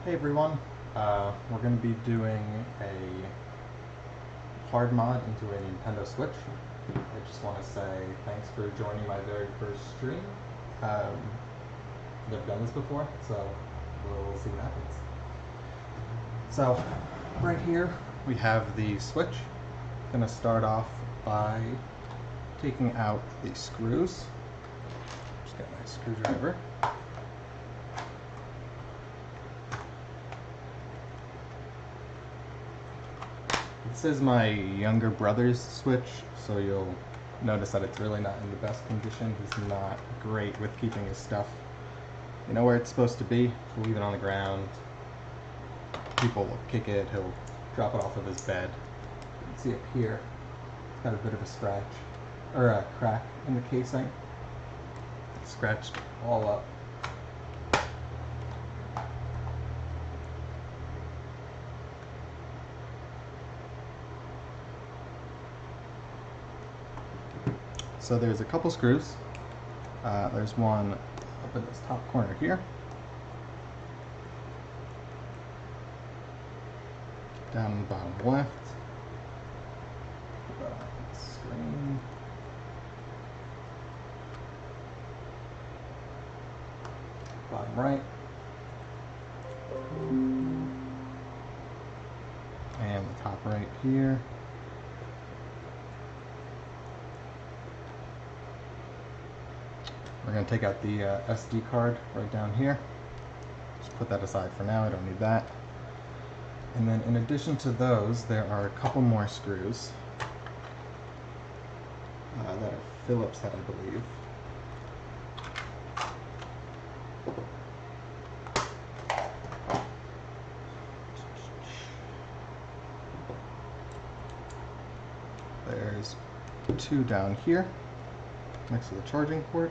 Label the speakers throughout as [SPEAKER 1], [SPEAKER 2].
[SPEAKER 1] Hey everyone, we're going to be doing a hard mod into a Nintendo Switch. I just want to say thanks for joining my very first stream. Never done this before, so we'll see what happens. So, right here we have the Switch. I'm going to start off by taking out the screws. Just get my screwdriver. This is my younger brother's Switch, so you'll notice that it's really not in the best condition. He's not great with keeping his stuff, you know, where it's supposed to be. He'll leave it on the ground. People will kick it. He'll drop it off of his bed. You can see up here, it's got a bit of a scratch, or a crack in the casing. It's scratched all up. So there's a couple screws. There's one up in this top corner here. Down in the bottom left. Put that on the screen. Bottom right. And the top right here. We're going to take out the SD card right down here. Just put that aside for now, I don't need that. And then in addition to those, there are a couple more screws that are Phillips head, I believe. There's two down here next to the charging port.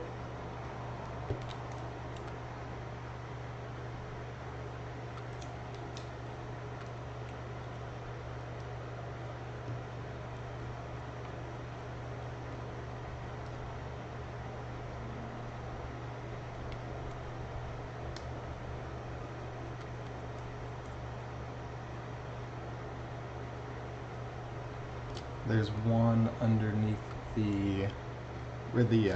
[SPEAKER 1] There's one underneath where the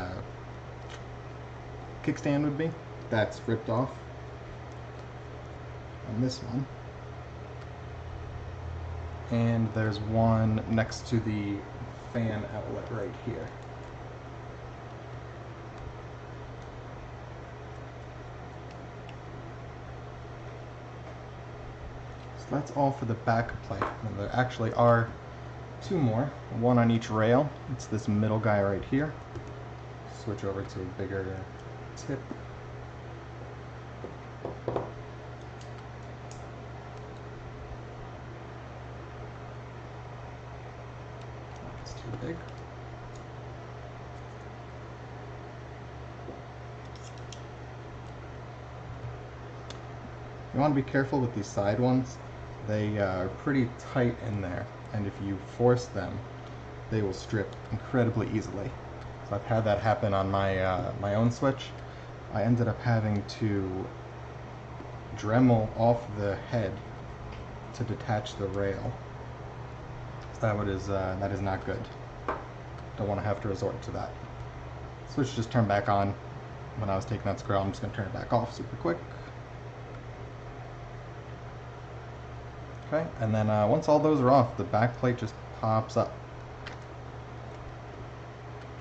[SPEAKER 1] kickstand would be. That's ripped off on this one. And there's one next to the fan outlet right here. So that's all for the back plate. And there actually are two more, one on each rail. It's this middle guy right here. Switch over to a bigger tip. It's too big. You want to be careful with these side ones. They are pretty tight in there, and if you force them, they will strip incredibly easily. So I've had that happen on my my own Switch. I ended up having to Dremel off the head to detach the rail. So that is not good. Don't want to have to resort to that. Switch just turned back on when I was taking that screw out. I'm just going to turn it back off super quick. Okay, and then once all those are off, the back plate just pops up.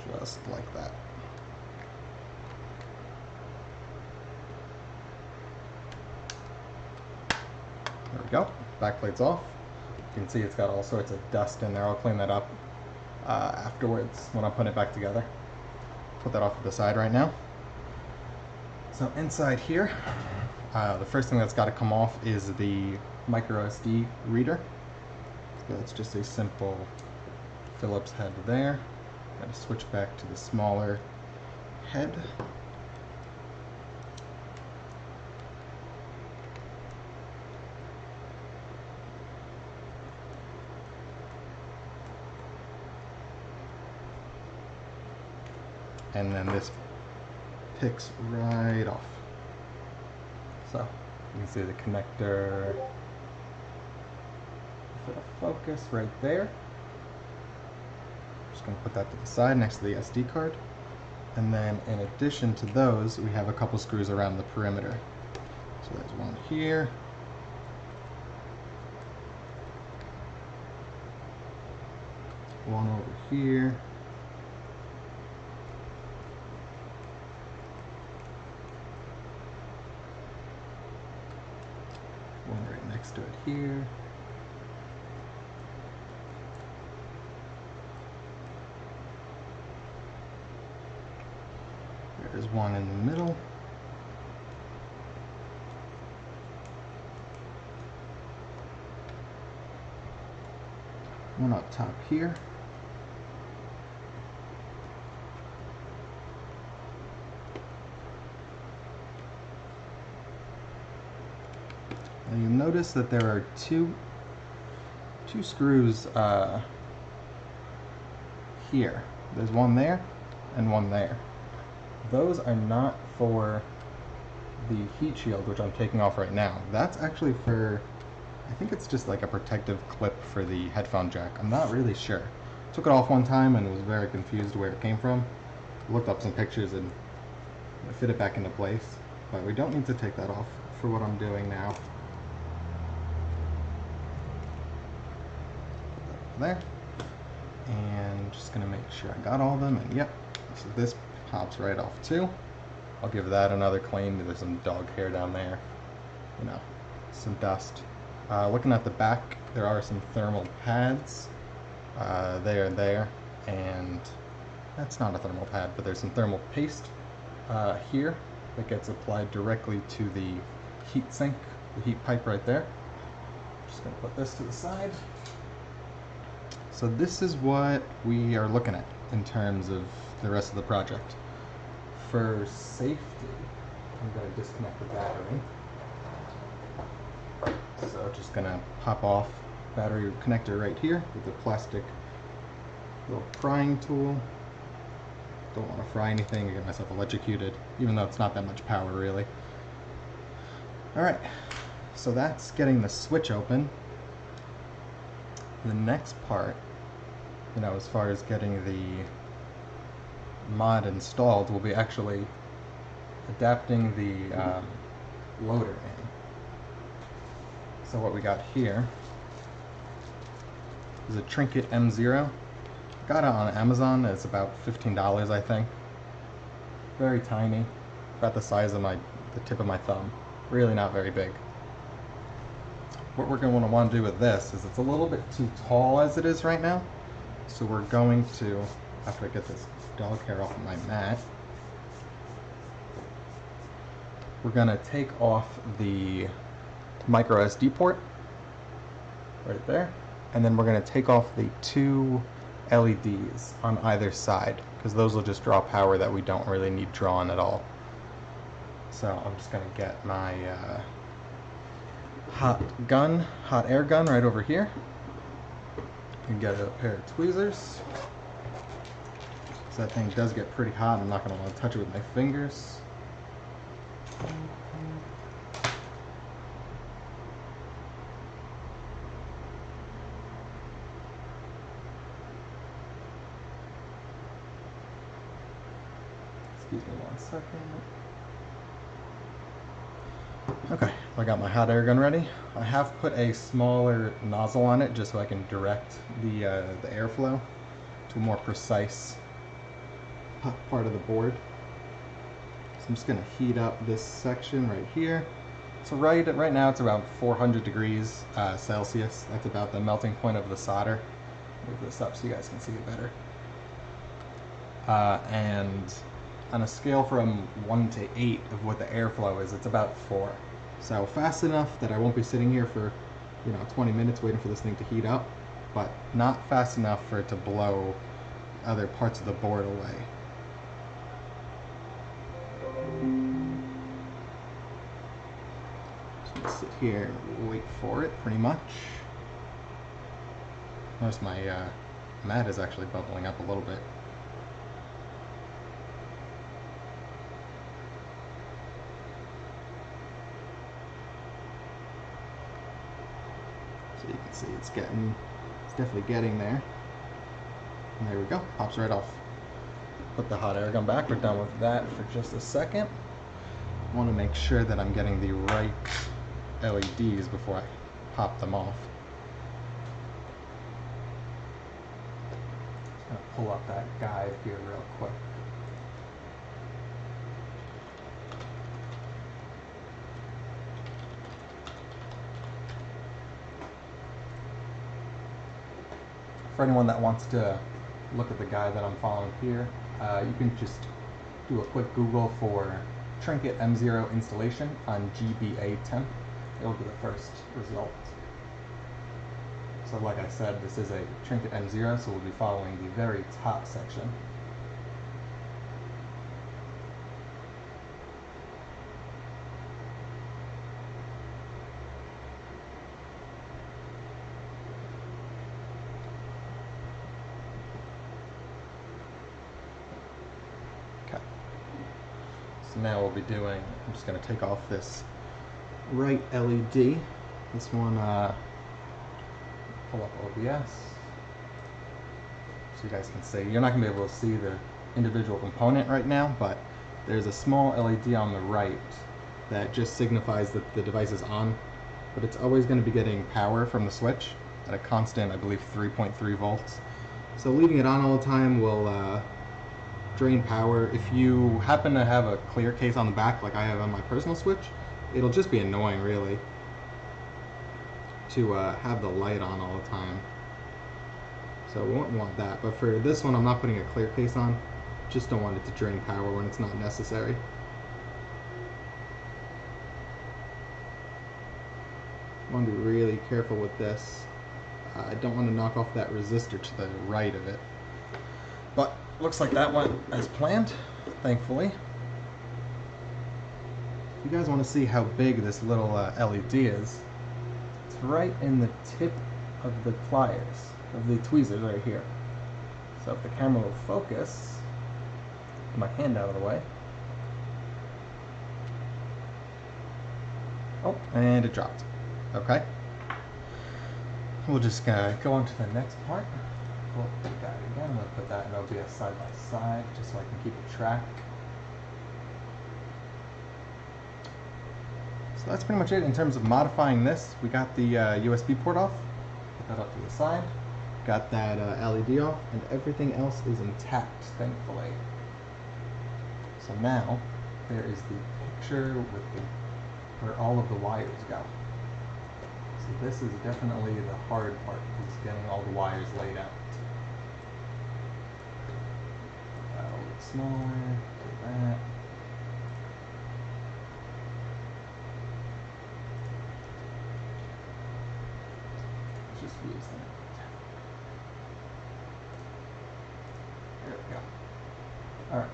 [SPEAKER 1] Just like that. There we go. Back plate's off. You can see it's got all sorts of dust in there. I'll clean that up afterwards when I put it back together. Put that off to the side right now. So inside here, the first thing that's got to come off is the microsd reader. So it's just a simple Phillips head there. Got to switch back to the smaller head. And then this picks right off. So You can see the connector for the focus right there. Just going to put that to the side next to the SD card. And then in addition to those, we have a couple screws around the perimeter. So there's one here. One over here. One right next to it here. There's one in the middle. One up top here. Now you'll notice that there are two screws here. There's one there and one there. Those are not for the heat shield, which I'm taking off right now. That's actually for, I think it's just like a protective clip for the headphone jack. I'm not really sure. Took it off one time and was very confused where it came from. Looked up some pictures and fit it back into place. But we don't need to take that off for what I'm doing now. Put that there. And just gonna make sure I got all of them, and yep. So this pops right off too. I'll give that another clean. There's some dog hair down there, you know, some dust. Looking at the back, there are some thermal pads there, and that's not a thermal pad, but there's some thermal paste here that gets applied directly to the heat sink, the heat pipe right there. Just gonna put this to the side. So this is what we are looking at in terms of the rest of the project. For safety, I'm going to disconnect the battery. So just going to pop off battery connector right here with the plastic little prying tool. Don't want to fry anything or get myself electrocuted, even though it's not that much power really. Alright, so that's getting the switch open. The next part, you know, as far as getting the mod installed, will be actually adapting the loader in. So what we got here is a Trinket M0. Got it on Amazon. It's about $15, I think. Very tiny, about the size of the tip of my thumb. Really not very big. What we're going to want to do with this is it's a little bit too tall as it is right now. So we're going to, after I get this dog hair off of my mat, we're going to take off the microsd port right there, and then we're going to take off the two LEDs on either side, because those will just draw power that we don't really need drawn at all. So I'm just going to get my hot air gun right over here, and get a pair of tweezers. So that thing does get pretty hot. I'm not going to want to touch it with my fingers. Excuse me 1 second. Okay, I got my hot air gun ready. I have put a smaller nozzle on it just so I can direct the airflow to a more precise part of the board. So I'm just going to heat up this section right here. So right now it's about 400 degrees Celsius. That's about the melting point of the solder. Move this up so you guys can see it better. And on a scale from 1 to 8 of what the airflow is, it's about 4. So fast enough that I won't be sitting here for, 20 minutes waiting for this thing to heat up, but not fast enough for it to blow other parts of the board away. So I'm gonna sit here and wait for it, pretty much. Notice my mat is actually bubbling up a little bit. So you can see it's definitely getting there. And there we go, pops right off. Put the hot air gun back. We're done with that for just a second. I want to make sure that I'm getting the right LEDs before I pop them off. Just gonna pull up that guide here real quick. For anyone that wants to look at the guide that I'm following here, you can just do a quick Google for Trinket M0 installation on GBA temp. It'll be the first result. So like I said, this is a Trinket M0, so we'll be following the very top section. Now we'll be doing, I'm just going to take off this right LED. This one, pull up OBS so you guys can see. You're not going to be able to see the individual component right now, but there's a small LED on the right that just signifies that the device is on, but it's always going to be getting power from the switch at a constant, I believe, 3.3 volts. So leaving it on all the time will drain power. If you happen to have a clear case on the back like I have on my personal switch, it'll just be annoying really to have the light on all the time. So we won't want that, but for this one I'm not putting a clear case on. Just don't want it to drain power when it's not necessary. I want to be really careful with this. I don't want to knock off that resistor to the right of it. But looks like that went as planned, thankfully. If you guys want to see how big this little LED is, it's right in the tip of the pliers, of the tweezers right here. So if the camera will focus, put my hand out of the way. Oh, and it dropped. Okay. We'll just go on to the next part. Pull up the guide again. I'm going to put that in OBS side by side just so I can keep a track. So that's pretty much it in terms of modifying this. We got the USB port off. Put that up to the side. Got that LED off, and everything else is intact, thankfully. So now there is the picture with where all of the wires go. So this is definitely the hard part, is getting all the wires laid out. A little bit smaller, do that. Let's just use that. There we go. Alright.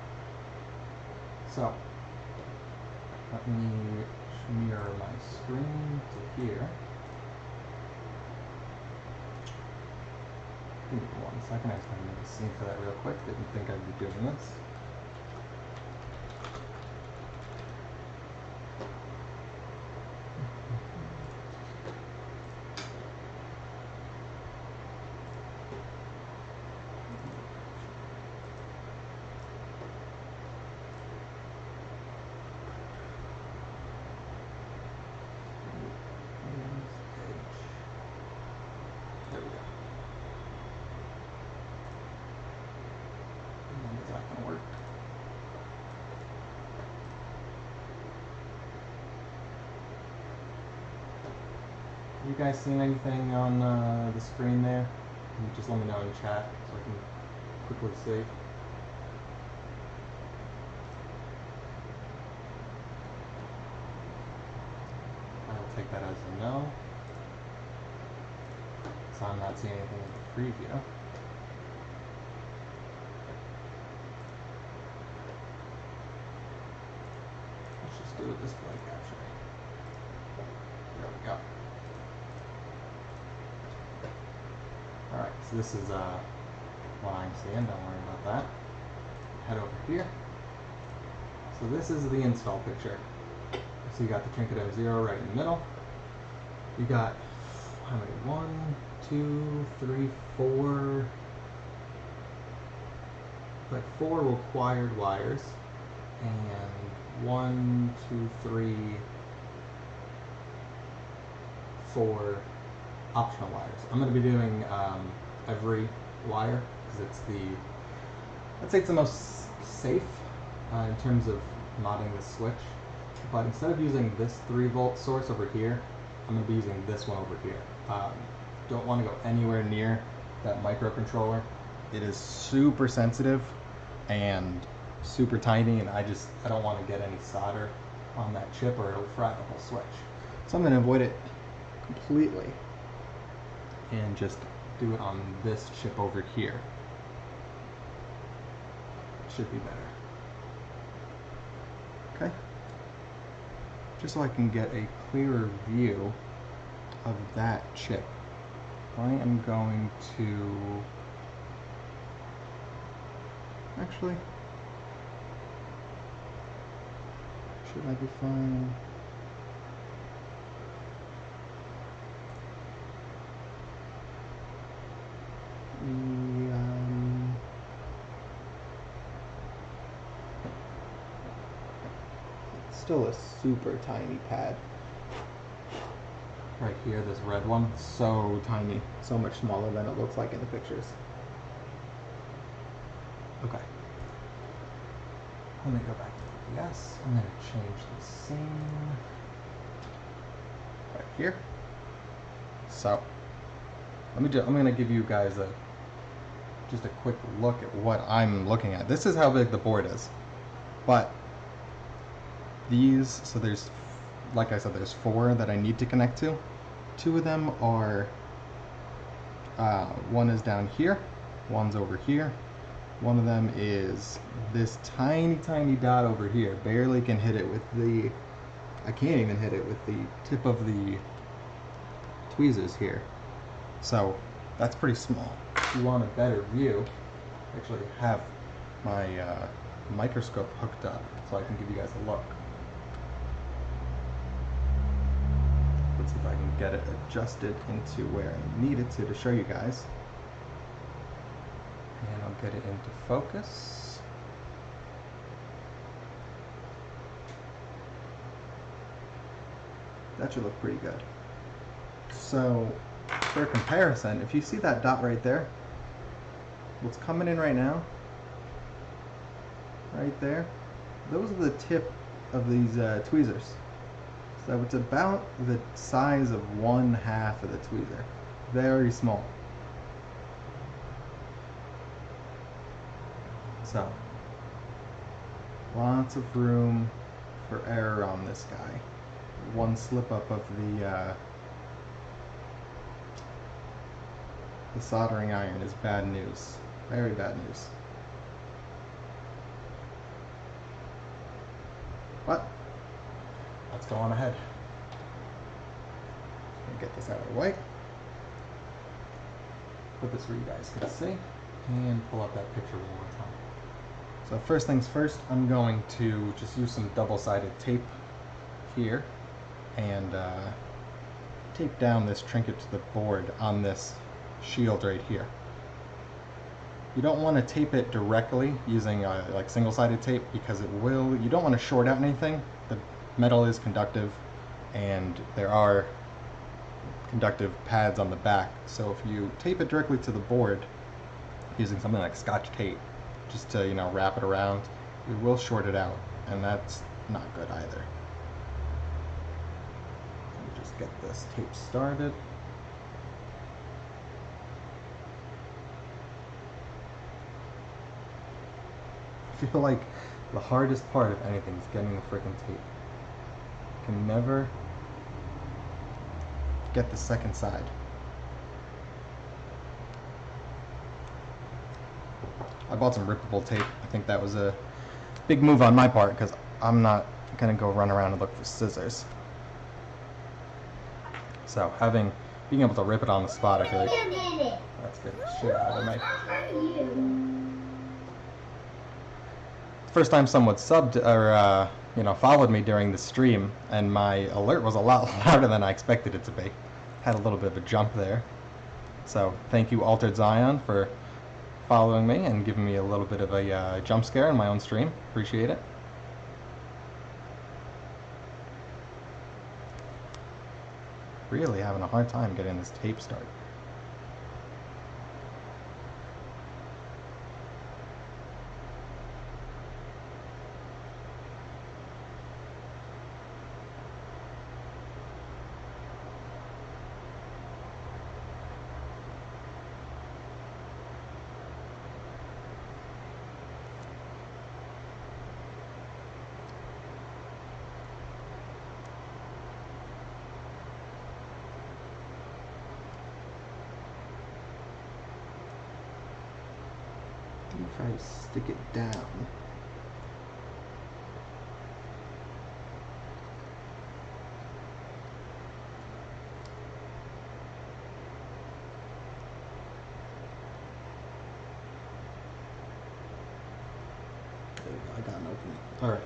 [SPEAKER 1] So, let me mirror my screen to here. Give me 1 second, I just want to make a scene for that real quick. Didn't think I'd be doing this. There we go. Is that going to work? You guys seen anything on the screen there? Can you just let me know in chat so I can quickly see. I'll take that as a no. So I'm not seeing anything in the preview. Let's just do a display capture. There we go. Alright, so this is what I'm seeing, don't worry about that. Head over here. So this is the install picture. So you got the Trinket M0 right in the middle. You got how many? 1, 2, 3, 4. Like 4 required wires, and 1, 2, 3, 4 optional wires. I'm going to be doing every wire because it's I'd say it's the most safe in terms of modding the switch. But instead of using this 3-volt source over here, I'm going to be using this one over here. Don't want to go anywhere near that microcontroller. It is super sensitive and super tiny, and I don't want to get any solder on that chip or it'll fry the whole switch. So I'm going to avoid it completely and just do it on this chip over here. Should be better. Okay. Just so I can get a clearer view of that chip, I am going to actually, should I be fine? It's still a super tiny pad. Right here, this red one, so tiny, so much smaller than it looks like in the pictures. Okay. Let me go back to OBS. I'm going to change the scene right here. So, I'm going to give you guys just a quick look at what I'm looking at. This is how big the board is. But these, so there's, like I said, there's 4 that I need to connect to. 2 of them are, one is down here, one's over here. One of them is this tiny, tiny dot over here. Barely can hit it with I can't even hit it with the tip of the tweezers here. So that's pretty small. If you want a better view, I actually have my microscope hooked up so I can give you guys a look. Let's see if I can get it adjusted into where I need it to show you guys. And I'll get it into focus. That should look pretty good. So, for comparison, if you see that dot right there, what's coming in right now, right there, those are the tip of these tweezers. So it's about the size of 1/2 of the tweezer. Very small. So, lots of room for error on this guy. One slip up of the soldering iron is bad news. Very bad news. But, let's go on ahead. Let me get this out of the way. Put this where you guys can see. And pull up that picture one more time. So first things first, I'm going to just use some double-sided tape here and tape down this trinket to the board on this shield right here. You don't want to tape it directly using like single-sided tape because you don't want to short out anything. The metal is conductive and there are conductive pads on the back. So if you tape it directly to the board using something like Scotch tape, just to, wrap it around, it will short it out, and that's not good either. Let me just get this tape started. I feel like the hardest part of anything is getting the freaking tape. You can never get the second side. I bought some rippable tape. I think that was a big move on my part because I'm not going to go run around and look for scissors. So being able to rip it on the spot, I feel like that's good shit out of me. First time someone subbed or followed me during the stream, and my alert was a lot louder than I expected it to be. had a little bit of a jump there. So thank you, Altered Zion, for following me and giving me a little bit of a jump scare in my own stream. Appreciate it. Really having a hard time getting this tape started. Try to stick it down. There we go, I got an opening. Alright.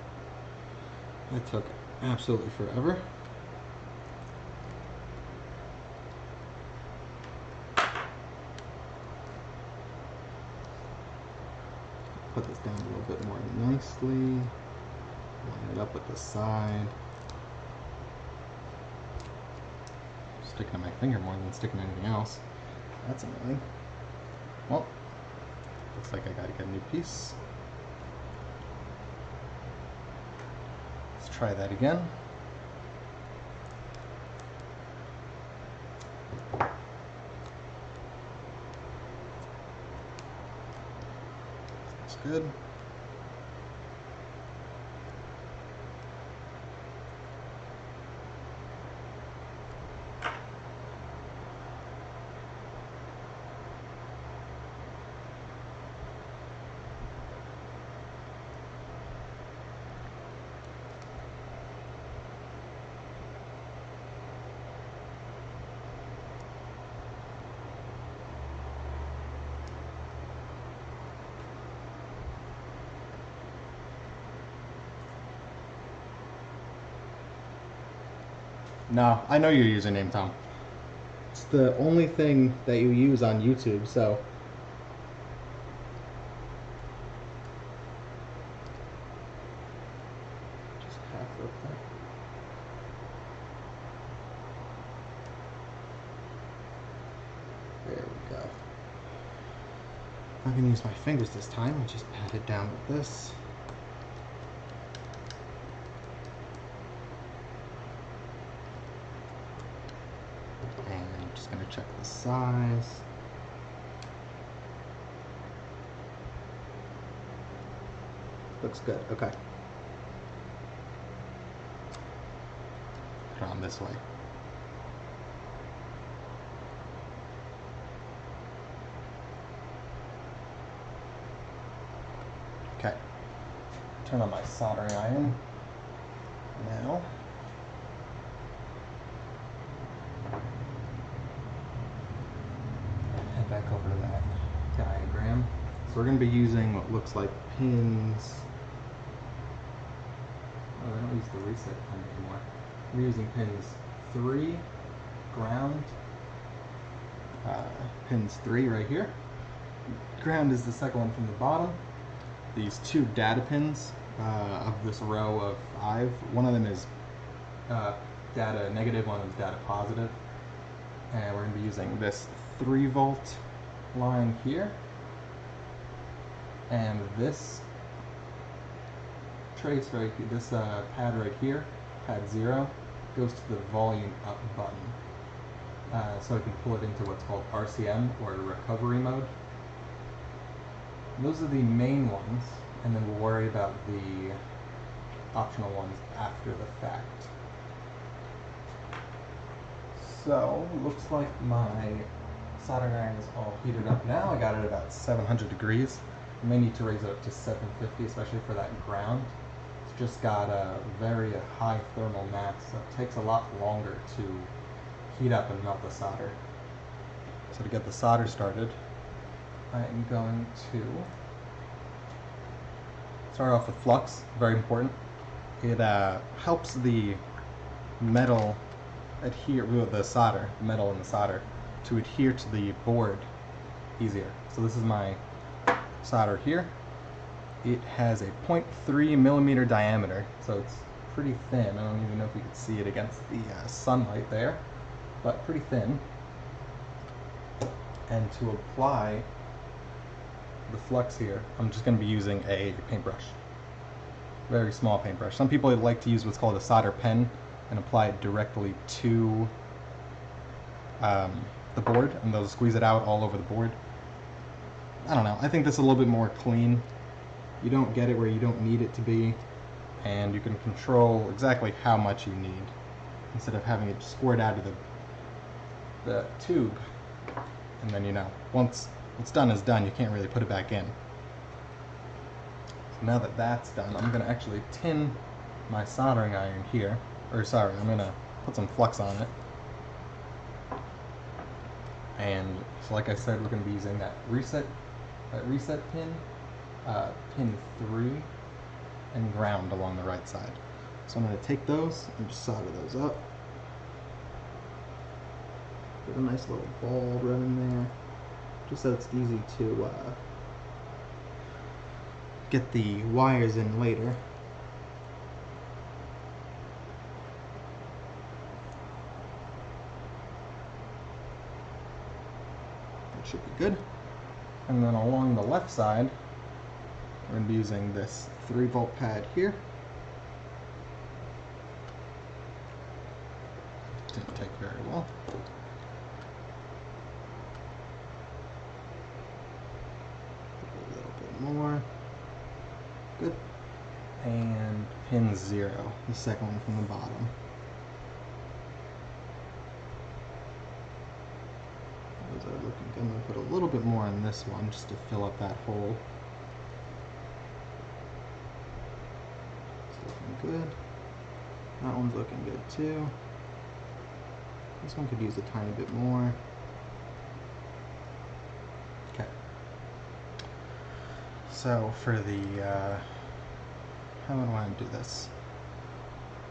[SPEAKER 1] That took absolutely forever. Put this down a little bit more nicely. Line it up with the side. Sticking to my finger more than sticking to anything else. That's annoying. Well, looks like I gotta get a new piece. Let's try that again. Good. No, I know your username, Tom. It's the only thing that you use on YouTube, so... Just half real quick. There we go. I'm gonna use my fingers this time and just pat it down with this. Just going to check the size. Looks good. Okay. Put it on this way. Okay. Turn on my soldering iron now. Back over to that diagram. So we're going to be using what looks like pins. Oh, I don't use the reset pin anymore. We're using pins 3, ground, pins 3 right here. Ground is the second one from the bottom. These 2 data pins of this row of 5. One of them is data negative, one of them is data positive. And we're going to be using this 3-volt line here, and this trace right here, this pad right here, pad 0, goes to the volume up button, so I can pull it into what's called RCM, or recovery mode. And those are the main ones, and then we'll worry about the optional ones after the fact. So, looks like my soldering iron is all heated up now. I got it at about 700 degrees. You may need to raise it up to 750, especially for that ground. It's just got a very high thermal mass, so it takes a lot longer to heat up and melt the solder. So to get the solder started, I am going to start off with flux, very important. It helps the metal adhere with the solder, metal and the solder, to adhere to the board easier. So this is my solder here. It has a 0.3 millimeter diameter, so it's pretty thin. I don't even know if you can see it against the sunlight there, but pretty thin. And to apply the flux here, I'm just going to be using a paintbrush. Very small paintbrush. Some people like to use what's called a solder pen and apply it directly to the board, and they'll squeeze it out all over the board. I don't know. I think this is a little bit more clean. You don't get it where you don't need it to be, and you can control exactly how much you need instead of having it squirt out of the tube. And then, you know, once what's done is done, you can't really put it back in. So now that that's done, I'm going to actually tin my soldering iron here. Or sorry, I'm going to put some flux on it. And so like I said, we're going to be using that reset pin, pin 3, and ground along the right side. So I'm going to take those and just solder those up. Put a nice little ball right in there, just so it's easy to get the wires in later. That should be good. And then along the left side, we're going to be using this 3-volt pad here. Didn't take very well. A little bit more. Good. And pin 0, the second one from the bottom. Those are looking good. I'm going to put a little bit more on this one just to fill up that hole. It's looking good. That one's looking good too. This one could use a tiny bit more. Okay. So for the, how would I want to do this?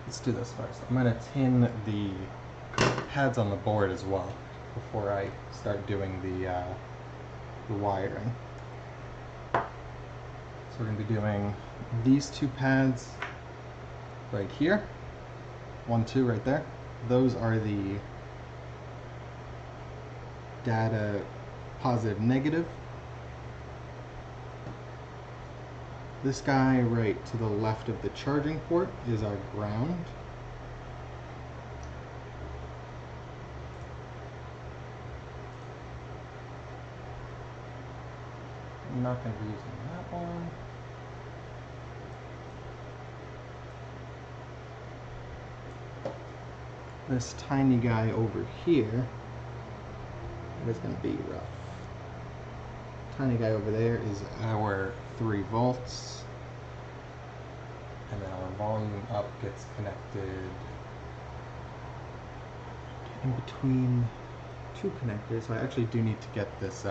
[SPEAKER 1] Let's do this first. I'm going to tin the pads on the board as well before I start doing the wiring. So we're going to be doing these 2 pads right here. 1, 2 right there. Those are the data positive, negative. This guy right to the left of the charging port is our ground. I'm not going to be using that one. This tiny guy over here is going to be rough. Tiny guy over there is our 3 volts. And then our volume up gets connected in between 2 connectors. So I actually do need to get this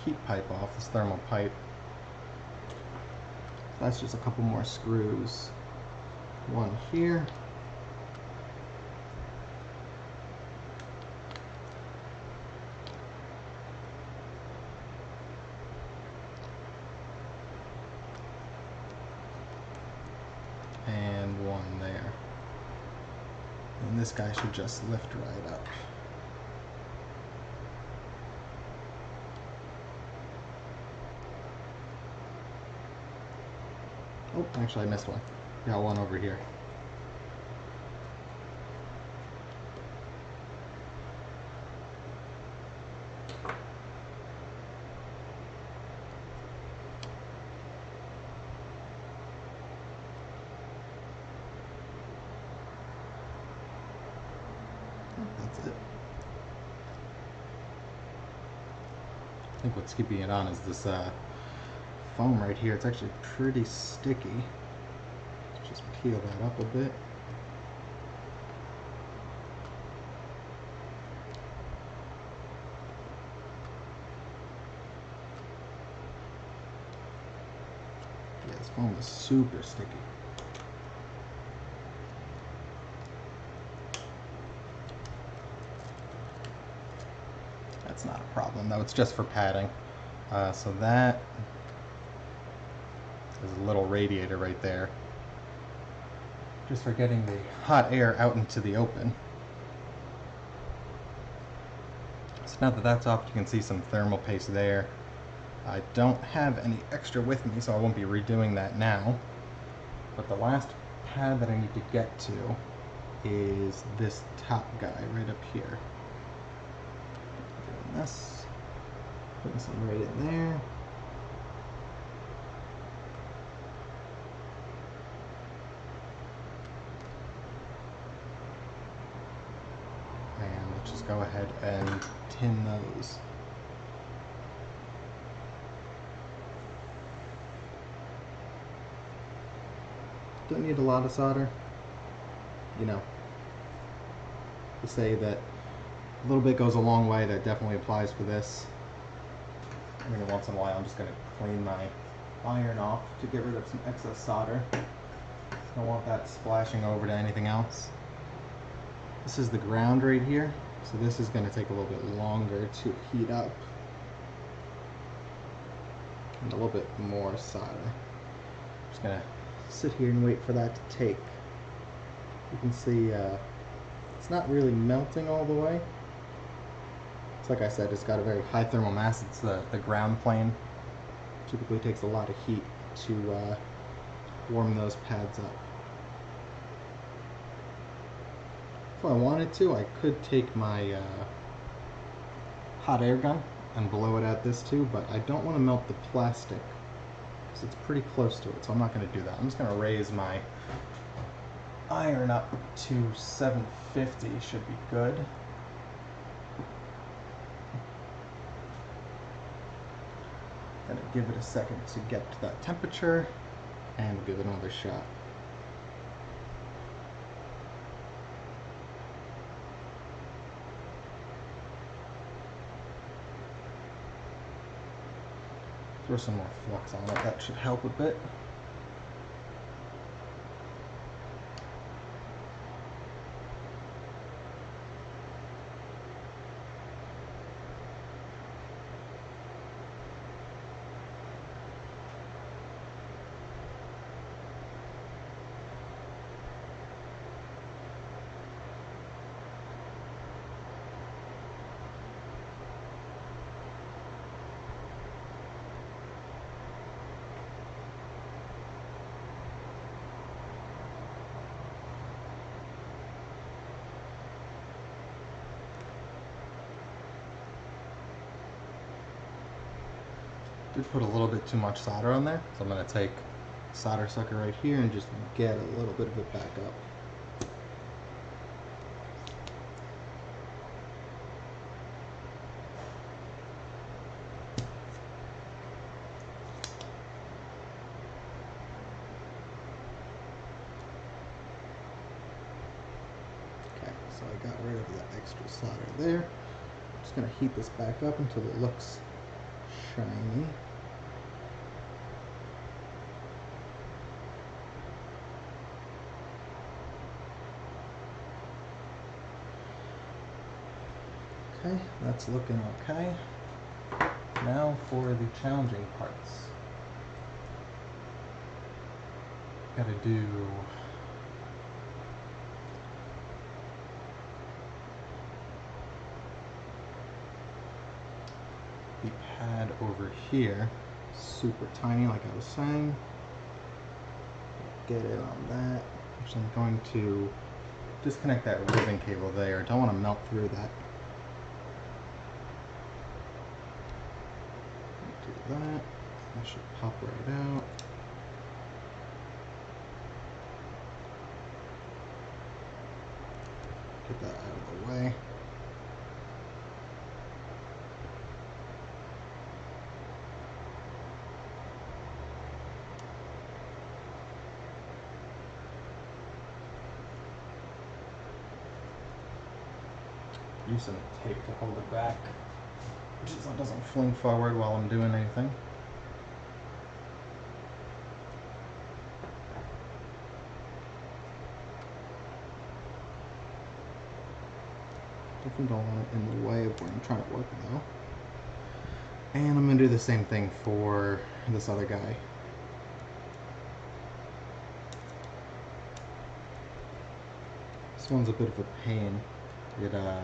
[SPEAKER 1] heat pipe off, this thermal pipe. So that's just a couple more screws. One here. And one there. And this guy should just lift right up. Oh, actually I missed one. Got one over here. That's it. I think what's keeping it on is this foam right here. It's actually pretty sticky. Let's just peel that up a bit. Yeah, this foam is super sticky. That's not a problem though, it's just for padding. So that is a little radiator right there, just for getting the hot air out into the open. So now that that's off, you can see some thermal paste there. I don't have any extra with me, so I won't be redoing that now. But the last pad that I need to get to is this top guy right up here. Doing this, putting some right in there. And let's just go ahead and tin those. Don't need a lot of solder. You know, to say that a little bit goes a long way, that definitely applies for this. Every once in a while I'm just going to clean my iron off to get rid of some excess solder. Don't want that splashing over to anything else. This is the ground right here, so this is going to take a little bit longer to heat up. And a little bit more solder. I'm just going to sit here and wait for that to take. You can see it's not really melting all the way. It's like I said, it's got a very high thermal mass. It's the ground plane. Typically takes a lot of heat to warm those pads up. If I wanted to, I could take my hot air gun and blow it at this too, but I don't want to melt the plastic because it's pretty close to it, so I'm not going to do that. I'm just going to raise my iron up to 750, should be good. Gonna give it a second to get to that temperature and give it another shot. Throw some more flux on it, that should help a bit. Did put a little bit too much solder on there, so I'm going to take a solder sucker right here and just get a little bit of it back up. Okay, so I got rid of the extra solder there. I'm just going to heat this back up until it looks shiny. Okay, that's looking okay. Now for the challenging parts. Gotta do the pad over here, super tiny like I was saying. Get it on that. Actually, I'm going to disconnect that ribbon cable there. I don't want to melt through that. Do that. That should pop right out. Get that out of the way. Use some tape to hold it back, so it doesn't fling forward while I'm doing anything. Definitely don't want it in the way of where I'm trying to work though. And I'm going to do the same thing for this other guy. This one's a bit of a pain. It a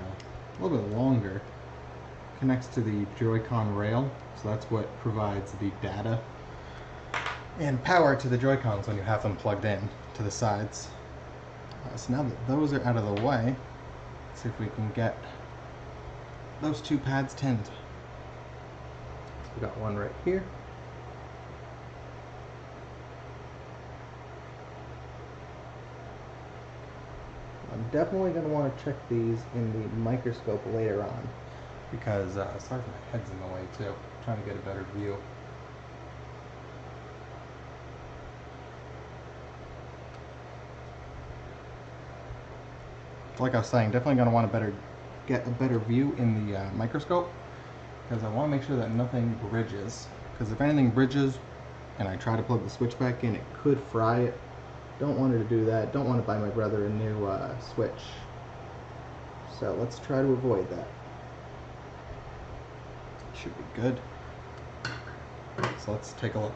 [SPEAKER 1] little bit longer. Connects to the Joy-Con rail, so that's what provides the data and power to the Joy-Cons when you have them plugged in to the sides. So now that those are out of the way, let's see if we can get those two pads tinned. We got one right here. I'm definitely going to want to check these in the microscope later on because, sorry if my head's in the way too, I'm trying to get a better view. Like I was saying, definitely going to want to get a better view in the microscope because I want to make sure that nothing bridges, because if anything bridges and I try to plug the switch back in, it could fry it. Don't want it to do that. Don't want to buy my brother a new switch. So let's try to avoid that. Should be good. So let's take a look.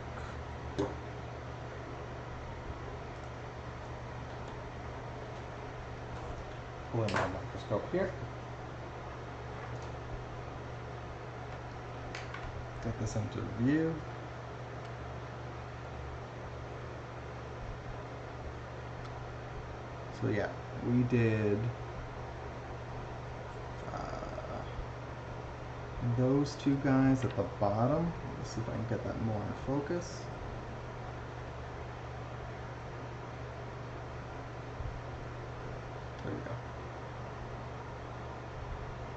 [SPEAKER 1] Pull in my microscope here. Get this into view. So yeah, we did those two guys at the bottom. Let's see if I can get that more in focus. There we go.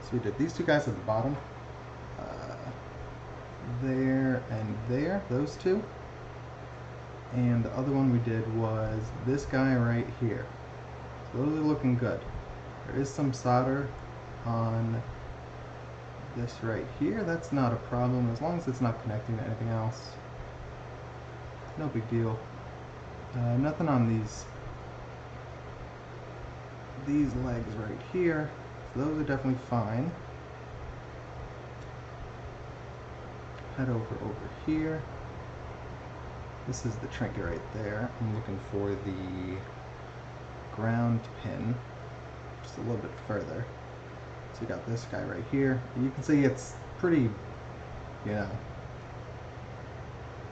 [SPEAKER 1] So we did these two guys at the bottom. There and there, those two. And the other one we did was this guy right here. So those are looking good. There is some solder on this right here. That's not a problem as long as it's not connecting to anything else. No big deal. Nothing on these legs right here. So those are definitely fine. Head over here. This is the trinket right there. I'm looking for the ground pin just a little bit further. So we got this guy right here. And you can see it's pretty, you know,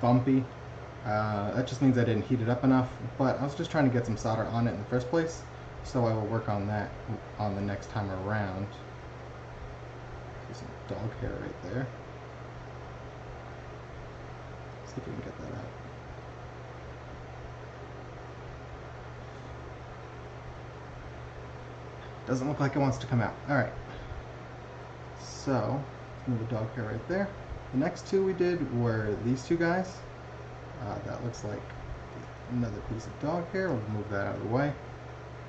[SPEAKER 1] bumpy. That just means I didn't heat it up enough, but I was just trying to get some solder on it in the first place, so I will work on that on the next time around. See some dog hair right there. See if we can get that out. Doesn't look like it wants to come out. Alright. So, the dog hair right there. The next two we did were these two guys. That looks like another piece of dog hair. We'll move that out of the way.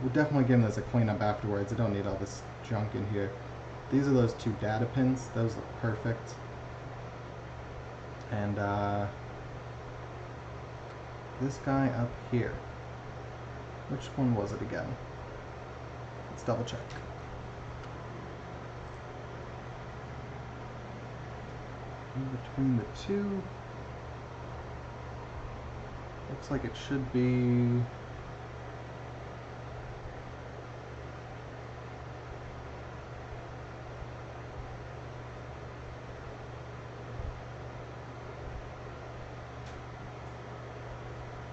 [SPEAKER 1] We'll definitely give this a cleanup afterwards. I don't need all this junk in here. These are those two data pins. Those look perfect. And this guy up here. Which one was it again? Let's double check. In between the two, looks like it should be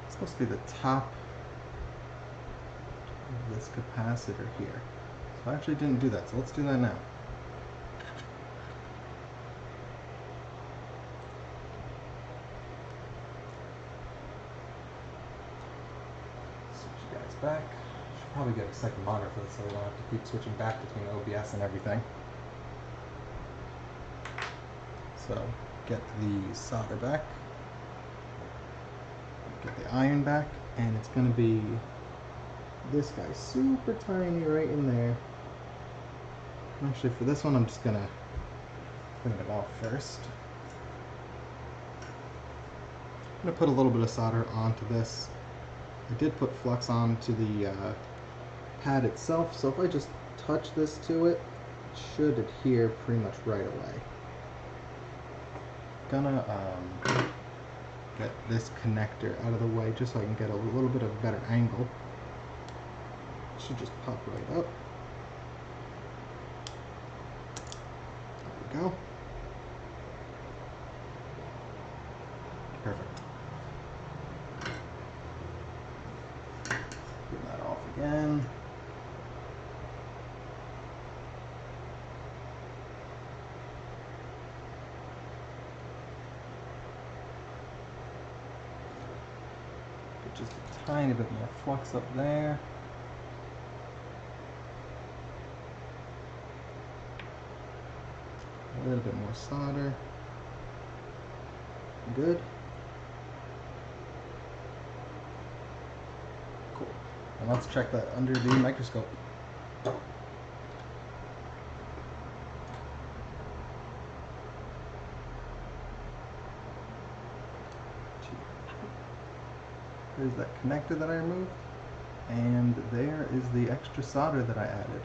[SPEAKER 1] supposed to be the top of this capacitor here. So I actually didn't do that, so let's do that now. Switch you guys back. Should probably get a second monitor for this so I don't have to keep switching back between OBS and everything. So get the solder back. Get the iron back, and it's going to be this guy, super tiny right in there. Actually, for this one, I'm just going to clean it off first. I'm going to put a little bit of solder onto this. I did put flux onto the pad itself, so if I just touch this to it, it should adhere pretty much right away. Gonna get this connector out of the way just so I can get a little bit of a better angle. Should just pop right up. There we go. Perfect. Get that off again. Get just a tiny bit more flux up there. A little bit more solder. Good. Cool. And let's check that under the microscope. There's that connector that I removed, and there is the extra solder that I added.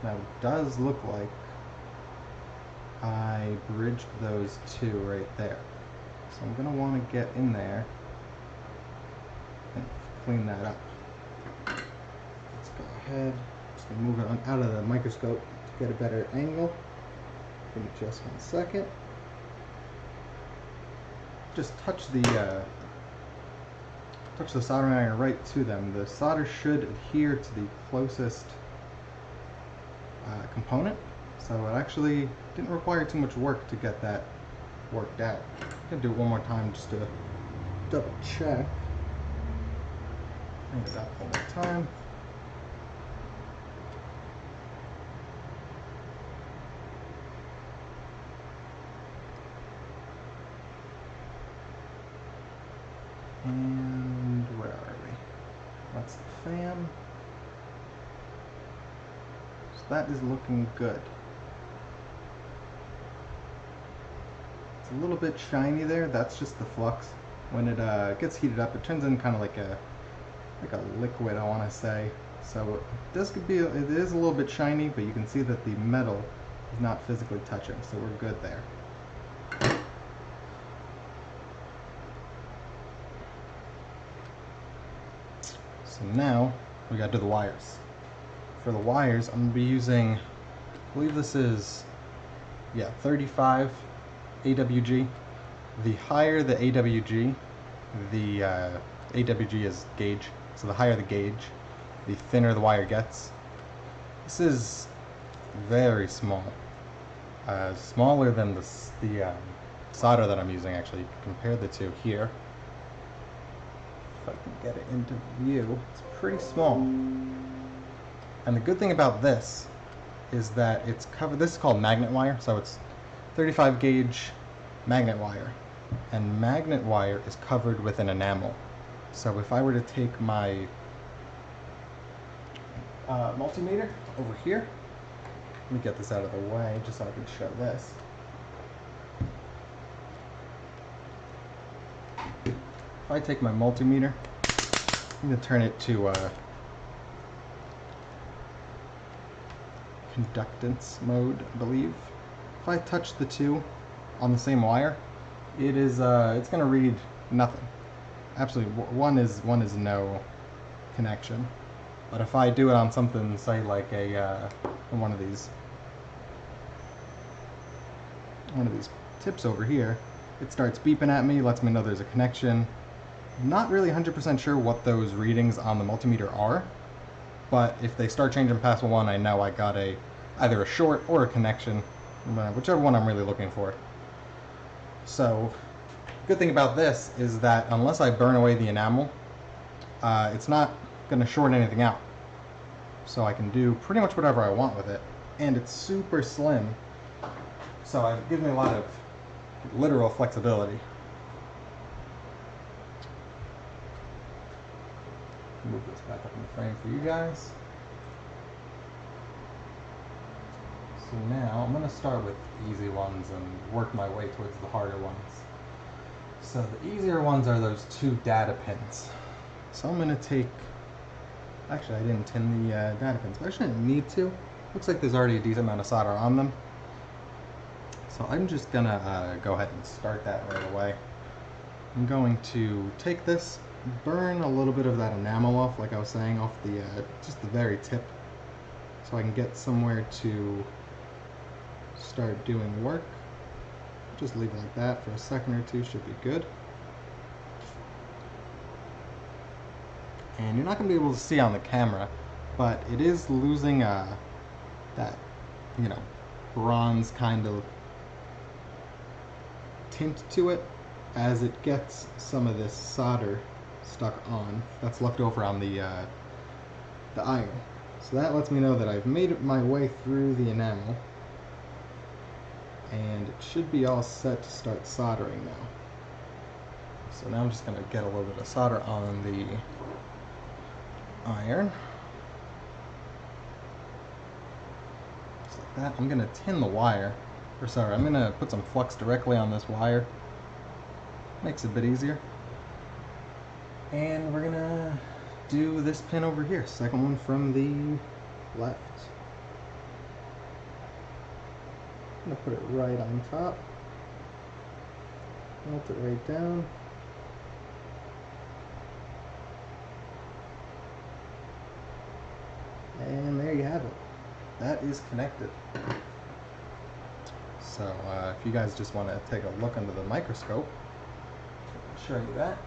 [SPEAKER 1] Now it does look like I bridged those two right there. So I'm going to want to get in there and clean that up. Let's go ahead, just going to move it out of the microscope to get a better angle. Give me just 1 second. Just touch the soldering iron right to them. The solder should adhere to the closest component, so it actually didn't require too much work to get that worked out. I'm going to do it one more time just to double check. Bring it up one more time. And where are we? That's the fan. So that is looking good. It's a little bit shiny there. That's just the flux. When it gets heated up, it turns in kind of like a liquid, I want to say. So it is a little bit shiny, but you can see that the metal is not physically touching. So we're good there. So now we got to do the wires. For the wires, I'm going to be using, I believe this is, 35 AWG. The higher the AWG, the AWG is gauge, so the higher the gauge, the thinner the wire gets. This is very small, smaller than the solder that I'm using actually. Compare the two here. If I can get it into view, it's pretty small. And the good thing about this is that it's covered, this is called magnet wire, so it's 35 gauge magnet wire. And magnet wire is covered with an enamel. So if I were to take my multimeter over here, let me get this out of the way just so I can show this. If I take my multimeter, I'm going to turn it to conductance mode, I believe. If I touch the two on the same wire, it is it's going to read nothing. Absolutely, one is no connection. But if I do it on something, say like a one of these tips over here, it starts beeping at me, lets me know there's a connection. I'm not really 100% sure what those readings on the multimeter are, but if they start changing past one, I know I got either a short or a connection, whichever one I'm really looking for. So, good thing about this is that unless I burn away the enamel, it's not going to short anything out. So I can do pretty much whatever I want with it, and it's super slim, so it gives me a lot of literal flexibility. Move this back up in the frame for you guys. So now I'm going to start with easy ones and work my way towards the harder ones. So the easier ones are those two data pins. So I'm going to take, actually I didn't tin the data pins, but I shouldn't need to. Looks like there's already a decent amount of solder on them. So I'm just gonna go ahead and start that right away. I'm going to take this, burn a little bit of that enamel off, like I was saying, off the just the very tip, so I can get somewhere to start doing work. Just leave it like that for a second or two, should be good. And you're not going to be able to see on the camera, but it is losing that, you know, bronze kind of tint to it as it gets some of this solder stuck on that's left over on the iron. So that lets me know that I've made my way through the enamel, and it should be all set to start soldering now. So now I'm just going to get a little bit of solder on the iron. Just like that. I'm going to tin the wire. Or sorry, I'm going to put some flux directly on this wire. Makes it a bit easier. And we're going to do this pin over here. Second one from the left. I'm going to put it right on top. Melt it right down. And there you have it. That is connected. So if you guys just want to take a look under the microscope, I'll show you that.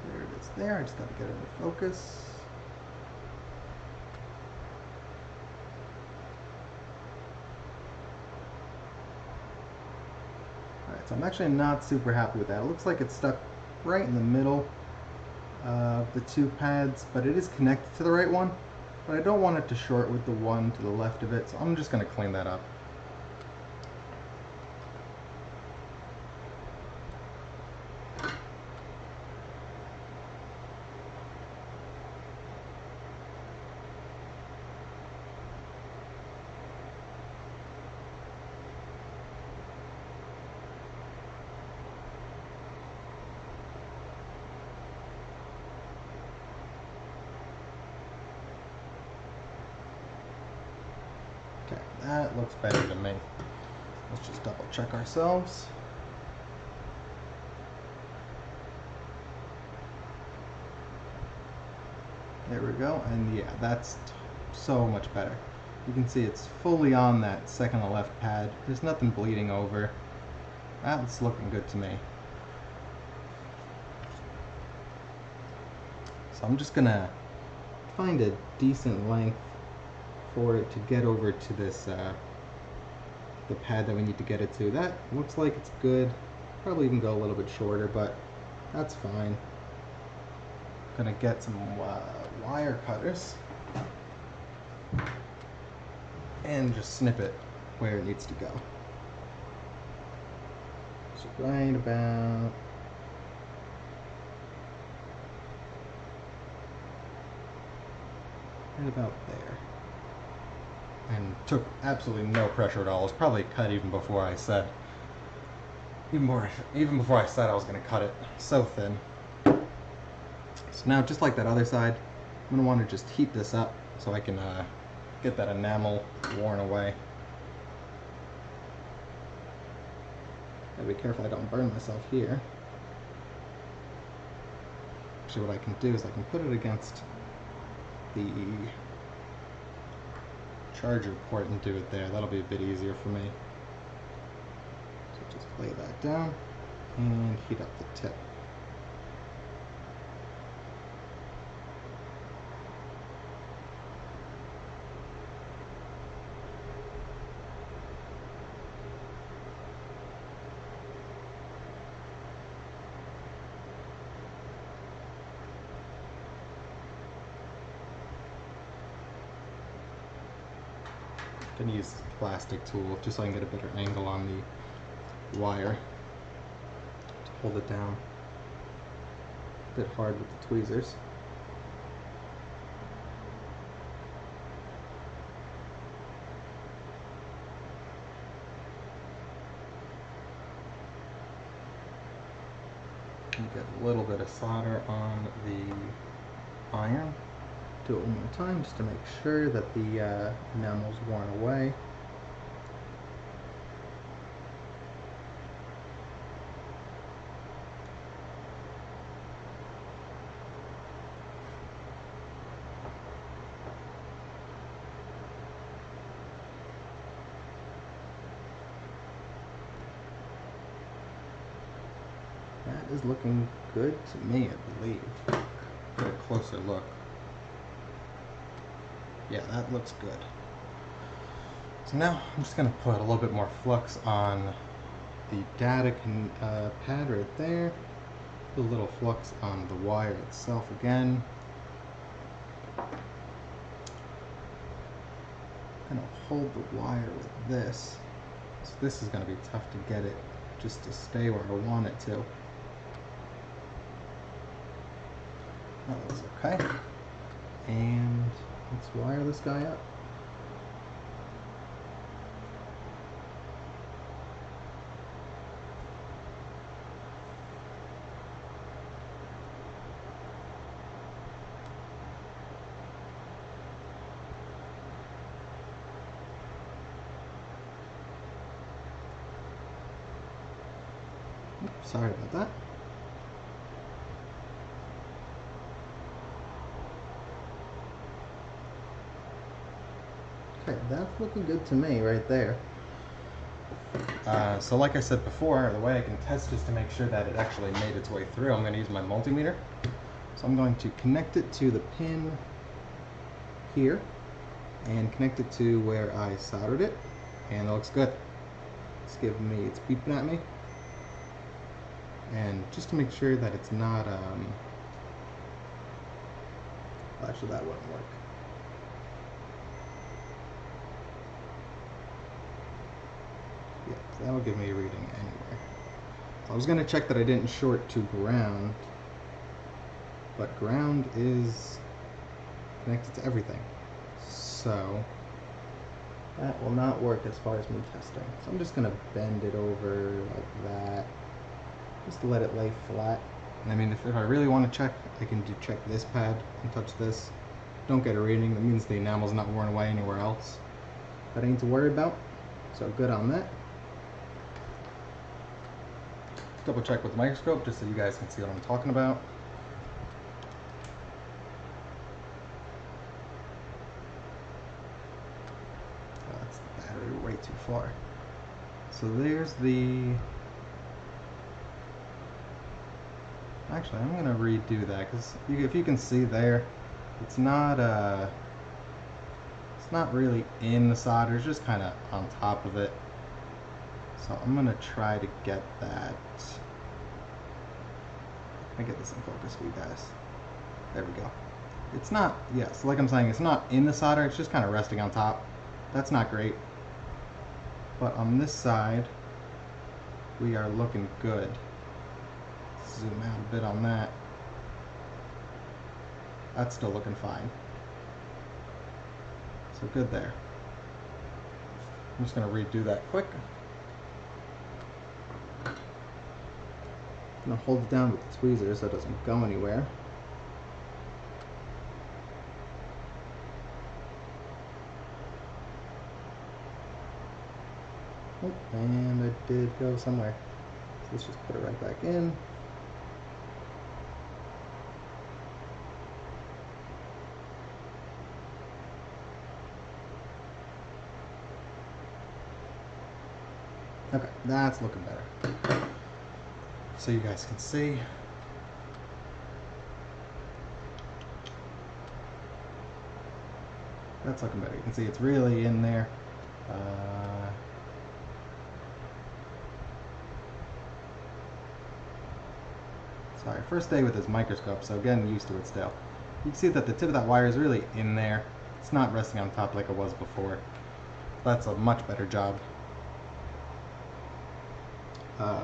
[SPEAKER 1] There it is there. I just got to get it into focus. So I'm actually not super happy with that. It looks like it's stuck right in the middle of the two pads, but it is connected to the right one. But I don't want it to short with the one to the left of it, so I'm just going to clean that up. Okay, that looks better to me. Let's just double check ourselves. There we go, and yeah, that's so much better. You can see it's fully on that second to left pad. There's nothing bleeding over. That's looking good to me. So I'm just gonna find a decent length for it to get over to this the pad that we need to get it to. That looks like it's good. Probably even go a little bit shorter, but that's fine. Gonna get some wire cutters and just snip it where it needs to go. So right about there. And took absolutely no pressure at all. It was probably cut even before I said. Even before I said I was going to cut it. So thin. So now, just like that other side, I'm going to want to just heat this up so I can get that enamel worn away. Gotta be careful I don't burn myself here. Actually, what I can do is I can put it against the charger port and do it there. That'll be a bit easier for me. So just lay that down and heat up the tip. I'm gonna use this plastic tool just so I can get a better angle on the wire to hold it down. A bit hard with the tweezers. get a little bit of solder on the iron. Do it one more time just to make sure that the enamel's worn away. That is looking good to me, I believe. Get a closer look. Yeah, that looks good. So now I'm just going to put a little bit more flux on the data pad right there. Put a little flux on the wire itself again. I'm going to hold the wire with this. So this is going to be tough to get it just to stay where I want it to. That looks okay. And let's wire this guy up. Oops, sorry about that. Okay, that's looking good to me right there. So like I said before, the way I can test this to make sure that it actually made its way through, I'm going to use my multimeter. So I'm going to connect it to the pin here and connect it to where I soldered it, and it looks good. It's beeping at me. And just to make sure that it's not, actually that wouldn't work. Yeah, so that'll give me a reading anyway. So I was going to check that I didn't short to ground, but ground is connected to everything. So that will not work as far as me testing. So I'm just going to bend it over like that, just to let it lay flat. And I mean, if I really want to check, I can check this pad and touch this. Don't get a reading, that means the enamel's not worn away anywhere else that I need to worry about. So good on that. Double check with the microscope just so you guys can see what I'm talking about. Oh, that's the battery way too far. So there's the... Actually, I'm going to redo that because if you can see there, it's not really in the solder, it's just kind of on top of it. So I'm going to try to get that. I get this in focus for you guys. There we go. It's not, yes, like I'm saying, it's not in the solder, it's just kind of resting on top. That's not great. But on this side, we are looking good. Zoom out a bit on that. That's still looking fine. So good there. I'm just going to redo that quick. I'm going to hold it down with the tweezer so it doesn't go anywhere. Oh, and I did go somewhere. So let's just put it right back in. Okay, that's looking better. So you guys can see. That's looking better. You can see it's really in there. Sorry, first day with this microscope, so getting used to it still. You can see that the tip of that wire is really in there. It's not resting on top like it was before. That's a much better job.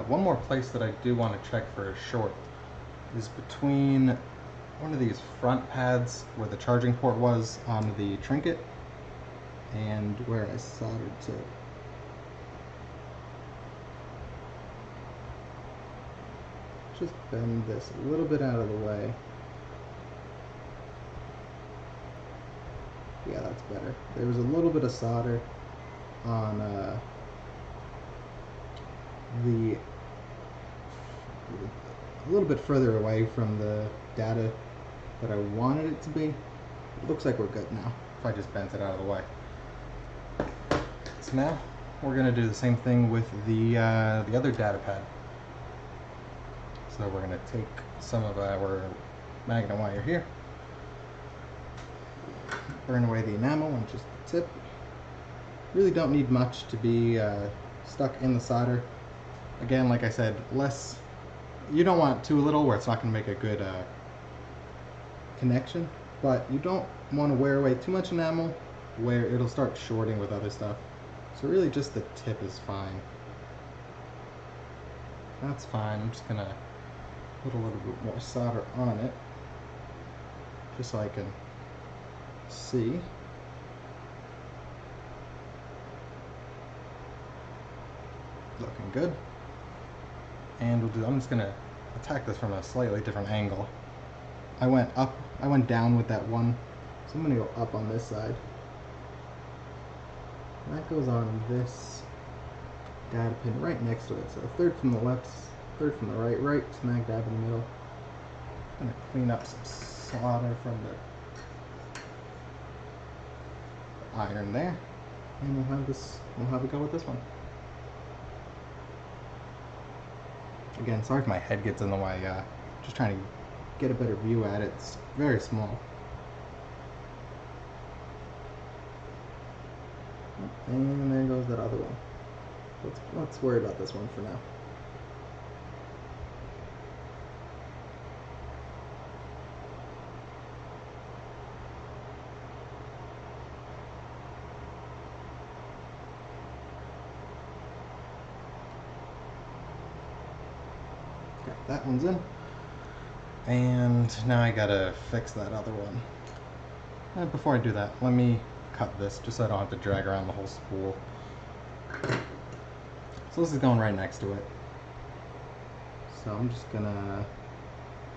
[SPEAKER 1] One more place that I do want to check for a short is between one of these front pads where the charging port was on the Trinket and where I soldered to. just bend this a little bit out of the way. Yeah, that's better. There was a little bit of solder on a little bit further away from the data that I wanted it to be. It looks like we're good now if I just bent it out of the way. So now we're going to do the same thing with the other data pad. So we're going to take some of our magnet wire here, burn away the enamel and just the tip. Really don't need much to be stuck in the solder. Again, like I said, less. You don't want too little where it's not going to make a good connection, but you don't want to wear away too much enamel where it'll start shorting with other stuff. So really just the tip is fine. That's fine. I'm just going to put a little bit more solder on it just so I can see. Looking good. And I'm just going to attack this from a slightly different angle. I went down with that one, so I'm going to go up on this side. And that goes on this data pin right next to it. So third from the left, third from the right, right smack dab in the middle. I'm going to clean up some solder from the iron there. And we'll have a go with this one. Again, sorry if my head gets in the way, just trying to get a better view at it. It's very small. And there goes that other one. Let's worry about this one for now. Okay, that one's in. And now I gotta fix that other one. And before I do that, let me cut this just so I don't have to drag around the whole spool. So this is going right next to it. So I'm just gonna,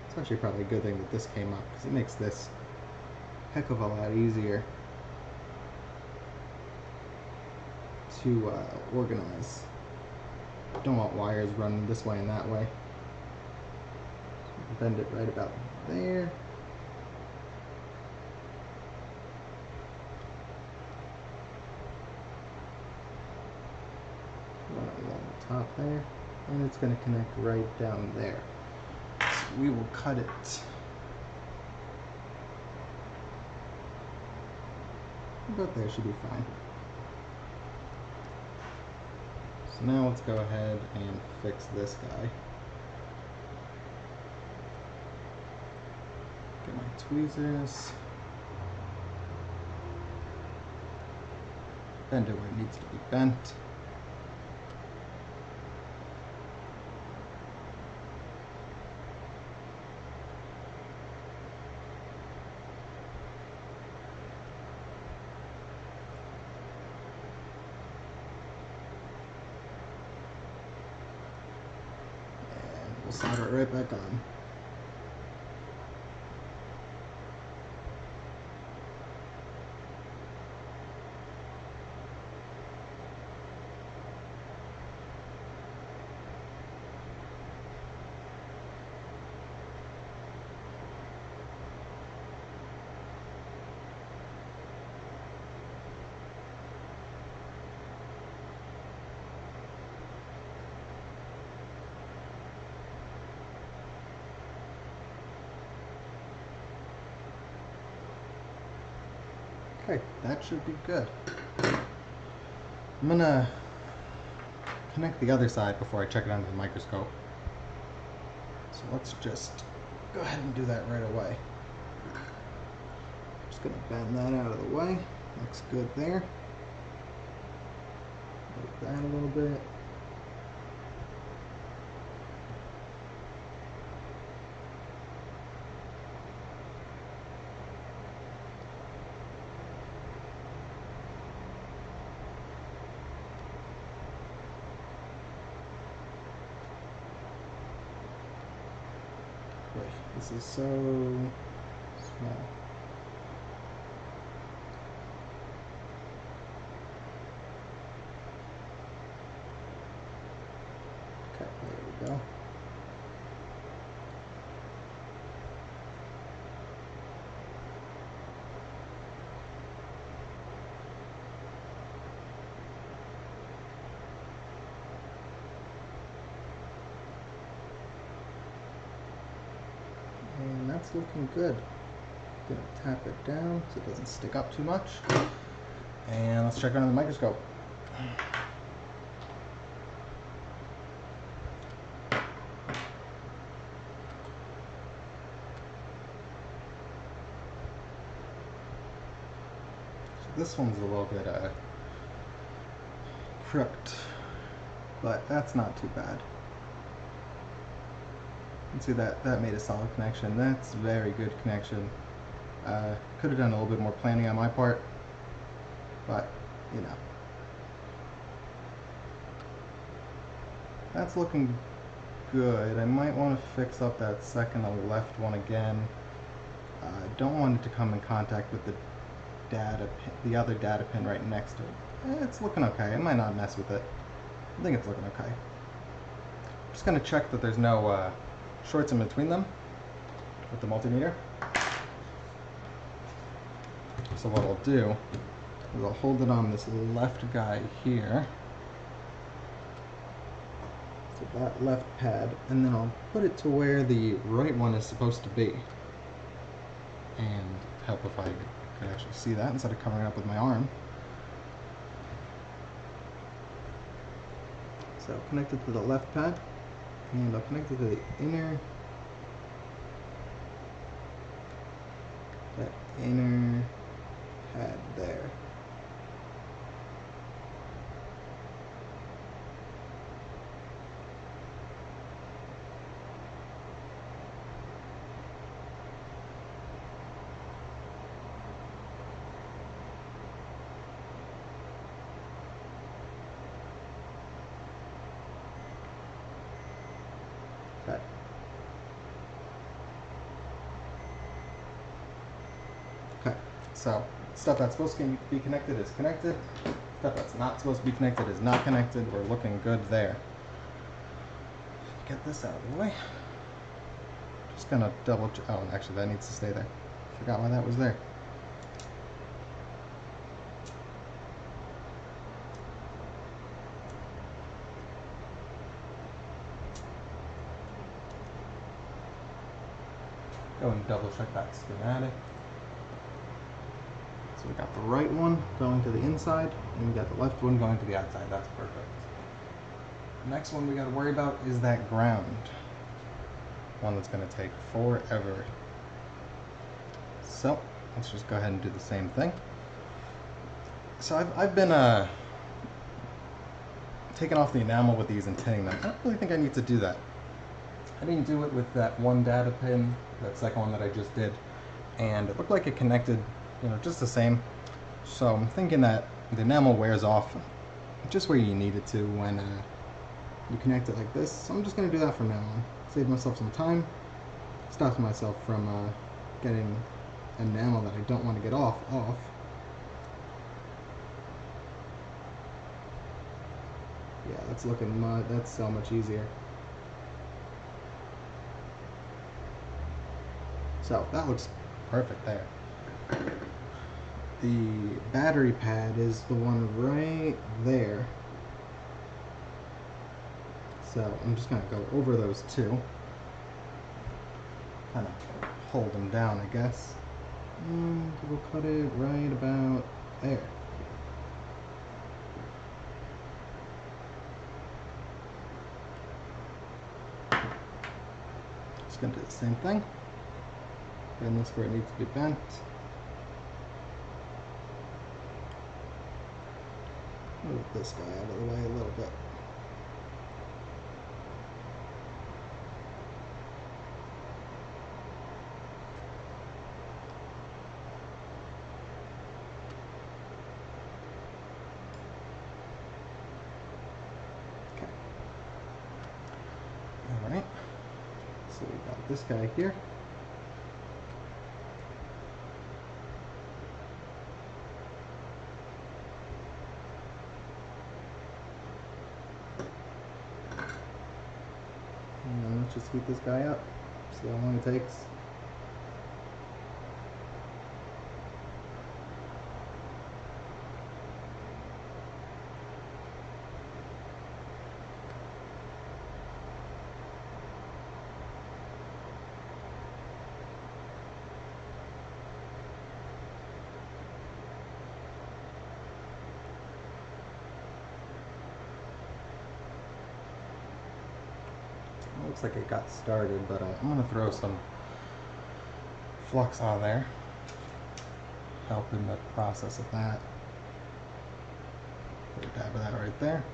[SPEAKER 1] it's actually probably a good thing that this came up because it makes this a heck of a lot easier to organize. Don't want wires running this way and that way. Bend it right about there. Run it along the top there, and it's going to connect right down there. So we will cut it. About there should be fine. So now let's go ahead and fix this guy. Get my tweezers. Bend it where it needs to be bent. And we'll solder it right back on. Okay, that should be good. I'm gonna connect the other side before I check it under the microscope. So let's just go ahead and do that right away. Just gonna bend that out of the way. Looks good there. Like that a little bit. This is so small. Okay, there we go. And that's looking good. Gonna tap it down so it doesn't stick up too much. And let's check it under the microscope. So this one's a little bit crooked, but that's not too bad. You can see that made a solid connection. That's very good connection. Could have done a little bit more planning on my part, but you know. That's looking good. I might want to fix up that second left one again. I don't want it to come in contact with the other data pin right next to it. It's looking okay. I might not mess with it. I think it's looking okay. Just gonna check that there's no shorts in between them with the multimeter. So what I'll do is I'll hold it on this left guy here, so that left pad, and then I'll put it to where the right one is supposed to be, and help if I could actually see that instead of covering it up with my arm. So connect it to the left pad, and I'll connect it to the inner pad there. Okay. Okay, so stuff that's supposed to be connected is connected. Stuff that's not supposed to be connected is not connected. We're looking good there. Get this out of the way. Just gonna double check. Oh, actually that needs to stay there. Forgot why that was there. Go and double check that schematic. So we got the right one going to the inside, and we got the left one going to the outside. That's perfect. The next one we got to worry about is that ground. One that's going to take forever. So let's just go ahead and do the same thing. So I've been taking off the enamel with these and tinning them. I don't really think I need to do that. I didn't do it with that one data pin, that second one that I just did, and it looked like it connected, you know, just the same. So I'm thinking that the enamel wears off just where you need it to when you connect it like this. So I'm just going to do that from now on. Save myself some time, stops myself from getting enamel that I don't want to get off. Yeah, that's looking that's so much easier. So that looks perfect there. The battery pad is the one right there. So I'm just going to go over those two. Kind of hold them down, I guess. And we'll cut it right about there. Just going to do the same thing. Bend this where it needs to be bent. Move this guy out of the way a little bit. Okay. Alright. So we got this guy here. Let's just heat this guy up, see how long it takes. Looks like it got started, but I'm going to throw some flux on there, help in the process of that. Put a dab of that right there.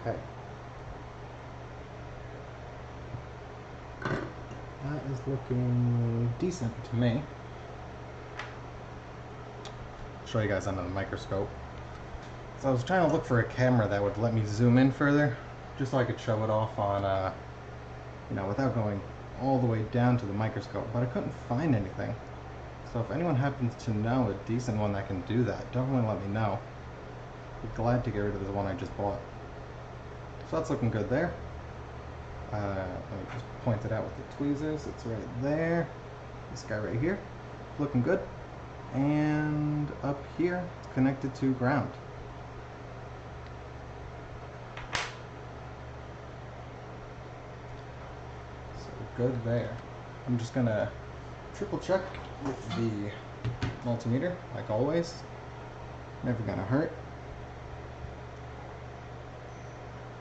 [SPEAKER 1] Okay. That is looking decent to me. I'll show you guys under the microscope. So I was trying to look for a camera that would let me zoom in further, just so I could show it off on, you know, without going all the way down to the microscope, but I couldn't find anything. So if anyone happens to know a decent one that can do that, definitely let me know. I'd be glad to get rid of the one I just bought. So that's looking good there. Let me just point it out with the tweezers. It's right there. This guy right here. Looking good. And up here, it's connected to ground. So good there. I'm just gonna triple check with the multimeter, like always. Never gonna hurt.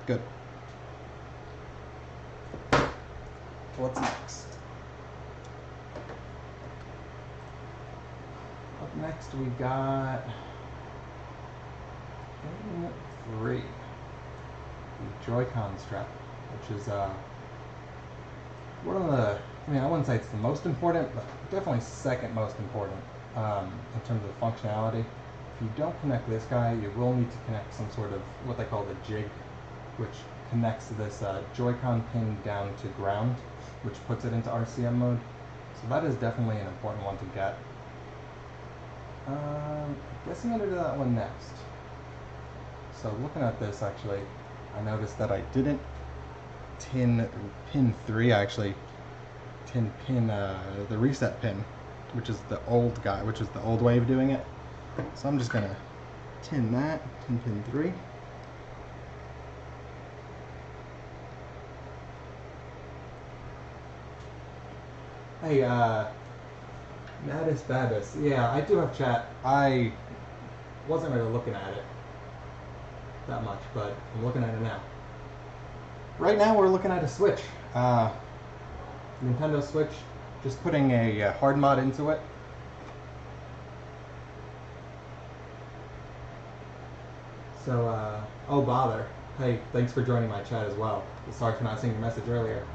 [SPEAKER 1] Good. What's next? Up next we got pin 3, the Joy-Con strap, which is one of the, I mean, I wouldn't say it's the most important, but definitely second most important in terms of functionality. If you don't connect this guy, you will need to connect some sort of what they call the jig, which connects this Joy-Con pin down to ground, which puts it into RCM mode. So that is definitely an important one to get. I guess I'm going to do that one next. So looking at this, actually, I noticed that I didn't tin pin 3, I actually tin pin the reset pin, which is the old guy, which is the old way of doing it. So I'm just going to tin that, tin pin 3. Hey, Natus Babis. Yeah, I do have chat. I wasn't really looking at it that much, but I'm looking at it now. Right now we're looking at a Switch. Nintendo Switch. Just putting a Hardmod into it. So, oh bother. Hey, thanks for joining my chat as well. Sorry for not seeing your message earlier.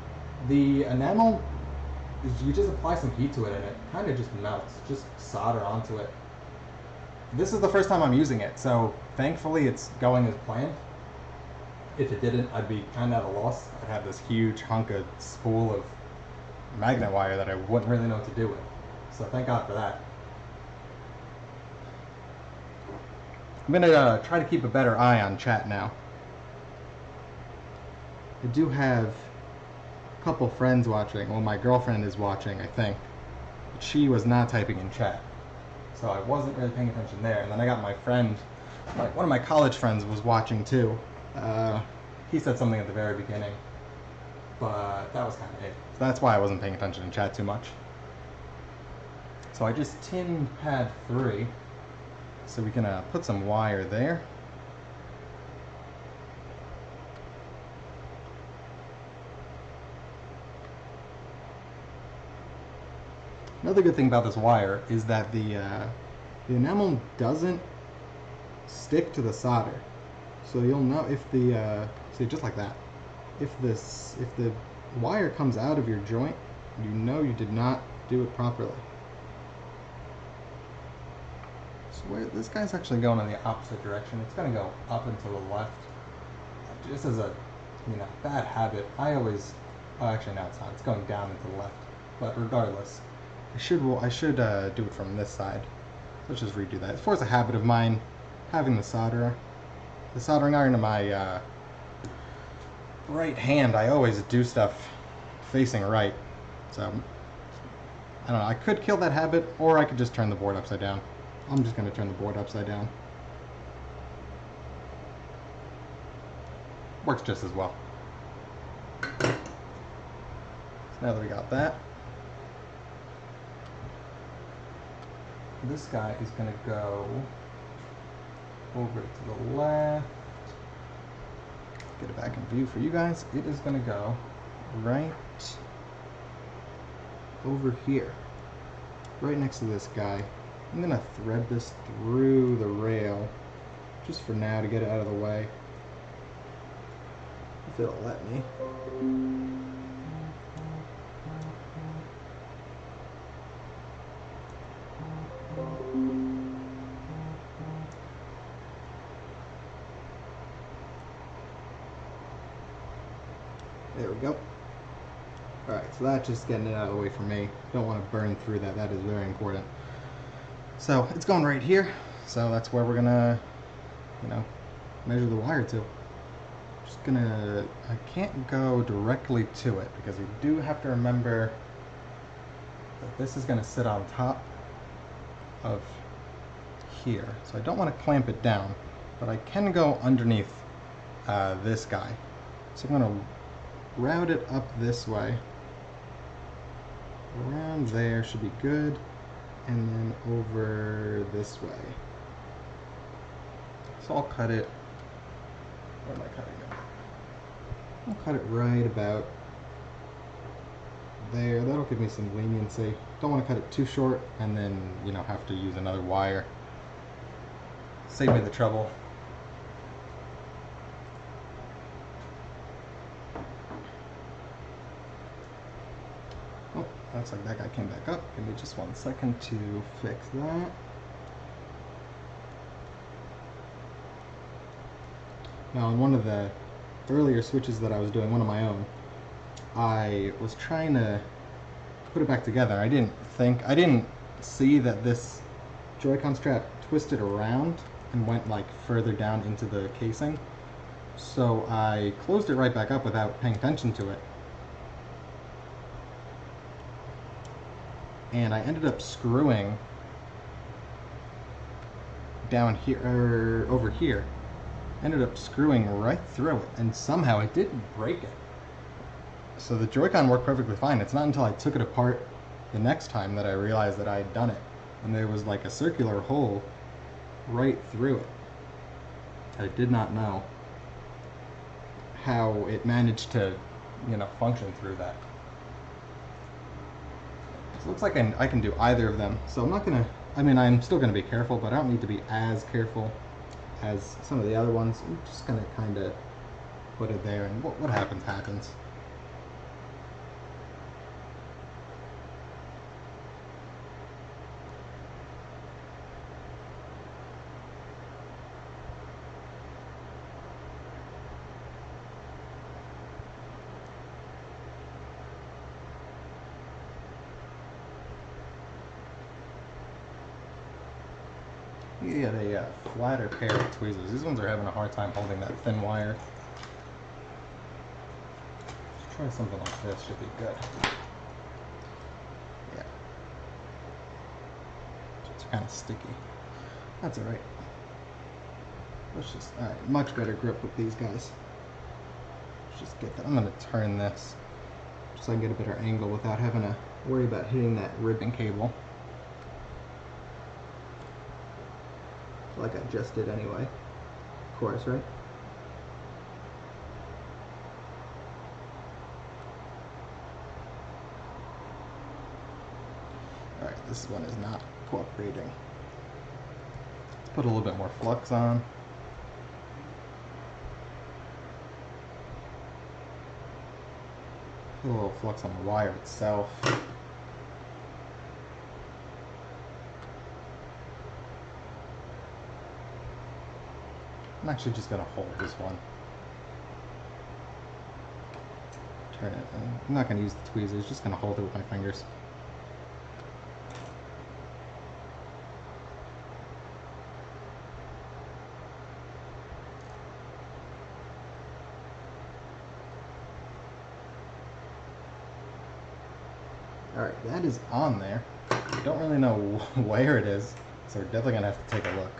[SPEAKER 1] The enamel, you just apply some heat to it and it kind of just melts. Just solder onto it. This is the first time I'm using it, so thankfully it's going as planned. If it didn't, I'd be kind of at a loss. I'd have this huge hunk of spool of magnet wire that I wouldn't really know what to do with. So thank God for that. I'm going to try to keep a better eye on chat now. I do have a couple friends watching. Well, my girlfriend is watching, I think. But she was not typing in chat. So I wasn't really paying attention there. And then I got my friend, one of my college friends was watching too. He said something at the very beginning. But that was kind of it. So that's why I wasn't paying attention in chat too much. So I just tinned pad 3. So we can put some wire there. Another good thing about this wire is that the enamel doesn't stick to the solder. So you'll know if the, see, just like that. If the wire comes out of your joint, you know you did not do it properly. So where this guy's actually going in the opposite direction. It's going to go up and to the left. Just as a, bad habit, I always, oh, actually no, it's not. It's going down and to the left. But regardless, I should do it from this side. Let's just redo that. It's forced a habit of mine having the soldering iron in my right hand. I always do stuff facing right. So I don't know. I could kill that habit, or I could just turn the board upside down. I'm just going to turn the board upside down. Works just as well. So now that we got that, this guy is going to go over to the left. Get it back in view for you guys. It is going to go right over here, right next to this guy. I'm going to thread this through the rail just for now to get it out of the way, if it'll let me. There we go. Alright, so that's just getting it out of the way for me. Don't want to burn through that. That is very important. So it's going right here. So that's where we're gonna, measure the wire to. Just gonna, I can't go directly to it because we do have to remember that this is gonna sit on top of here. So I don't want to clamp it down, but I can go underneath this guy. So I'm gonna route it up this way. Around there should be good, and then over this way. So I'll cut it, where am I cutting it? I'll cut it right about there. That'll give me some leniency. Don't want to cut it too short and then, have to use another wire. Save me the trouble. Looks like that guy came back up. Give me just 1 second to fix that. Now on one of the earlier switches that I was doing, one of my own, I was trying to put it back together. I didn't see that this Joy-Con strap twisted around and went like further down into the casing. So I closed it right back up without paying attention to it. And I ended up screwing down here, or over here. Ended up screwing right through it, and somehow it didn't break it. So the Joy-Con worked perfectly fine. It's not until I took it apart the next time that I realized that I had done it. And there was like a circular hole right through it. I did not know how it managed to, function through that. So it looks like I can do either of them. So I'm not gonna, I'm still gonna be careful, but I don't need to be as careful as some of the other ones. I'm just gonna kind of put it there, and what happens, happens. You get a flatter pair of tweezers. These ones are having a hard time holding that thin wire. Let's try something like this, should be good. Yeah. It's kind of sticky. That's alright. Alright, much better grip with these guys. Let's just get that. I'm going to turn this just so I can get a better angle without having to worry about hitting that ribbon cable. Like I just did anyway. Of course, right? this one is not cooperating. Let's put a little bit more flux on. Put a little flux on the wire itself. I'm actually just going to hold this one. Turn it. I'm not going to use the tweezers, just going to hold it with my fingers. Alright, that is on there. I don't really know where it is, so we're definitely going to have to take a look.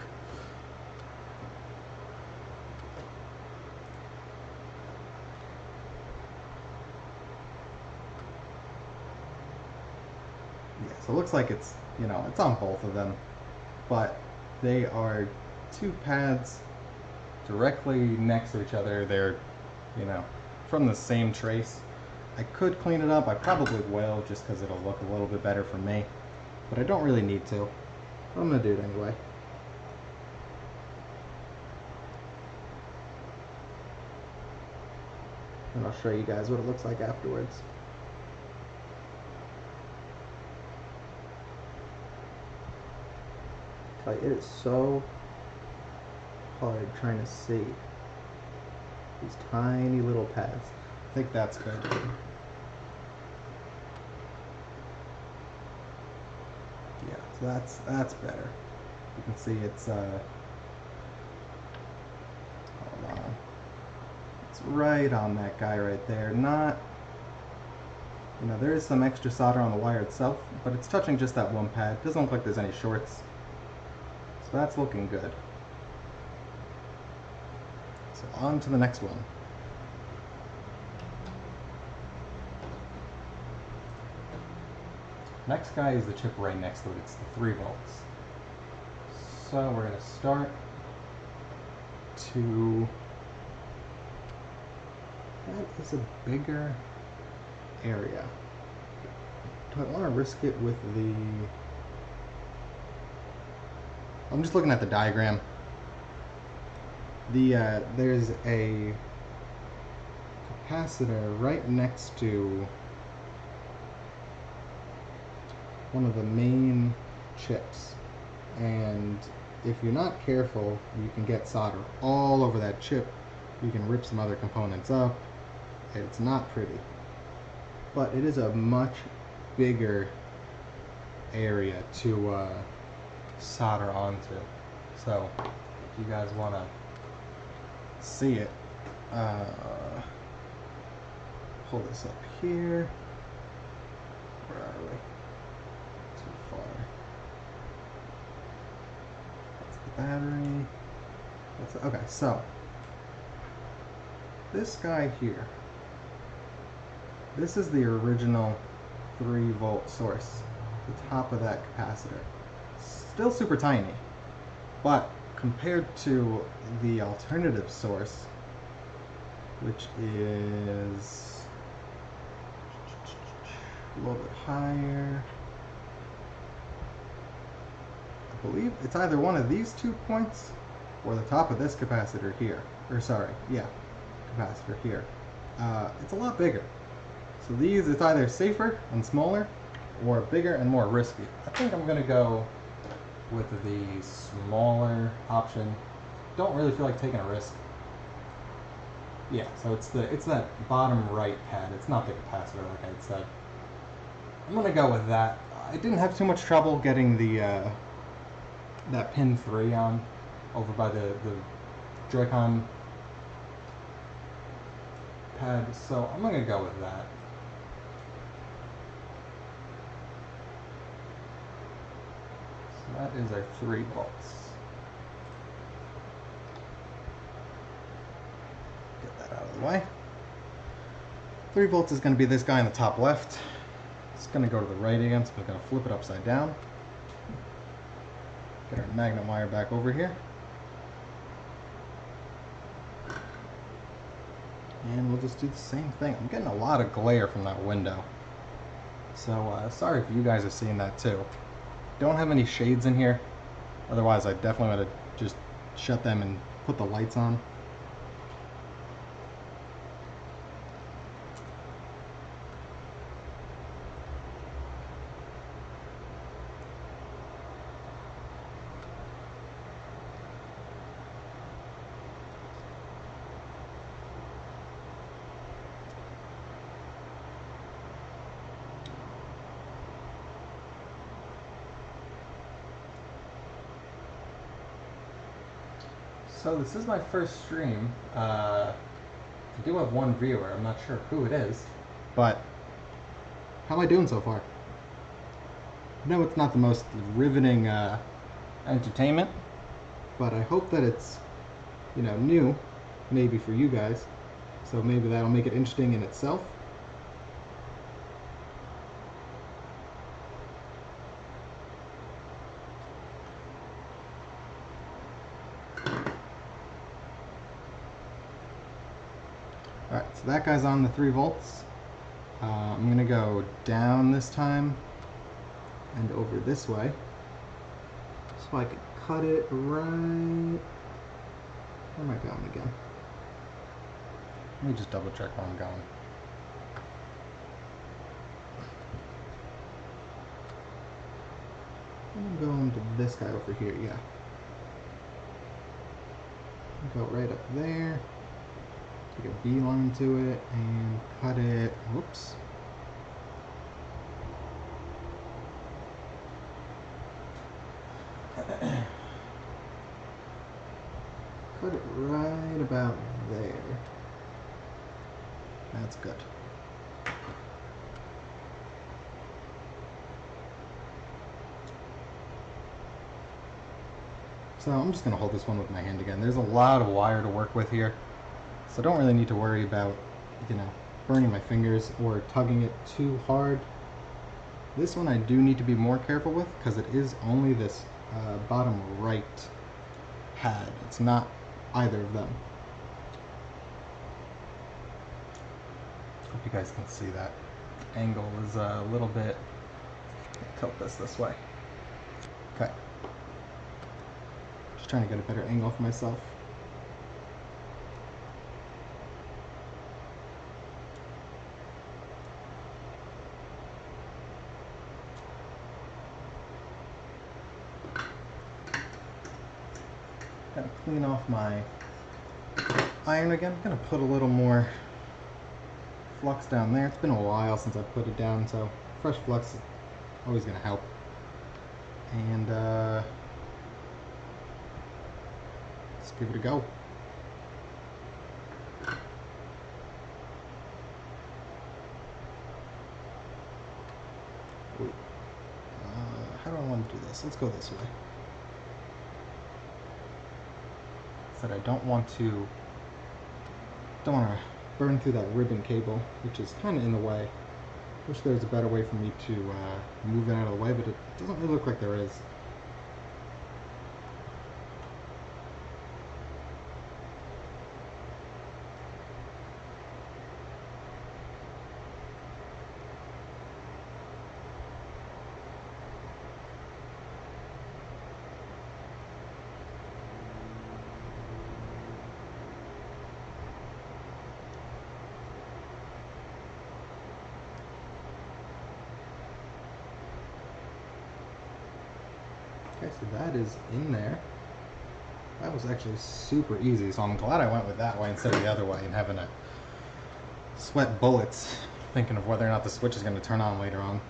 [SPEAKER 1] Yeah, so it looks like it's, you know, it's on both of them, but they are two pads directly next to each other. They're, you know, from the same trace. I could clean it up. I probably will, just because it'll look a little bit better for me, but I don't really need to. I'm going to do it anyway. And I'll show you guys what it looks like afterwards. Like, it is so hard trying to see these tiny little pads. I think that's good. Yeah, so that's better. You can see it's hold on. It's right on that guy right there. Not, you know, there is some extra solder on the wire itself, but it's touching just that one pad. It doesn't look like there's any shorts. So that's looking good. So on to the next one. Next guy is the chip right next to it. It's the 3 volts. So we're going to start to... That is a bigger area. Do I want to risk it with the... I'm just looking at the diagram. There's a capacitor right next to one of the main chips, and if you're not careful, you can get solder all over that chip. You can rip some other components up. It's not pretty, but it is a much bigger area to solder onto. So if you guys want to see it, pull this up here. Where are we? Too far. That's the battery. Okay, so this guy here, this is the original 3 volt source, the top of that capacitor. Still super tiny, but compared to the alternative source, which is a little bit higher, I believe it's either one of these 2 points or the top of this capacitor here, or sorry, yeah, capacitor here. It's a lot bigger. So these, it's either safer and smaller or bigger and more risky. I think I'm gonna go with the smaller option. Don't really feel like taking a risk. Yeah, so it's that bottom right pad. It's not the capacitor, like I said. I'm gonna go with that. I didn't have too much trouble getting the that pin 3 on over by the Joy-Con pad, so I'm gonna go with that. So that is our 3 volts. Get that out of the way. 3 volts is going to be this guy in the top left. It's going to go to the right again, so we're going to flip it upside down. Get our magnet wire back over here. And we'll just do the same thing. I'm getting a lot of glare from that window. So sorry if you guys are seeing that too. don't have any shades in here. Otherwise, I definitely would have just shut them and put the lights on. So this is my first stream. I do have one viewer. I'm not sure who it is, but how am I doing so far? I know it's not the most riveting entertainment, but I hope that it's, you know, new, maybe for you guys. So maybe that'll make it interesting in itself. Alright, so that guy's on the 3 volts. I'm going to go down this time and over this way. So I could cut it right... Where am I going again? Let me just double check where I'm going. I'm going to this guy over here, yeah. Go right up there. Take a beeline to it and cut it. Whoops. Cut it right about there. That's good. So I'm just going to hold this one with my hand again. There's a lot of wire to work with here. So I don't really need to worry about, you know, burning my fingers or tugging it too hard. This one I do need to be more careful with because it is only this bottom right pad. It's not either of them. Hope you guys can see that. The angle is a little bit... Tilt this way. Okay. Just trying to get a better angle for myself. Gotta clean off my iron again. I'm gonna put a little more flux down there. It's been a while since I put it down, so fresh flux is always gonna help. And let's give it a go. How do I want to do this? Let's go this way. That I don't want to burn through that ribbon cable, which is kind of in the way. Wish there was a better way for me to move it out of the way, but it doesn't really look like there is. Okay, so that is in there. That was actually super easy, so I'm glad I went with that way instead of the other way and having to sweat bullets thinking of whether or not the switch is going to turn on later on.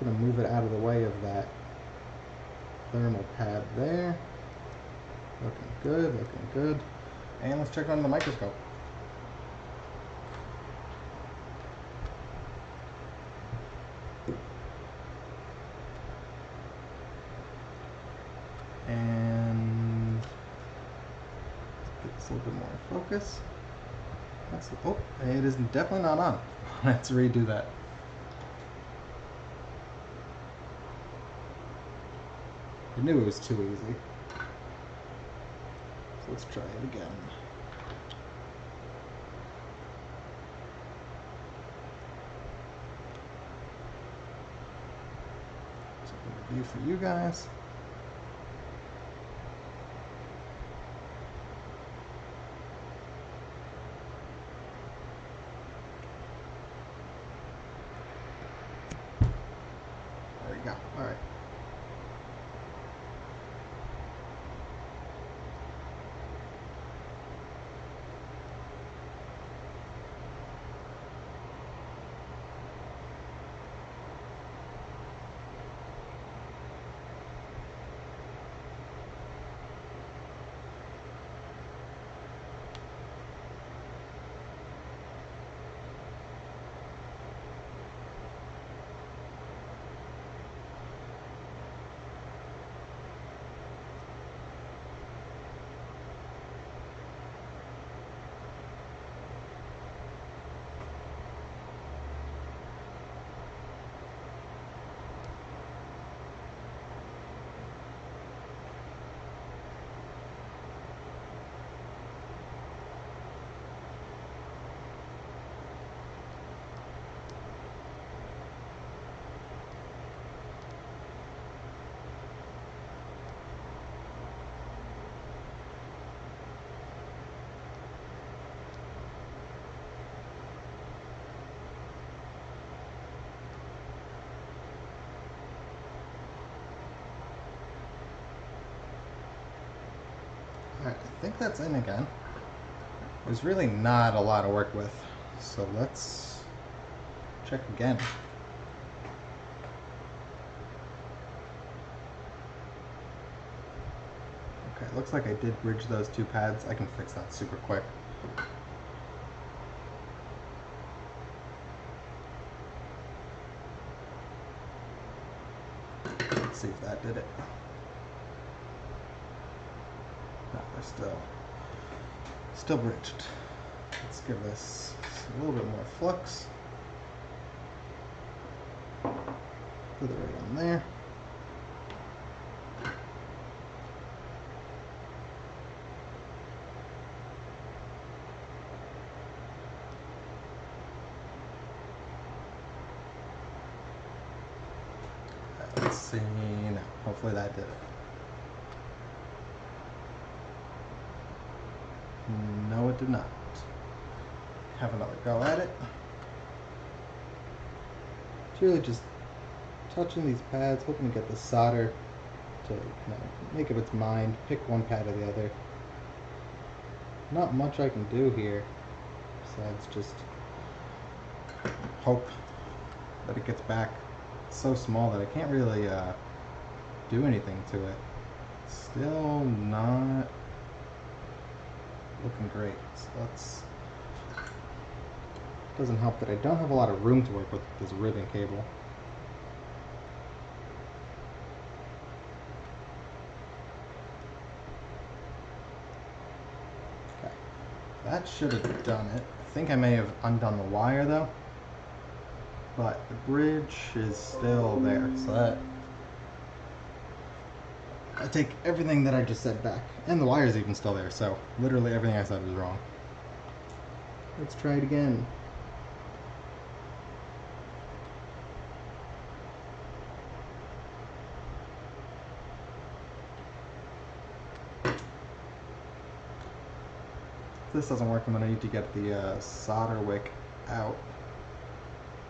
[SPEAKER 1] I'm going to move it out of the way of that thermal pad there. Looking good, looking good. And let's check on the microscope. And get this a little bit more in focus. That's, oh, it is definitely not on. Let's redo that. I knew it was too easy. So let's try it again. view for you guys. There we go. All right. Alright, I think that's in again. There's really not a lot to work with, so let's check again. Okay, looks like I did bridge those two pads. I can fix that super quick. Let's see if that did it. No, they're still bridged. Let's give this a little bit more flux. Put it right on there. Let's see now. Hopefully that did it. No, it did not. Have another go at it. It's really just touching these pads, hoping to get the solder to make up its mind, pick one pad or the other. Not much I can do here besides just hope that it gets back. It's so small that I can't really do anything to it. Still not looking great. So let's. Doesn't help that I don't have a lot of room to work with this ribbon cable. Okay, that should have done it. I think I may have undone the wire though, but the bridge is still there. So that I take everything that I just said back, and the wire is even still there. So literally everything I said was wrong. Let's try it again. If this doesn't work, I'm going to need to get the solder wick out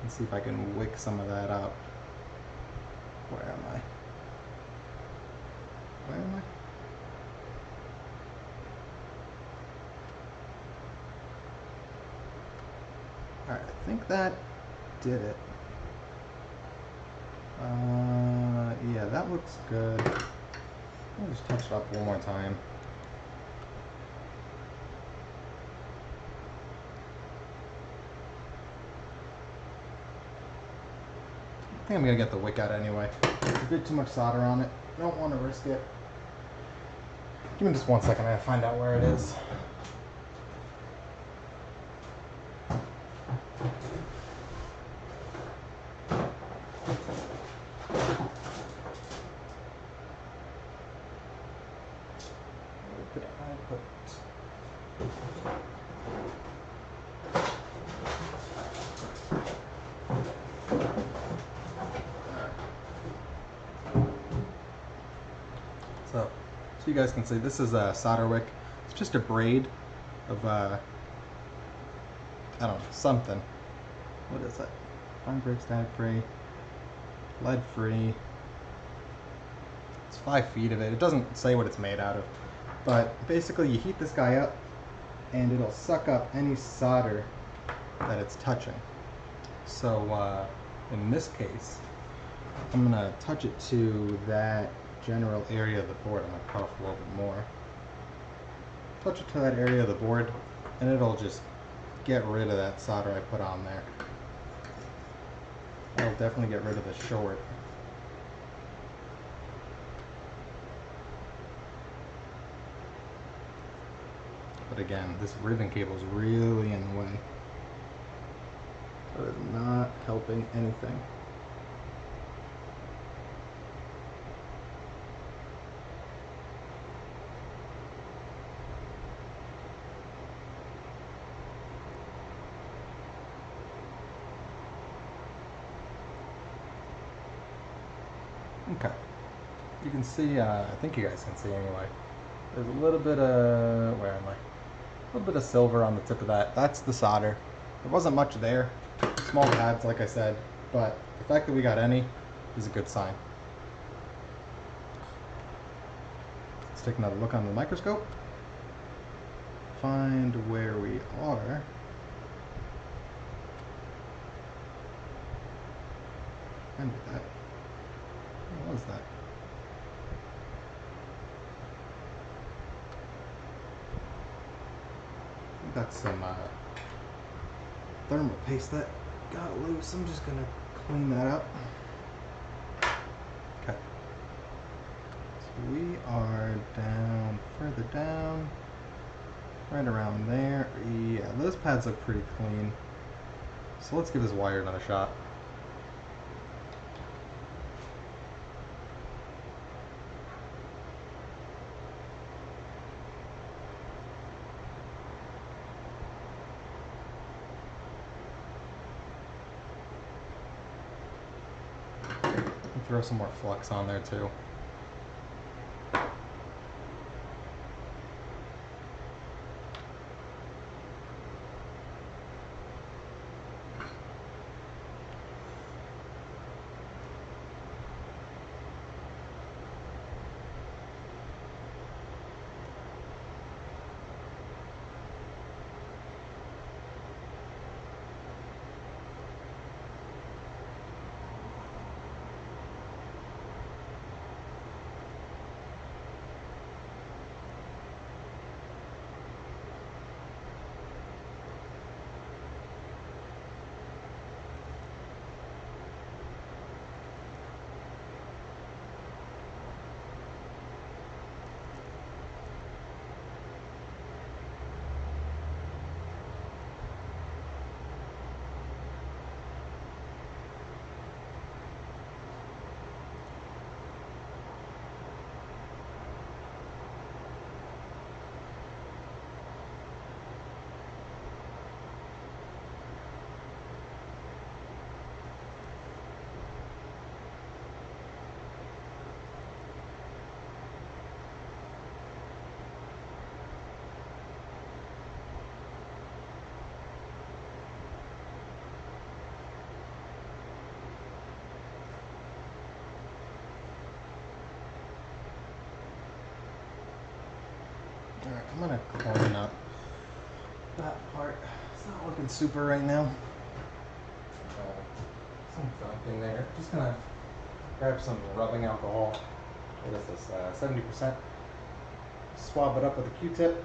[SPEAKER 1] and see if I can wick some of that up. Where am I? Where am I? Alright, I think that did it. Yeah, that looks good. I'll just touch it up one more time. I think I'm gonna get the wick out anyway. There's a bit too much solder on it. Don't want to risk it. Give me just 1 second, I gotta find out where it is. Where did I put it? So you guys can see this is a solder wick. It's just a braid of I don't know, something. What is it? Fine break, static free, lead free. It's 5 feet of it. It doesn't say what it's made out of, but basically you heat this guy up and it'll suck up any solder that it's touching. So in this case, I'm gonna touch it to that general area of the board. I'm gonna cut off a little bit more. Touch it to that area of the board and it'll just get rid of that solder I put on there. That'll definitely get rid of the short. But again, this ribbon cable is really in the way. That is not helping anything. Okay, you can see, I think you guys can see anyway, there's a little bit of, where am I? A little bit of silver on the tip of that. That's the solder. There wasn't much there. Small pads, like I said, but the fact that we got any is a good sign. Let's take another look on the microscope. Find where we are. Find that. What was that? I think that's some thermal paste that got loose. I'm just gonna clean that up. Okay. So we are down, further down, right around there. Yeah, those pads look pretty clean. So let's give this wire another shot. Throw some more flux on there too. Alright, I'm gonna clean up that part. It's not looking super right now. Some gunk in there. Just gonna grab some rubbing alcohol. What is this? 70%. Swab it up with a Q-tip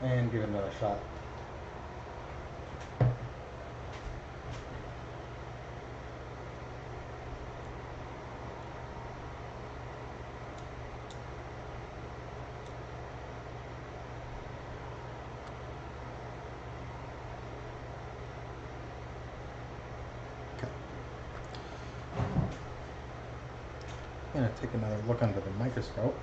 [SPEAKER 1] and give it another shot. I'm going to take another look under the microscope.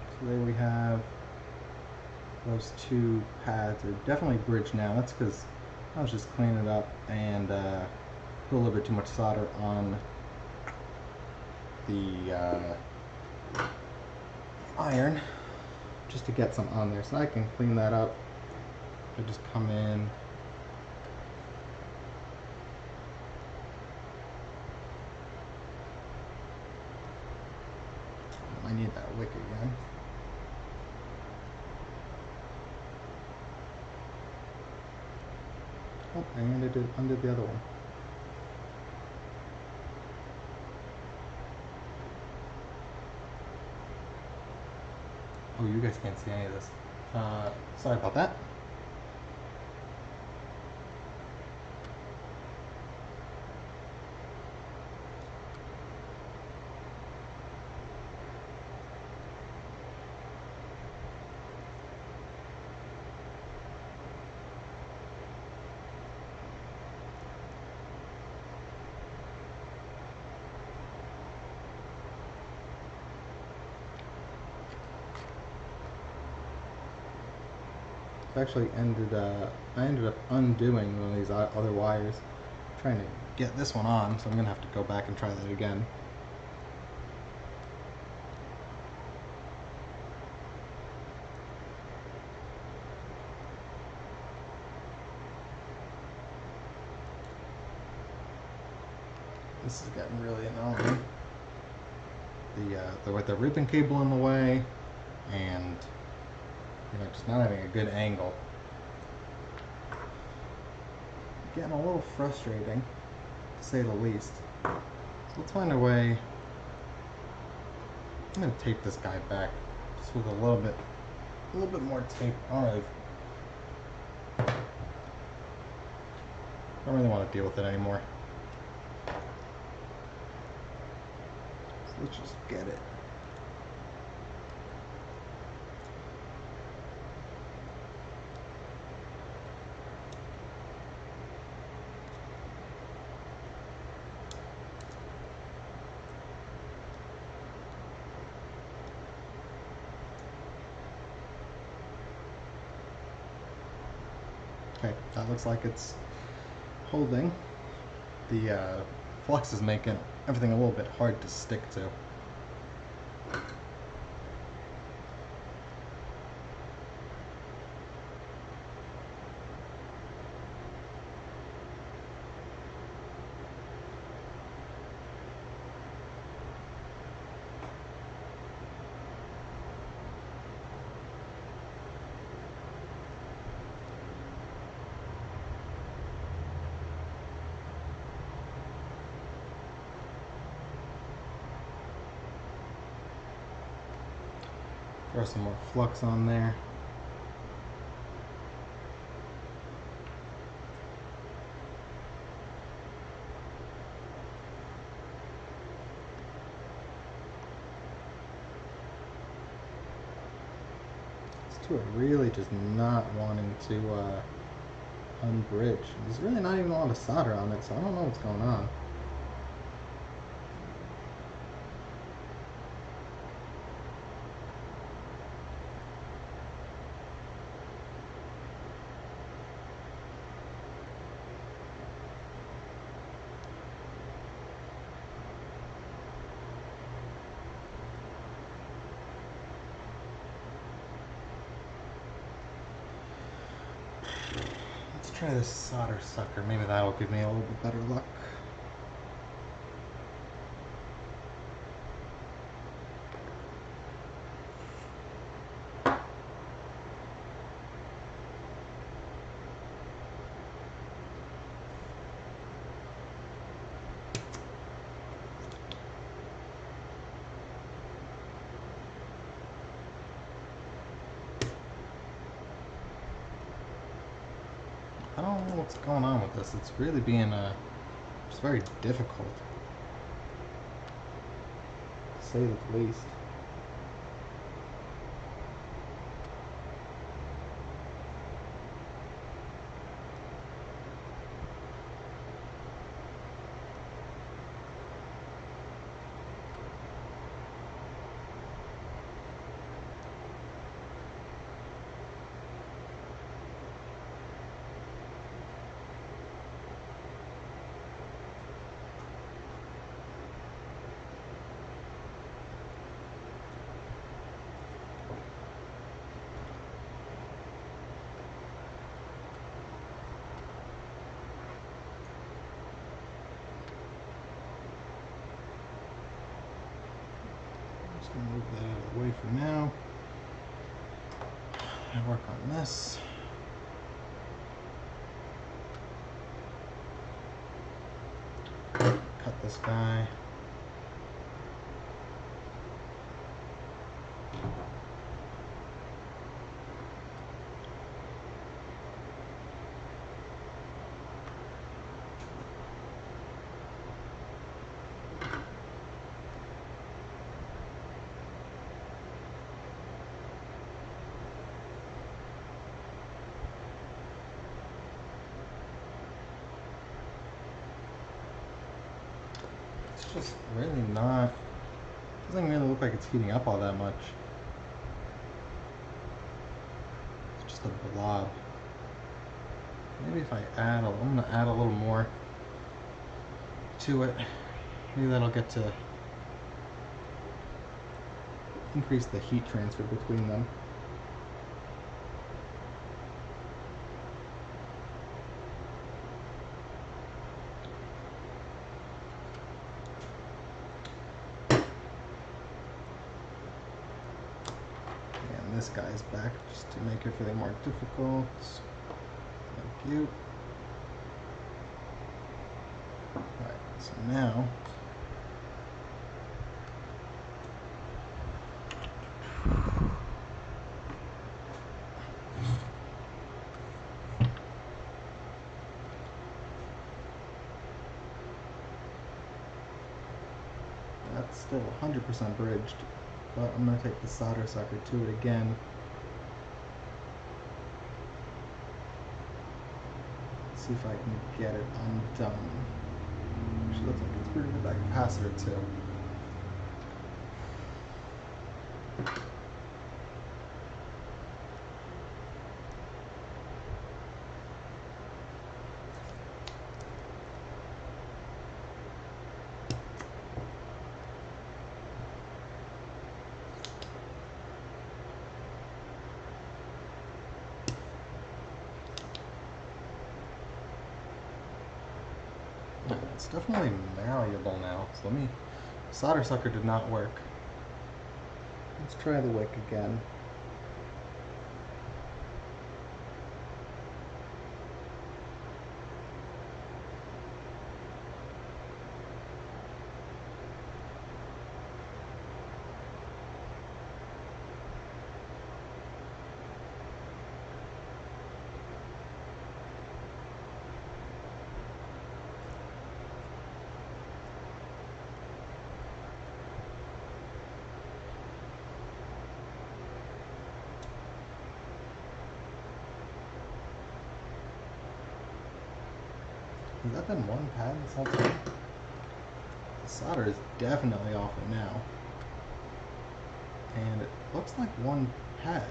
[SPEAKER 1] So there we have those two pads. They're definitely bridged now. That's because I was just cleaning it up and put a little bit too much solder on the iron just to get some on there. So I can clean that up. I just come in. I need that wick again. Oh, I undid the other one. Oh, you guys can't see any of this. Sorry about that. Actually I ended up undoing one of these other wires, trying to get this one on, so I'm gonna have to go back and try that again. This is getting really annoying. With the ribbon cable in the way, and just not having a good angle. Getting a little frustrating, to say the least. So let's find a way. I'm gonna tape this guy back just with a little bit more tape. I don't really want to deal with it anymore. So let's just get it. Okay, that looks like it's holding. The flux is making everything a little bit hard to stick to. Throw some more flux on there. These two are really just not wanting to unbridge. There's really not even a lot of solder on it, so I don't know what's going on. Try this solder sucker. Maybe that'll give me a little bit better luck. I don't know what's going on with this. It's really being just very difficult, to say the least. Just gonna move that out of the way for now. And work on this. Cut this guy. Just really not, doesn't really look like it's heating up all that much. It's just a blob. Maybe if I add I'm gonna add a little more to it. Maybe that'll get to increase the heat transfer between them. This guy's back just to make everything more difficult. Thank you. Alright, so now that's still 100% bridged. But I'm going to take the solder sucker to it again. See if I can get it undone. Actually, looks like it's pretty good that capacitor too. It's definitely malleable now, so solder sucker did not work. Let's try the wick again. Has that been one pad this whole time? The solder is definitely off it now. And it looks like one pad.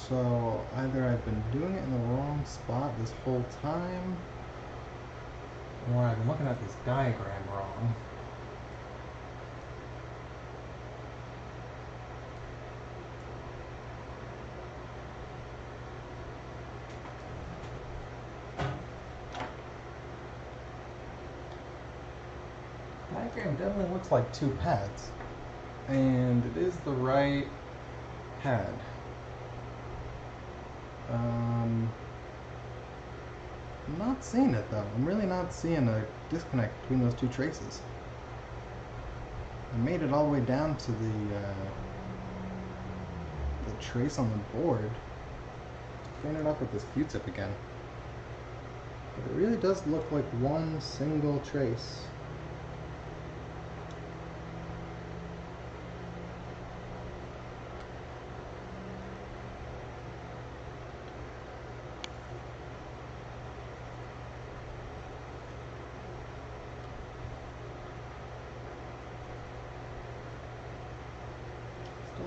[SPEAKER 1] So either I've been doing it in the wrong spot this whole time, or I've been looking at this diagram wrong. Diagram definitely looks like two pads, and it is the right pad. I'm not seeing it though. I'm really not seeing a disconnect between those two traces. I made it all the way down to the trace on the board. Clean it up with this Q-tip again. But it really does look like one single trace.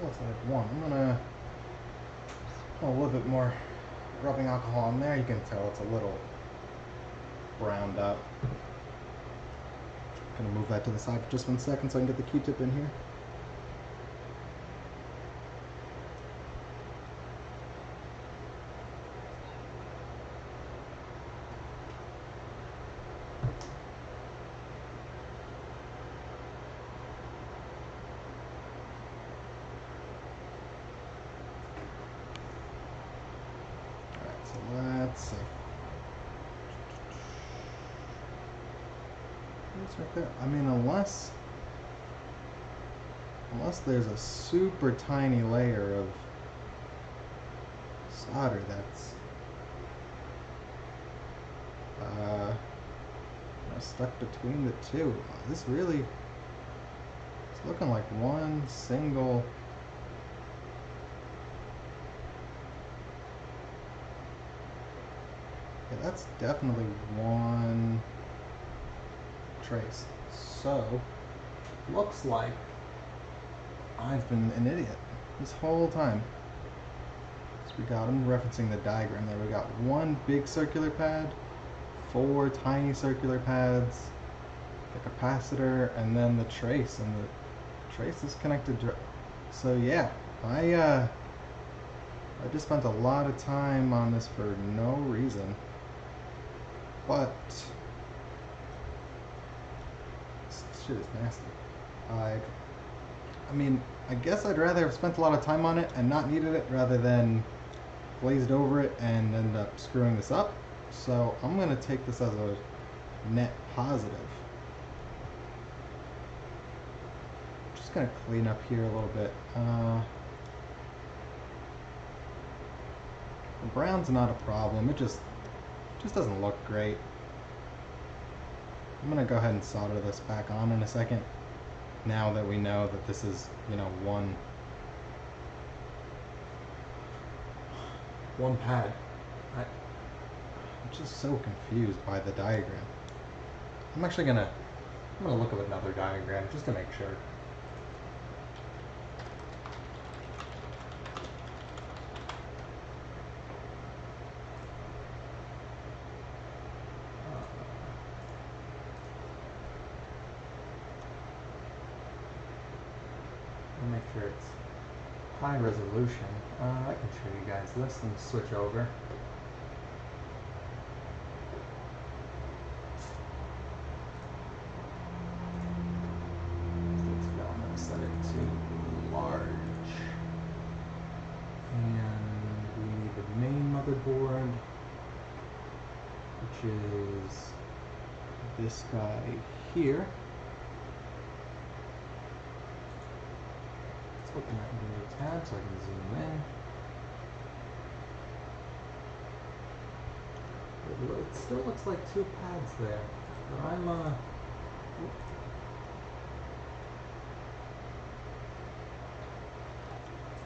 [SPEAKER 1] Looks like one. I'm gonna put a little bit more rubbing alcohol in there. You can tell it's a little browned up. Gonna move that to the side for just 1 second so I can get the Q-tip in here. So let's see. It's right there. I mean, unless there's a super tiny layer of solder that's stuck between the two. This really, it's looking like one single. Yeah, that's definitely one trace. So, looks like I've been an idiot this whole time. So we got, I'm referencing the diagram there. We got one big circular pad, 4 tiny circular pads, the capacitor, and then the trace. And the trace is connected to. So yeah, I just spent a lot of time on this for no reason. But this shit is nasty. I mean, I guess I'd rather have spent a lot of time on it and not needed it rather than glazed over it and end up screwing this up. So I'm going to take this as a net positive. Just going to clean up here a little bit. The brown's not a problem. It just doesn't look great. I'm going to go ahead and solder this back on in a second. Now that we know that this is, you know, one pad. I'm just so confused by the diagram. I'm actually gonna look at another diagram just to make sure. I'll make sure it's high resolution. I can show you guys this and switch over. I'm going to set it to large. And we need the main motherboard, which is this guy here. Open that new tab so I can zoom in. It still looks like 2 pads there, but I'm not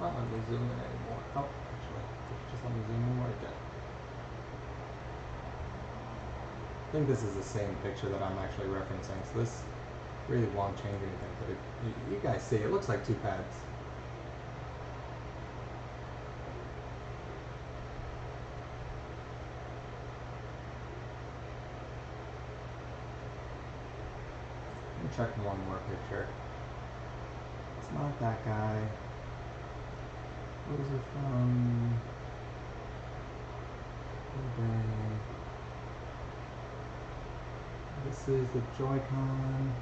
[SPEAKER 1] letting me zoom in anymore. Oh, actually, just let me zoom in right there. I think this is the same picture that I'm actually referencing, so this really won't change anything, but you guys see, it looks like 2 pads. Check one more picture. It's not that guy. Those are from eBay. This is the Joy-Con.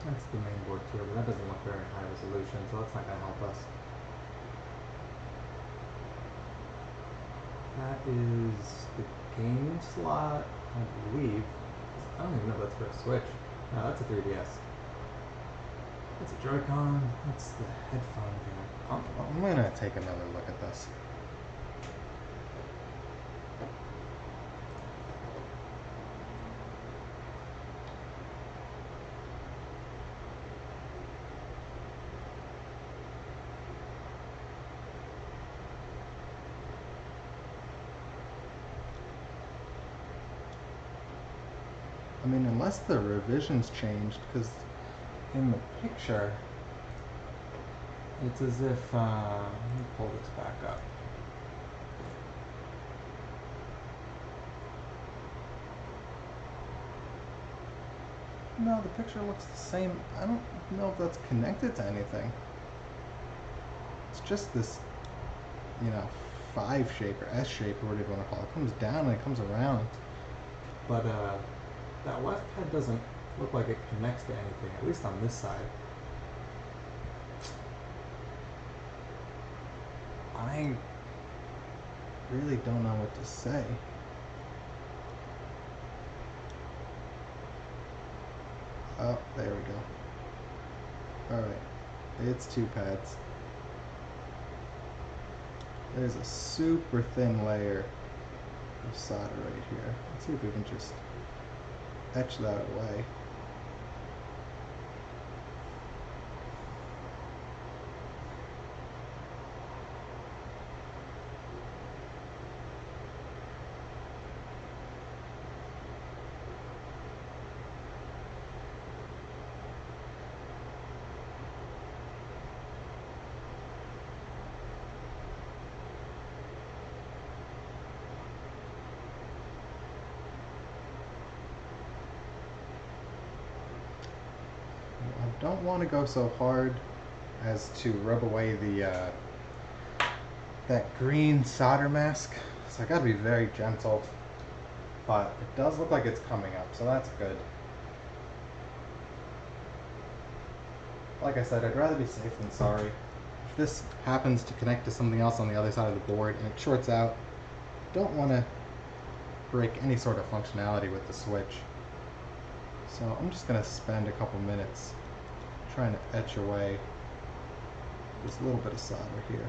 [SPEAKER 1] That's the main board too, but that doesn't look very high resolution, so that's not going to help us. That is the game slot, I believe. I don't even know if that's for a Switch. No, that's a 3DS. That's a Joy-Con. That's the headphone jack. I'm going to take another look at this. I mean, unless the revisions changed, because in the picture, it's as if, let me pull this back up. No, the picture looks the same. I don't know if that's connected to anything. It's just this, you know, 5 shape or S shape or whatever you want to call it. It comes down and it comes around. But, that left pad doesn't look like it connects to anything, at least on this side. I really don't know what to say. Oh, there we go. Alright, it's 2 pads. There's a super thin layer of solder right here. Let's see if we can just etch that away. I don't want to go so hard as to rub away the that green solder mask, so I gotta be very gentle, but it does look like it's coming up, so that's good. Like I said, I'd rather be safe than sorry. If this happens to connect to something else on the other side of the board and it shorts out, don't want to break any sort of functionality with the switch. So I'm just going to spend a couple minutes trying to etch away this little bit of solder here.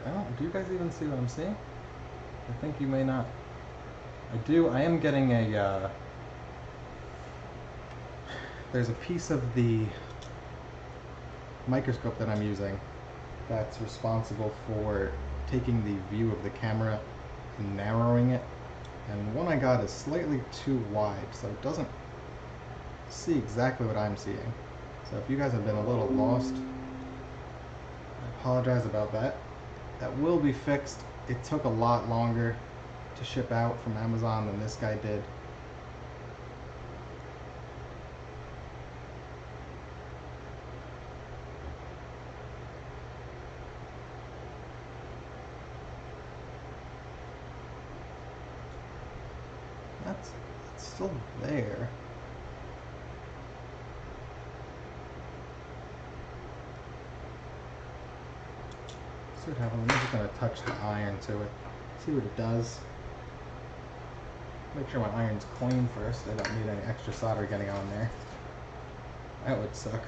[SPEAKER 1] Oh, do you guys even see what I'm seeing? I think you may not. I am getting a, there's a piece of the microscope that I'm using that's responsible for taking the view of the camera and narrowing it. And the one I got is slightly too wide, so it doesn't see exactly what I'm seeing. So if you guys have been a little lost, I apologize about that. That will be fixed. It took a lot longer to ship out from Amazon than this guy did. That's still there. See what happens. I'm just going to touch the iron to it, see what it does. Make sure my iron's clean first. I don't need any extra solder getting on there. That would suck.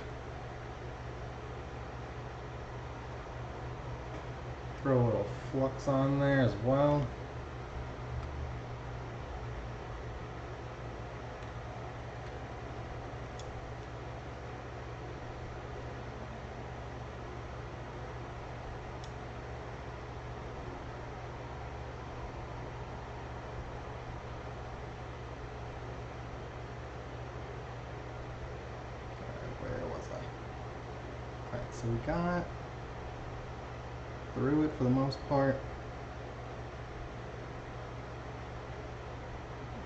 [SPEAKER 1] Throw a little flux on there as well. So we got through it for the most part.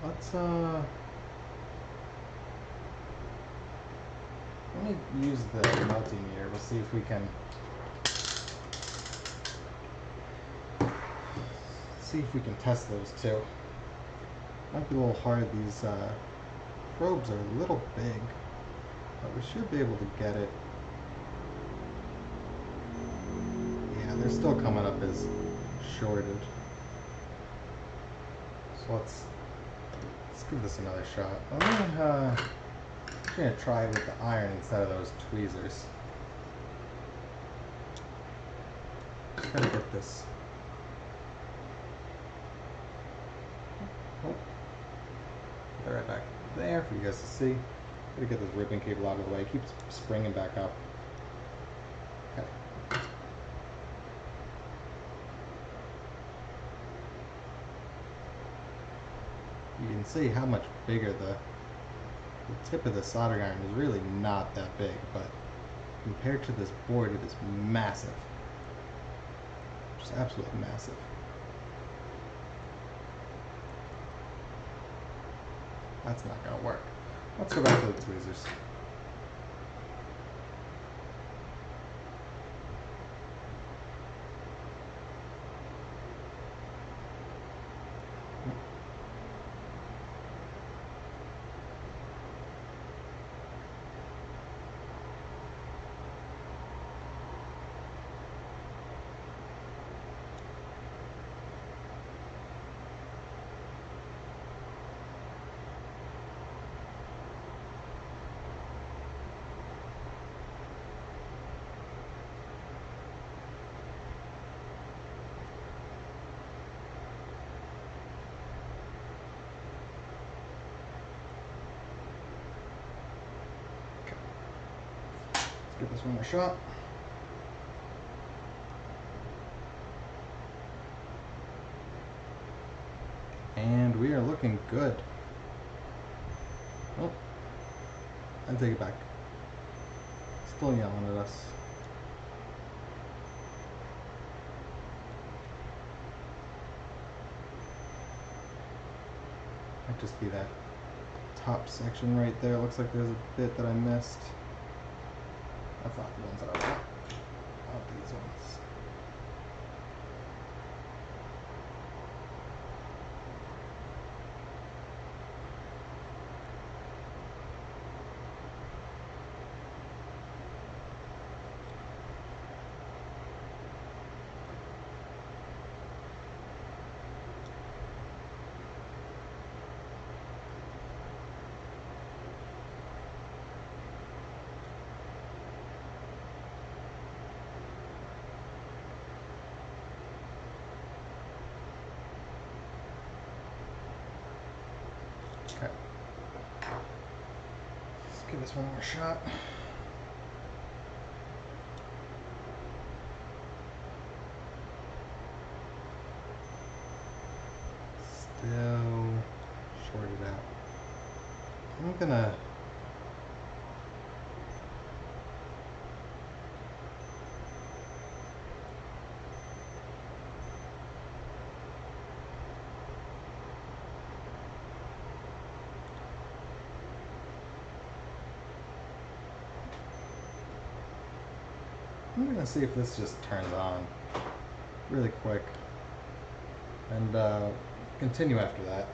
[SPEAKER 1] Let's let me use the multimeter. We'll see if we can test those two. Might be a little hard. These probes are a little big, but we should be able to get it. They're still coming up as shorted. So let's give this another shot. I'm gonna try it with the iron instead of those tweezers. Just gotta get this. Oh, put that right back there for you guys to see. Gotta get this ribbon cable out of the way. It keeps springing back up. Okay. You can see how much bigger the tip of the soldering iron is. Really not that big, but compared to this board, it is massive. Just absolutely massive. That's not gonna work. Let's go back to the tweezers. Give this one more shot. And we are looking good. Oh, I take it back. Still yelling at us. Might just be that top section right there. Looks like there's a bit that I missed. That's not the ones that I want. I want these ones. Okay. Let's give this one more shot. Still shorted out. I'm gonna see if this just turns on really quick and continue after that.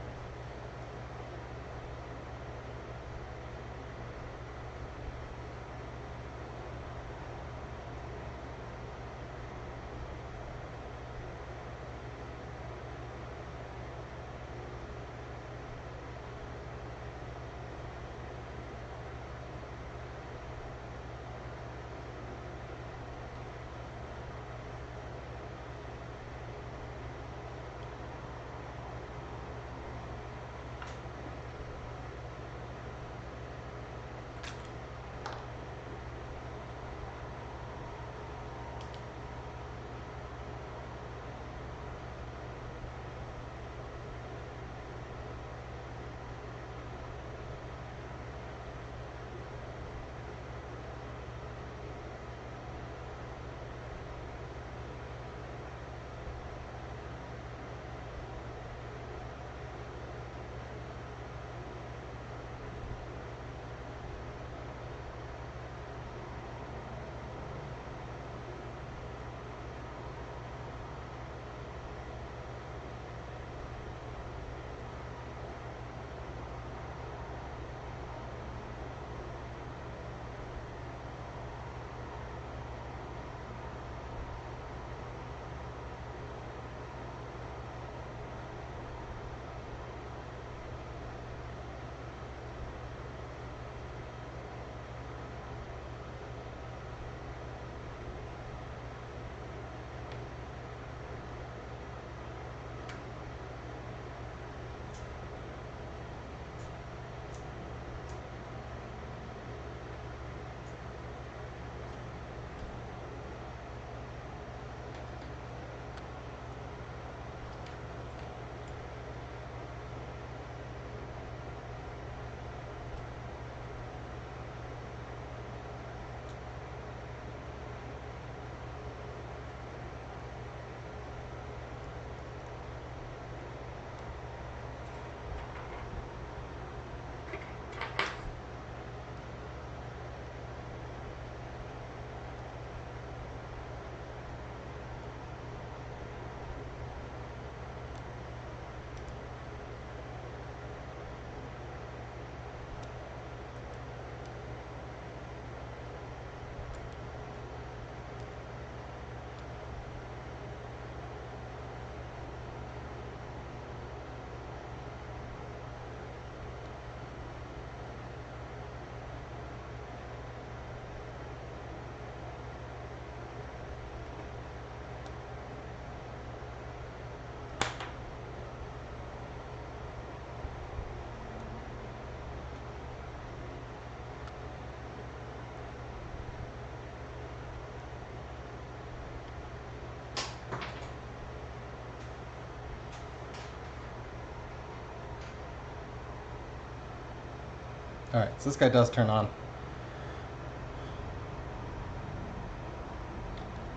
[SPEAKER 1] Alright, so this guy does turn on.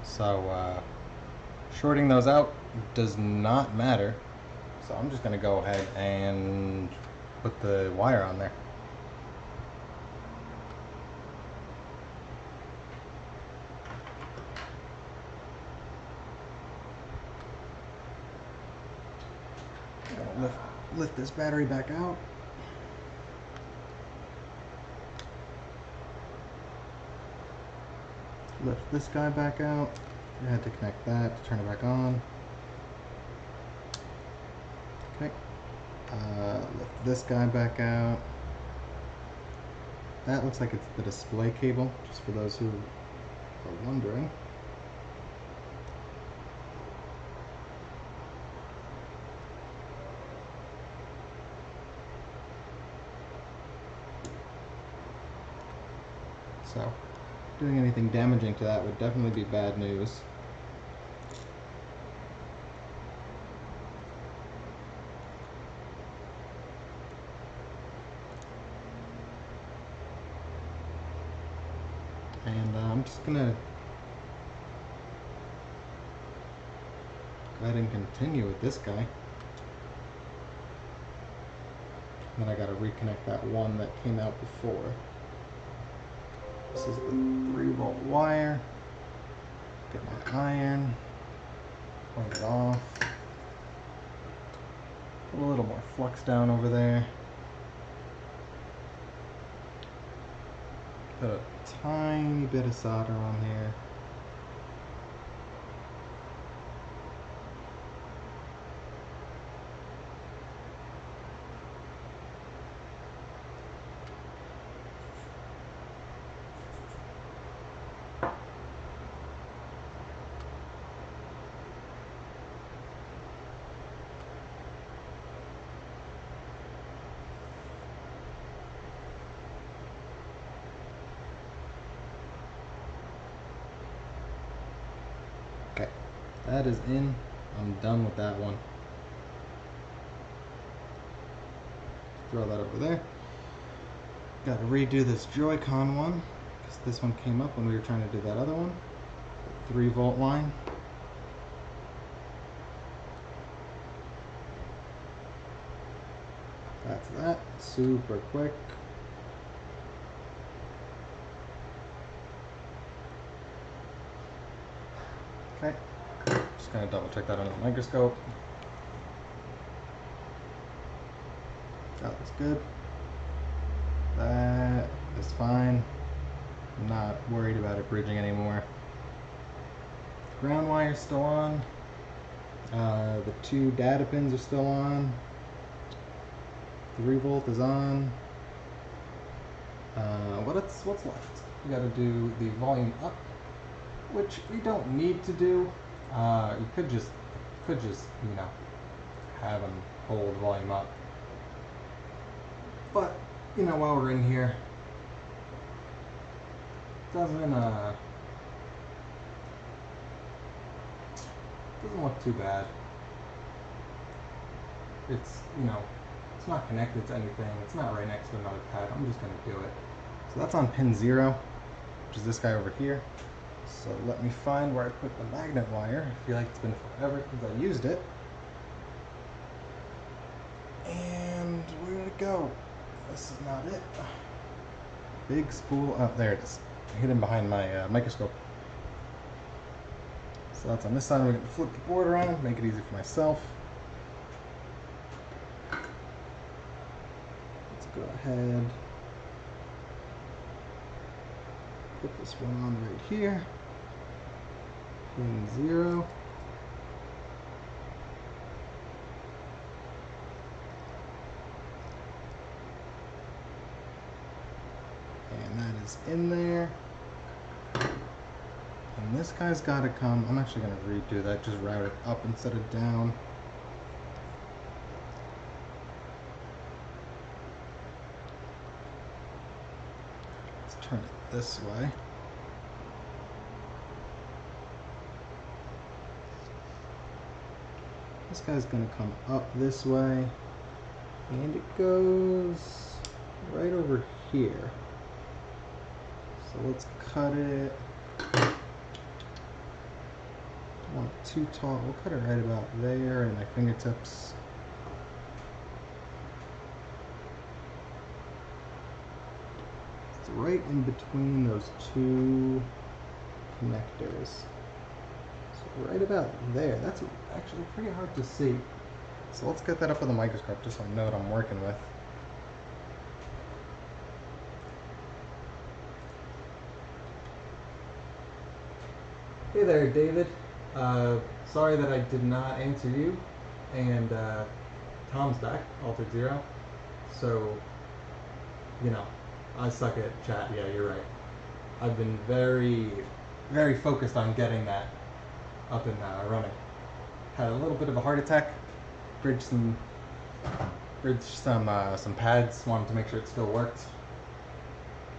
[SPEAKER 1] So, shorting those out does not matter. So I'm just going to go ahead and put the wire on there. Lift this battery back out. Lift this guy back out. I had to connect that to turn it back on. Okay. Lift this guy back out. That looks like it's the display cable, just for those who are wondering. So, doing anything damaging to that would definitely be bad news. And I'm just gonna go ahead and continue with this guy. Then I gotta reconnect that one that came out before. This is the 3-volt wire. Get my iron, point it off. Put a little more flux down over there. Put a tiny bit of solder on here. Okay, that is in. I'm done with that one. Throw that over there. Got to redo this Joy-Con one, because this one came up when we were trying to do that other one. The 3-volt line. That's that. Super quick. Okay, just gonna double check that under the microscope. That looks good. That is fine. I'm not worried about it bridging anymore. Ground wire's still on. The 2 data pins are still on. 3-volt is on. What's left? We gotta do the volume up, which we don't need to do. You could just you know, have them hold volume up. But you know, while we're in here, doesn't look too bad. It's, you know, it's not connected to anything. It's not right next to another pad. I'm just gonna do it. So that's on pin 0, which is this guy over here. So let me find where I put the magnet wire. I feel like it's been forever since I used it. And where did it go? This is not it. Big spool. Oh, there it is. Hidden behind my microscope. So that's on this side. We're going to flip the board around, make it easy for myself. Let's go ahead. Put this one on right here. Pin 0. And that is in there. And this guy's got to come. I'm actually going to redo that, just route it up instead of down. Let's turn it this way. This guy's going to come up this way, and it goes right over here. So let's cut it. Don't want it too tall. We'll cut it right about there in my fingertips. It's right in between those two connectors. So right about there. That's actually pretty hard to see. So let's get that up with a microscope just so I know what I'm working with. Hey there, David. Sorry that I did not answer you. And Tom's back, Altered Zero. So, you know, I suck at chat. Yeah, you're right. I've been very focused on getting that up and running. Had a little bit of a heart attack. Bridged some pads. Wanted to make sure it still worked.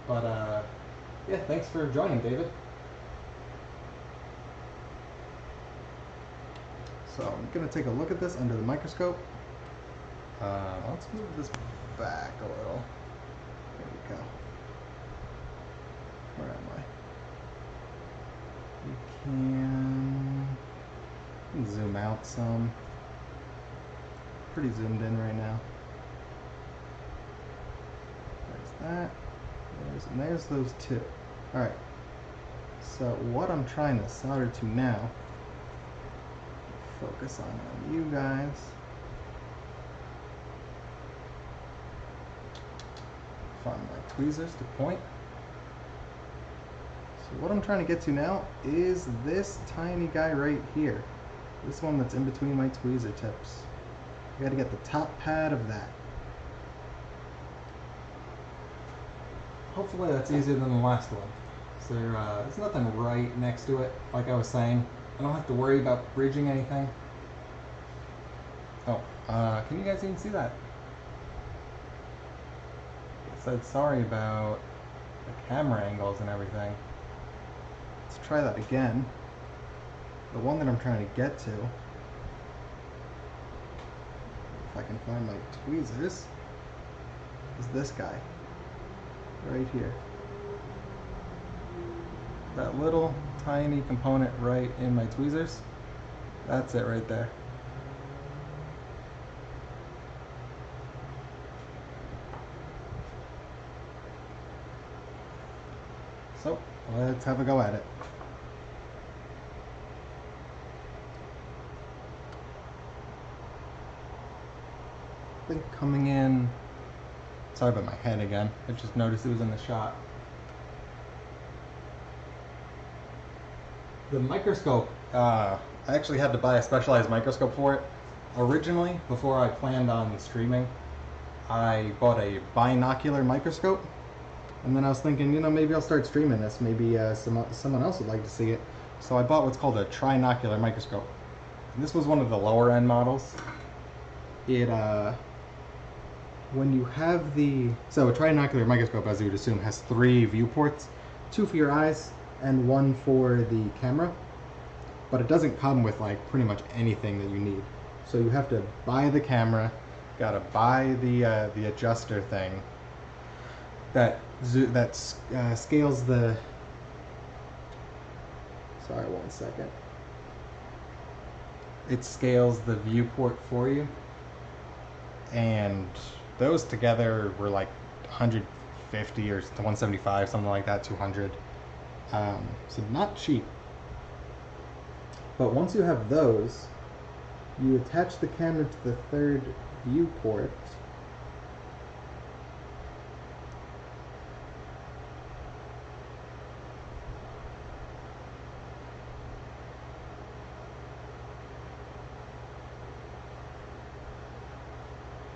[SPEAKER 1] But yeah, thanks for joining, David. So I'm gonna take a look at this under the microscope. Let's move this back a little. There we go. Where am I? We can zoom out some. Pretty zoomed in right now. There's that. And there's those two. Alright. So what I'm trying to solder to now, focus on you guys. Find my tweezers to point. So what I'm trying to get to now is this tiny guy right here. This one that's in between my tweezer tips. I gotta get the top pad of that. Hopefully that's easier than the last one. So there's nothing right next to it, like I was saying. I don't have to worry about bridging anything. Oh, can you guys even see that? I said sorry about the camera angles and everything. Let's try that again. The one that I'm trying to get to, if I can find my tweezers, is this guy. Right here. That little tiny component right in my tweezers. That's it right there. So let's have a go at it. I think coming in, sorry about my head again, I just noticed it was in the shot. The microscope, I actually had to buy a specialized microscope for it. Originally, before I planned on streaming, I bought a binocular microscope. And then I was thinking, you know, maybe I'll start streaming this. Maybe someone else would like to see it. So I bought what's called a trinocular microscope. And this was one of the lower end models. It, when you have so a trinocular microscope, as you would assume, has 3 viewports. 2 for your eyes and 1 for the camera. But it doesn't come with like pretty much anything that you need. So you have to buy the camera, gotta buy the adjuster thing that scales the, sorry, 1 second. It scales the viewport for you, and those together were like 150 or 175, something like that, 200. So not cheap. But once you have those, you attach the camera to the 3rd viewport.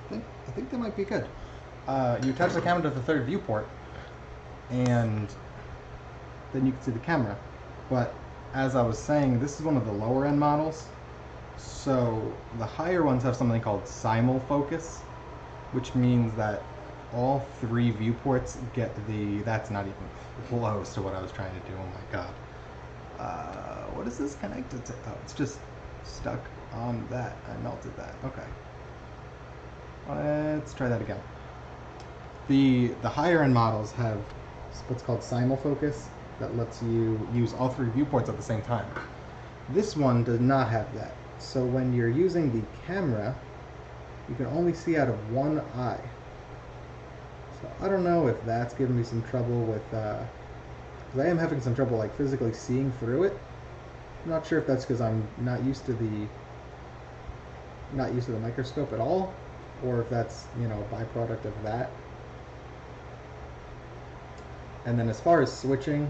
[SPEAKER 1] I think that might be good. You attach the camera to the 3rd viewport, and then you can see the camera. But as I was saying, this is one of the lower end models. So the higher ones have something called simul-focus, which means that all 3 viewports get that's not even close to what I was trying to do. Oh my god. What is this connected to? Oh, it's just stuck on that. I melted that. Okay. Let's try that again. The higher end models have what's called simulfocus that lets you use all three viewports at the same time. This one does not have that. So when you're using the camera, you can only see out of one eye. So I don't know if that's giving me some trouble with, because I am having some trouble like physically seeing through it. I'm not sure if that's because I'm not used to the microscope at all, or if that's, you know, a byproduct of that. And then as far as switching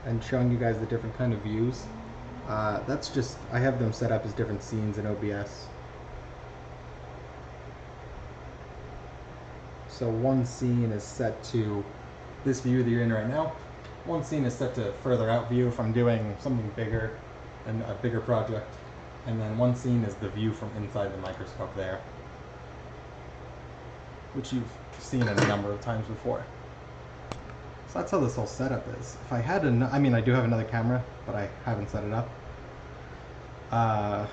[SPEAKER 1] and showing you guys the different kind of views, that's just, I have them set up as different scenes in OBS. So one scene is set to this view that you're in right now. One scene is set to further out view if I'm doing something bigger and a bigger project. And then one scene is the view from inside the microscope there, which you've seen a number of times before. So that's how this whole setup is. If I had I mean, I do have another camera, but I haven't set it up. I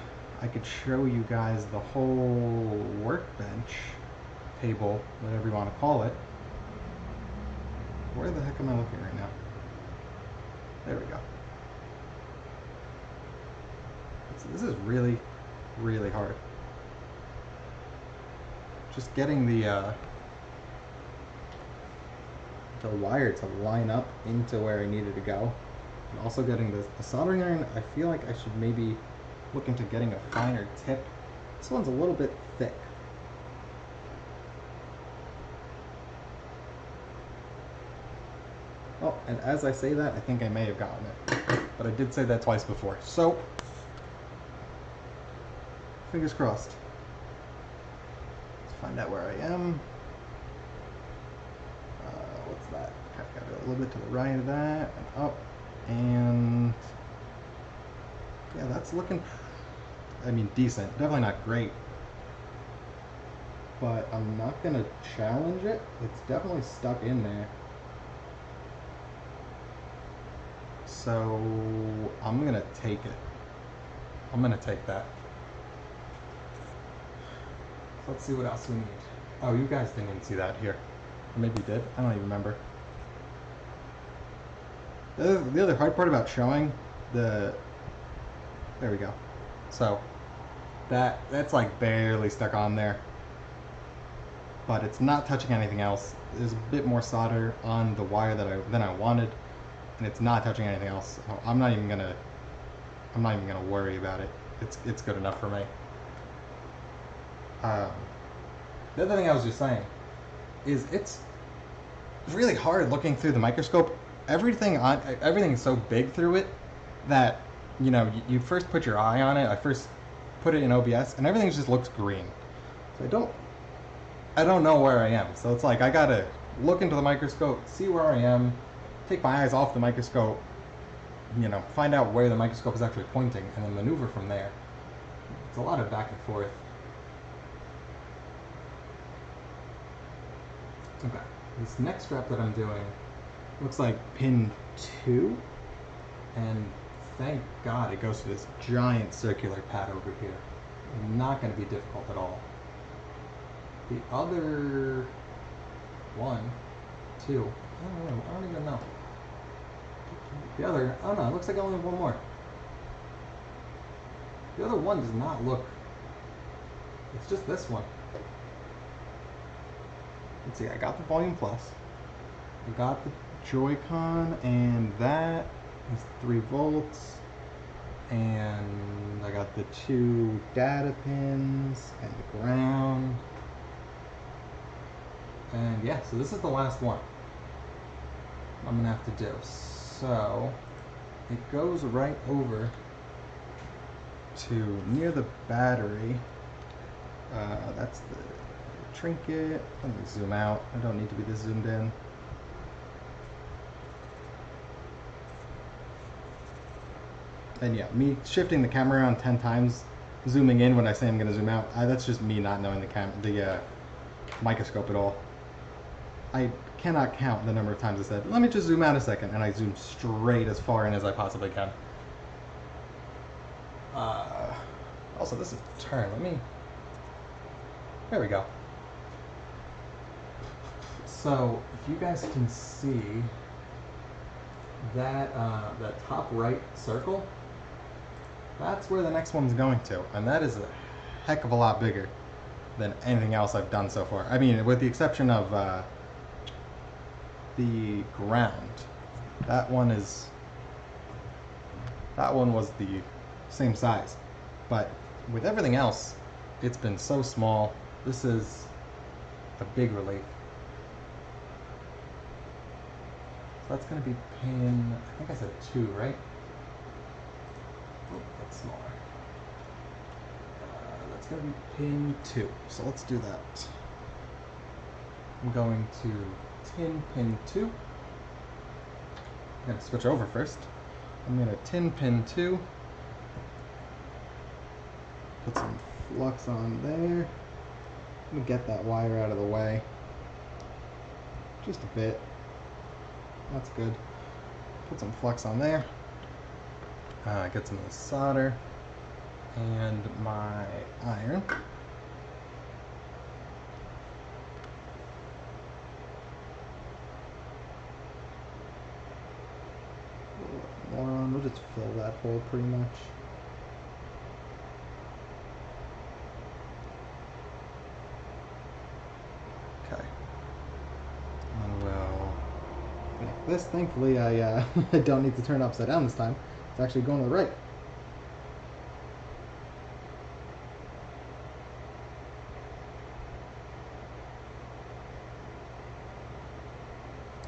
[SPEAKER 1] could show you guys the whole workbench, table, whatever you want to call it. Where the heck am I looking right now? There we go. So this is really, really hard. Just getting the wire to line up into where I needed to go. And also getting the soldering iron, I feel like I should maybe look into getting a finer tip. This one's a little bit thick. Oh, and as I say that, I think I may have gotten it. But I did say that twice before. So, fingers crossed. Let's find out where I am. What's that? Got it a little bit to the right of that, and up, and yeah, that's looking, I mean, decent. Definitely not great, but I'm not gonna challenge it. It's definitely stuck in there. So I'm gonna take it. I'm gonna take that. Let's see what else we need. Oh, you guys didn't even see that here. Or maybe you did. I don't even remember. The other hard part about showing the... There we go. So that's like barely stuck on there. But it's not touching anything else. There's a bit more solder on the wire than I wanted. And it's not touching anything else. So I'm not even gonna worry about it. It's good enough for me. The other thing I was just saying is it's really hard looking through the microscope. Everything is so big through it that, you know, you first put your eye on it. I first put it in OBS and everything just looks green. So I don't know where I am. So it's like I gotta look into the microscope, see where I am, take my eyes off the microscope, you know, find out where the microscope is actually pointing, and then maneuver from there. It's a lot of back and forth. Okay, this next strap that I'm doing looks like pin 2, and thank God it goes to this giant circular pad over here. Not going to be difficult at all. The other one, 2, I don't even know. The other, oh no, it looks like I only have one more. The other one does not look, it's just this one. Let's see, I got the Volume Plus, I got the Joy-Con, and that is 3 volts, and I got the 2 data pins, and the ground, and yeah, so this is the last one I'm gonna have to do. So it goes right over to near the battery. That's the Trinket. Let me zoom out. I don't need to be this zoomed in. And yeah, me shifting the camera around 10 times, zooming in when I say I'm going to zoom out, that's just me not knowing the microscope at all. I cannot count the number of times I said, let me just zoom out a second, and I zoom straight as far in as I possibly can. Also, this is turn. There we go. So if you guys can see that that top right circle, that's where the next one's going to, and that is a heck of a lot bigger than anything else I've done so far. I mean, with the exception of the ground. That one was the same size, but with everything else, it's been so small. This is a big relief. So that's going to be pin, I think I said 2, right? Oh, that's smaller. That's going to be pin 2. So let's do that. I'm going to tin pin 2. I'm going to switch over first. I'm going to tin pin 2. Put some flux on there. I'm going to get that wire out of the way. Just a bit. That's good. Put some flux on there. Get some of the solder and my iron. A little bit more on. We'll just fill that hole pretty much. Okay. And we'll connect this. Thankfully, I I don't need to turn it upside down this time. It's actually going to the right.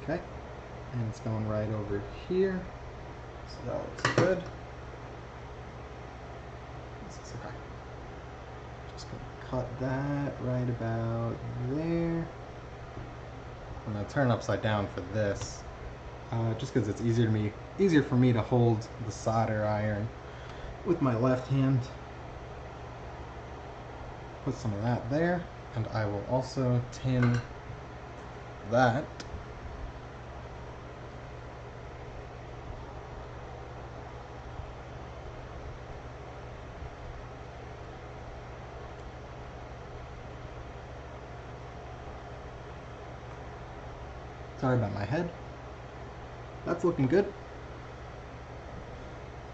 [SPEAKER 1] Okay, and it's going right over here, so that looks good. This is okay. Just gonna cut that right about there. I'm gonna turn upside down for this, just because it's easier for me to hold the solder iron with my left hand. Put some of that there, and I will also tin that. Sorry about my head. That's looking good.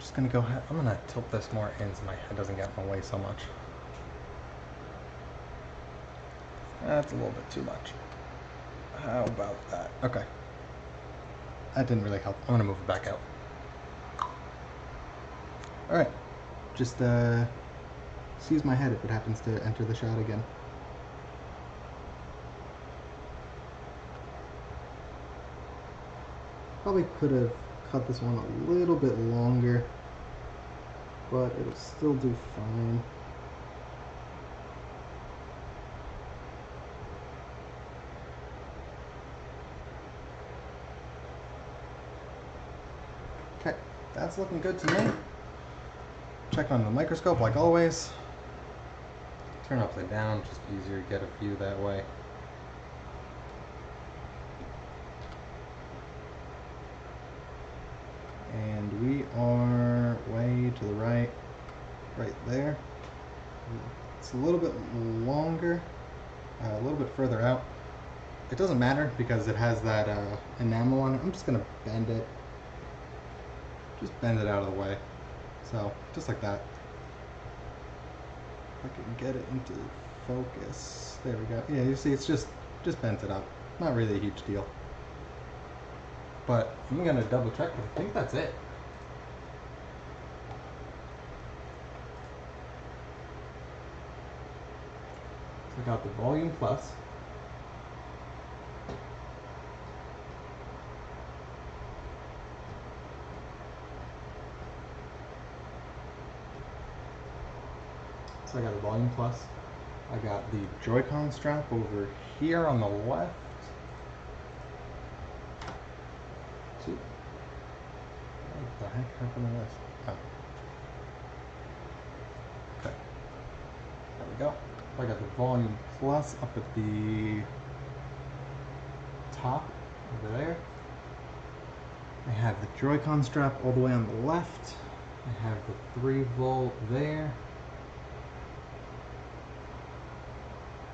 [SPEAKER 1] Just gonna go ahead. I'm gonna tilt this more in so my head doesn't get in the way so much. That's a little bit too much. How about that? Okay. That didn't really help. I'm gonna move it back out. Alright. Just excuse my head if it happens to enter the shot again. Probably could have cut this one a little bit longer, but it'll still do fine. Okay, that's looking good to me. Check on the microscope like always. Turn upside down, just easier to get a view that way. And we are way to the right, right there. It's a little bit longer, a little bit further out. It doesn't matter because it has that enamel on it. I'm just gonna bend it. Just bend it out of the way. So, just like that. If I can get it into focus. There we go. Yeah, you see it's just bent it up. Not really a huge deal. But I'm gonna double check, but I think that's it. So I got the volume plus. So I got the volume plus. I got the Joy-Con strap over here on the left. What the heck happened to this? Oh. Okay. There we go. I got the volume plus up at the top over there. I have the Joy-Con strap all the way on the left. I have the 3 volt there.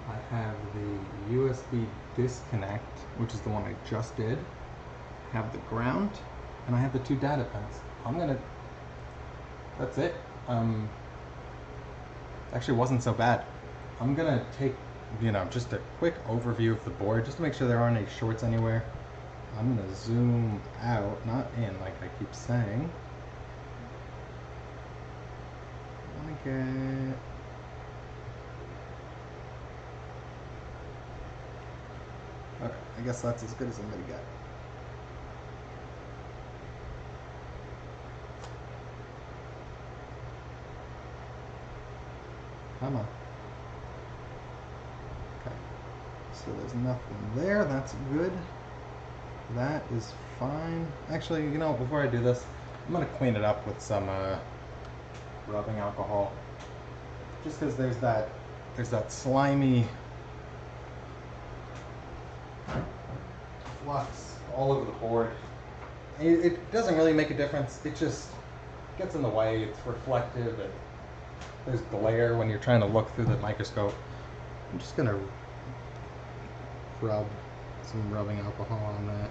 [SPEAKER 1] I have the USB disconnect, which is the one I just did, have the ground, and I have the 2 data pins. That's it. Actually wasn't so bad. I'm gonna take, just a quick overview of the board, just to make sure there aren't any shorts anywhere. I'm gonna zoom out, not in like I keep saying. I wanna get... Okay, I guess that's as good as I'm gonna get. Come on. Okay. So there's nothing there. That's good. That is fine. Actually, before I do this, I'm going to clean it up with some rubbing alcohol. Just because there's that slimy flux all over the board. It doesn't really make a difference. It just gets in the way. It's reflective. There's glare when you're trying to look through the microscope. I'm just going to rub some rubbing alcohol on that.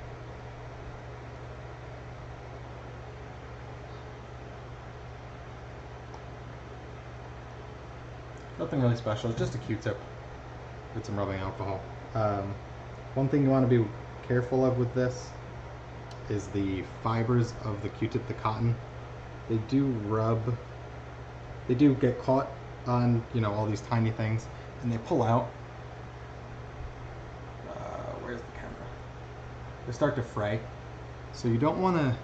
[SPEAKER 1] Nothing really special, it's just a Q-tip with some rubbing alcohol. One thing you want to be careful of with this is the fibers of the Q-tip, the cotton. They do get caught on, all these tiny things, and they pull out. Where's the camera? They start to fray. So you don't want to,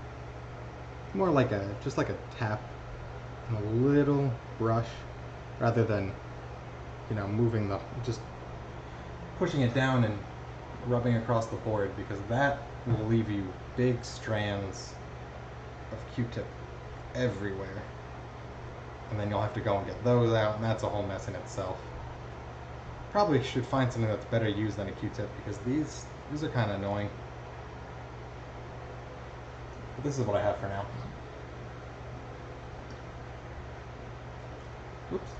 [SPEAKER 1] more like just like a tap and a little brush, rather than, moving just pushing it down and rubbing across the board, because that will leave you big strands of Q-tip everywhere. And then you'll have to go and get those out, and that's a whole mess in itself. Probably should find something that's better used than a Q-tip, because these are kind of annoying. But this is what I have for now. Oops.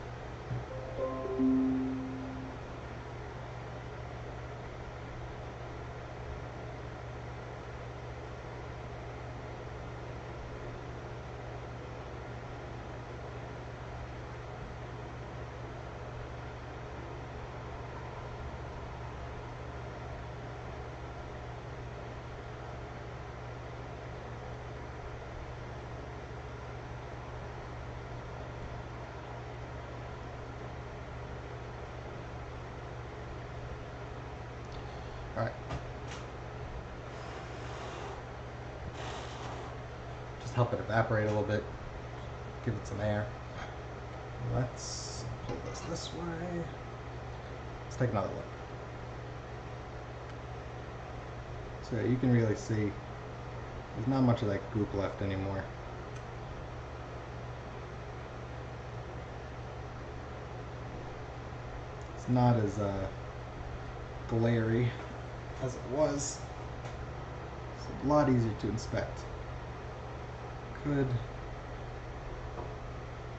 [SPEAKER 1] All right. Just help it evaporate a little bit. Give it some air. Let's pull this way. Let's take another look. So you can really see there's not much of that goop left anymore. It's not as glary as it was. It's a lot easier to inspect. Could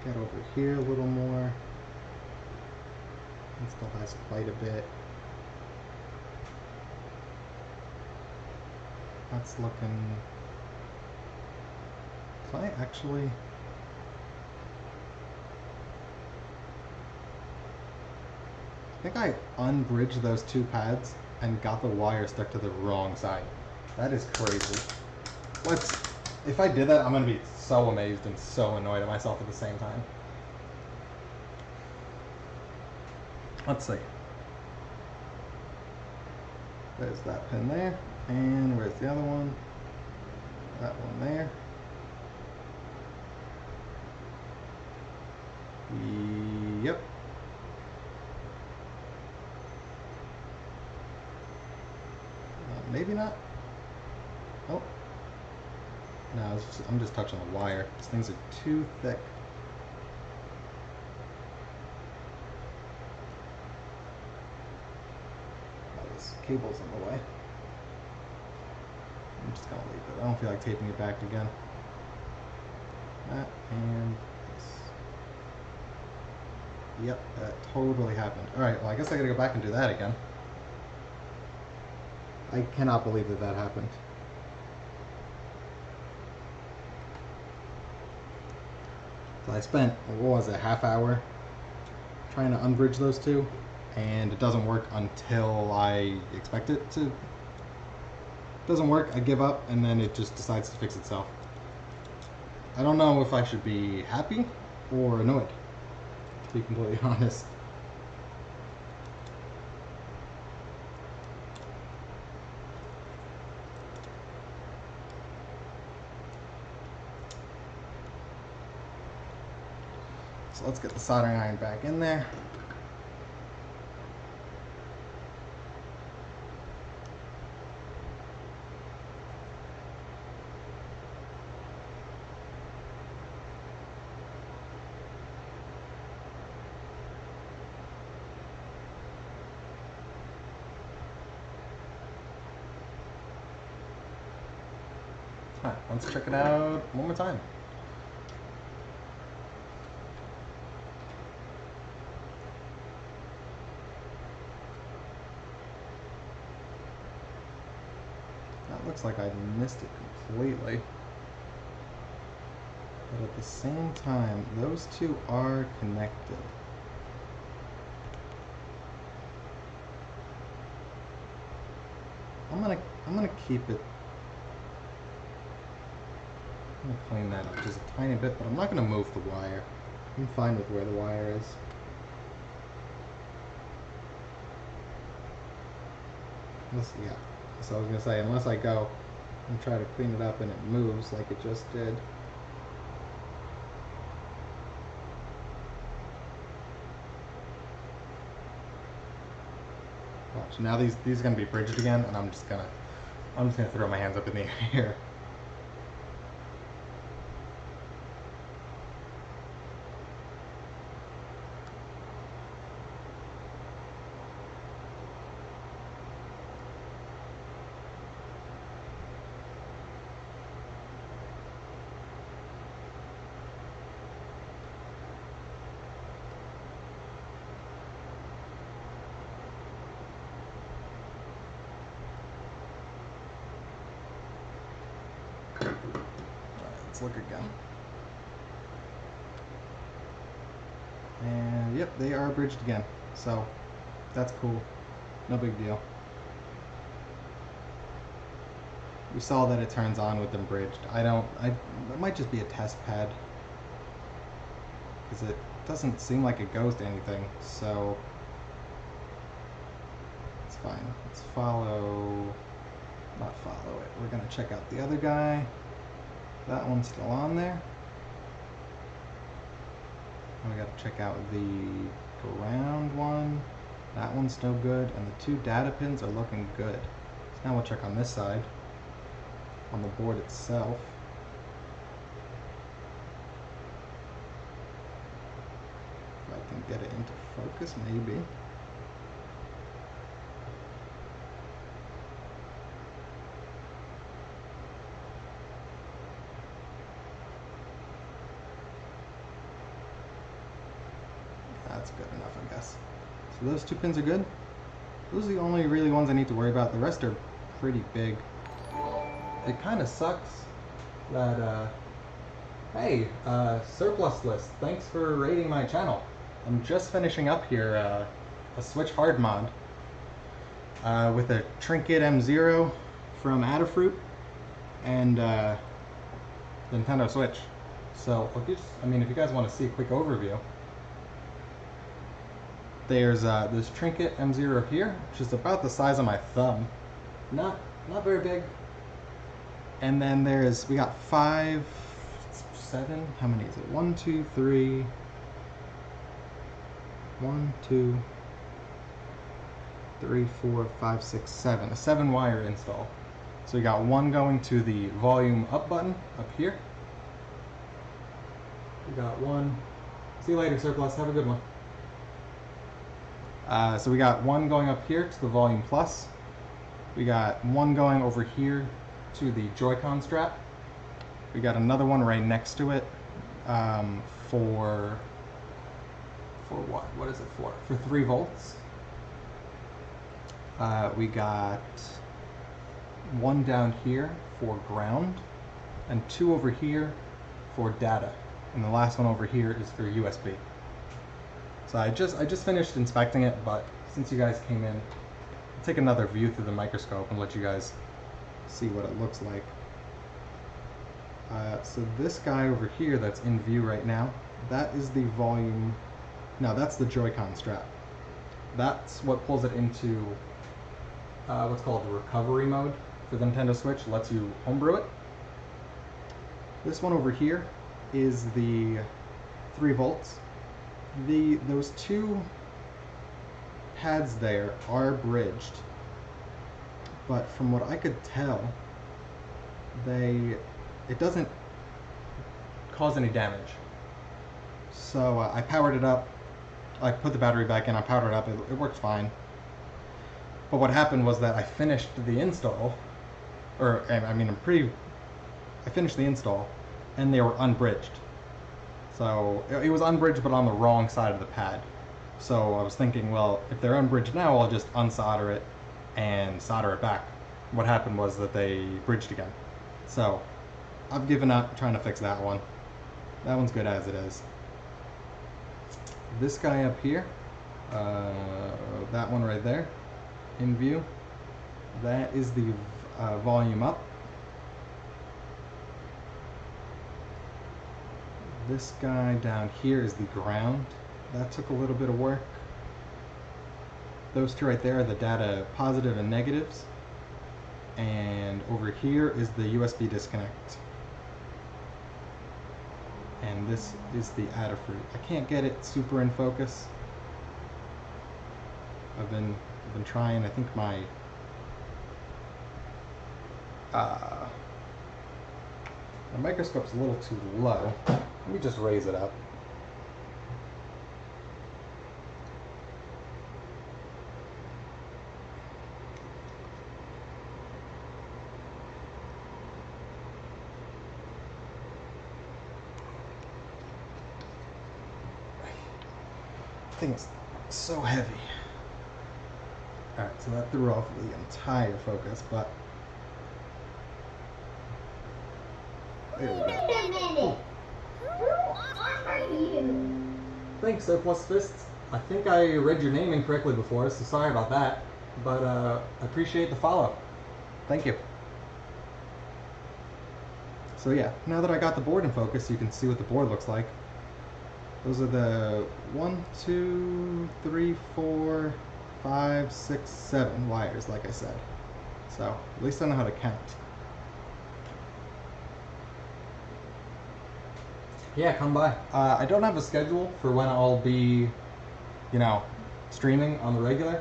[SPEAKER 1] get over here a little more. It still has quite a bit. That's looking... So I actually... I think I unbridged those 2 pads and got the wire stuck to the wrong side. That is crazy. If I did that, I'm going to be so amazed and so annoyed at myself at the same time. Let's see. There's that pin there. And where's the other one? That one there. Yep. Maybe not. Oh. No, I'm just touching the wire. These things are too thick. Oh, this cable's in the way. I'm just gonna leave it. I don't feel like taping it back again. That and this. Yep, that totally happened. Alright, well I guess I gotta go back and do that again. I cannot believe that that happened. So I spent, what was it, half hour trying to unbridge those two, and it doesn't work until I expect it to. It doesn't work, I give up, and then it just decides to fix itself. I don't know if I should be happy or annoyed, to be completely honest. So let's get the soldering iron back in there. Alright, let's check it out one more time. That looks like I missed it completely. But at the same time, those two are connected. I'm gonna keep it. I'm gonna clean that up just a tiny bit, but I'm not gonna move the wire. I'm fine with where the wire is. Yeah. So I was gonna say, unless I go and try to clean it up and it moves like it just did. Watch, now these are gonna be bridged again, and I'm just gonna throw my hands up in the air. Let's look again. And yep, they are bridged again. So that's cool. No big deal. We saw that it turns on with them bridged. It might just be a test pad, because it doesn't seem like it goes to anything, so it's fine. Let's not follow it. We're gonna check out the other guy. That one's still on there. And we gotta check out the ground one. That one's no good, and the two data pins are looking good. So now we'll check on this side, on the board itself. If I can get it into focus, maybe. That's good enough, I guess. So those two pins are good. Those are the only really ones I need to worry about. The rest are pretty big. It kind of sucks that, hey, surplus list, thanks for rating my channel. I'm just finishing up here a Switch Hardmod with a Trinket M0 from Adafruit and Nintendo Switch. So, if you guys want to see a quick overview, there's this Trinket M0 here, which is about the size of my thumb. Not very big. And then we got 5, 7, how many is it? 1, 2, 3, 1, 2, 3, 4, 5, 6, 7. A 7-wire install. So we got one going to the volume up button up here. We got one. See you later, Surplus. Have a good one. So we got one going up here to the volume plus. We got one going over here to the Joy-Con strap. We got another one right next to it for for what? What is it for? For 3 volts. We got 1 down here for ground, and 2 over here for data, and the last one over here is for USB. So I just finished inspecting it, but since you guys came in, I'll take another view through the microscope and let you guys see what it looks like. So this guy over here that's in view right now, that is the volume. No, that's the Joy-Con strap. That's what pulls it into what's called the recovery mode for the Nintendo Switch. Lets you homebrew it. This one over here is the 3 volts. Those 2 pads there are bridged, but from what I could tell, it doesn't cause any damage. So I powered it up. I put the battery back in. I powered it up. It works fine. But what happened was that I finished the install, I finished the install, and they were unbridged. So it was unbridged, but on the wrong side of the pad. So I was thinking, well, if they're unbridged now, I'll just unsolder it and solder it back. What happened was that they bridged again. So I've given up trying to fix that one. That one's good as it is. This guy up here, that one right there, in view, that is the volume up. This guy down here is the ground. That took a little bit of work. Those 2 right there are the data positive and negatives. And over here is the USB disconnect. And this is the Adafruit. I can't get it super in focus. I've been trying. I think my microscope's a little too low. Let me just raise it up. Thing is so heavy. Alright, so that threw off the entire focus, but there we go. Who are you? Thanks, Surplus Fists. I think I read your name incorrectly before, so sorry about that. But I appreciate the follow. Thank you. So yeah, now that I got the board in focus, you can see what the board looks like. Those are the 1, 2, 3, 4, 5, 6, 7 wires, like I said. So at least I know how to count. Yeah, come by. I don't have a schedule for when I'll be, streaming on the regular.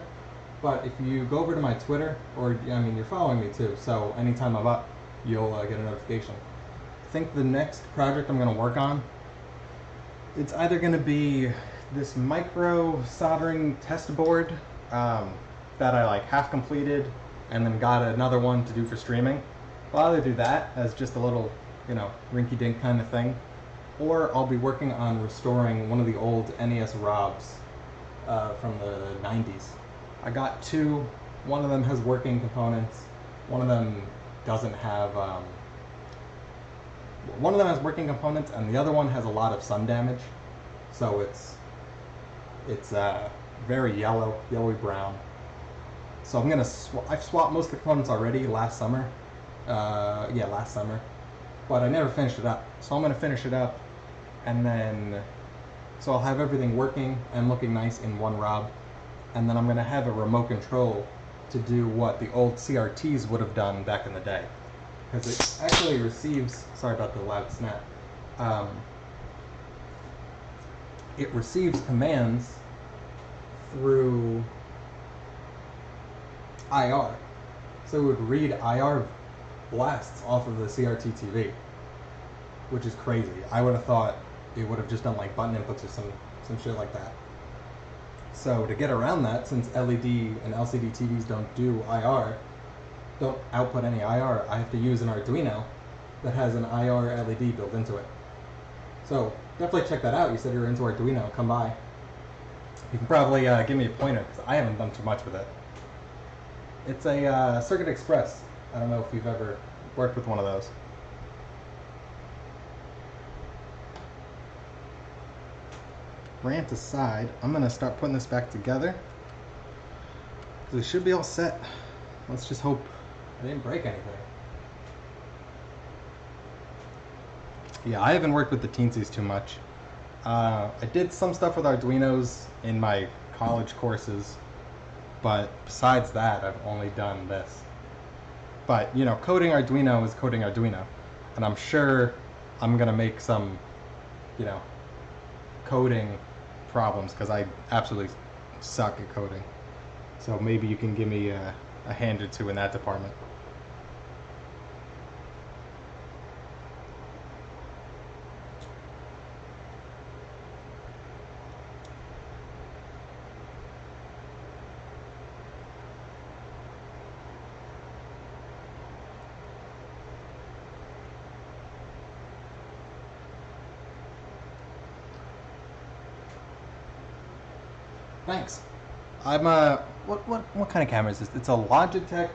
[SPEAKER 1] But if you go over to my Twitter, or you're following me too, so anytime I'm up, you'll get a notification. I think the next project I'm going to work on, it's either going to be this micro soldering test board that I half completed and then got another one to do for streaming. I'll either do that as just a little, rinky-dink kind of thing, or I'll be working on restoring one of the old NES ROMs from the 90s. I got 2. One of them has working components. One of them doesn't have. One of them has working components, and the other one has a lot of sun damage, so it's very yellowy brown. So I'm gonna I've swapped most of the components already last summer. Last summer, but I never finished it up. So I'm gonna finish it up, and then so I'll have everything working and looking nice in one ROM, and then I'm gonna have a remote control to do what the old CRTs would have done back in the day. Because it actually receives, sorry about the loud snap, it receives commands through IR. So it would read IR blasts off of the CRT TV, which is crazy. I would have thought it would have just done button inputs or some shit like that. So to get around that, since LED and LCD TVs don't do IR, don't output any IR, I have to use an Arduino that has an IR LED built into it. So definitely check that out. You said you're into Arduino, come by. You can probably give me a pointer, because I haven't done too much with it. It's a Circuit Express. I don't know if you've ever worked with one of those. Rant aside, I'm going to start putting this back together. We should be all set. Let's just hope I didn't break anything. Yeah, I haven't worked with the teensies too much. I did some stuff with Arduinos in my college courses, but besides that, I've only done this. But, you know, coding Arduino is coding Arduino. And I'm sure I'm going to make some, you know, coding problems, because I absolutely suck at coding. So maybe you can give me a hand or two in that department. Thanks. I'm what kind of camera is this? It's a Logitech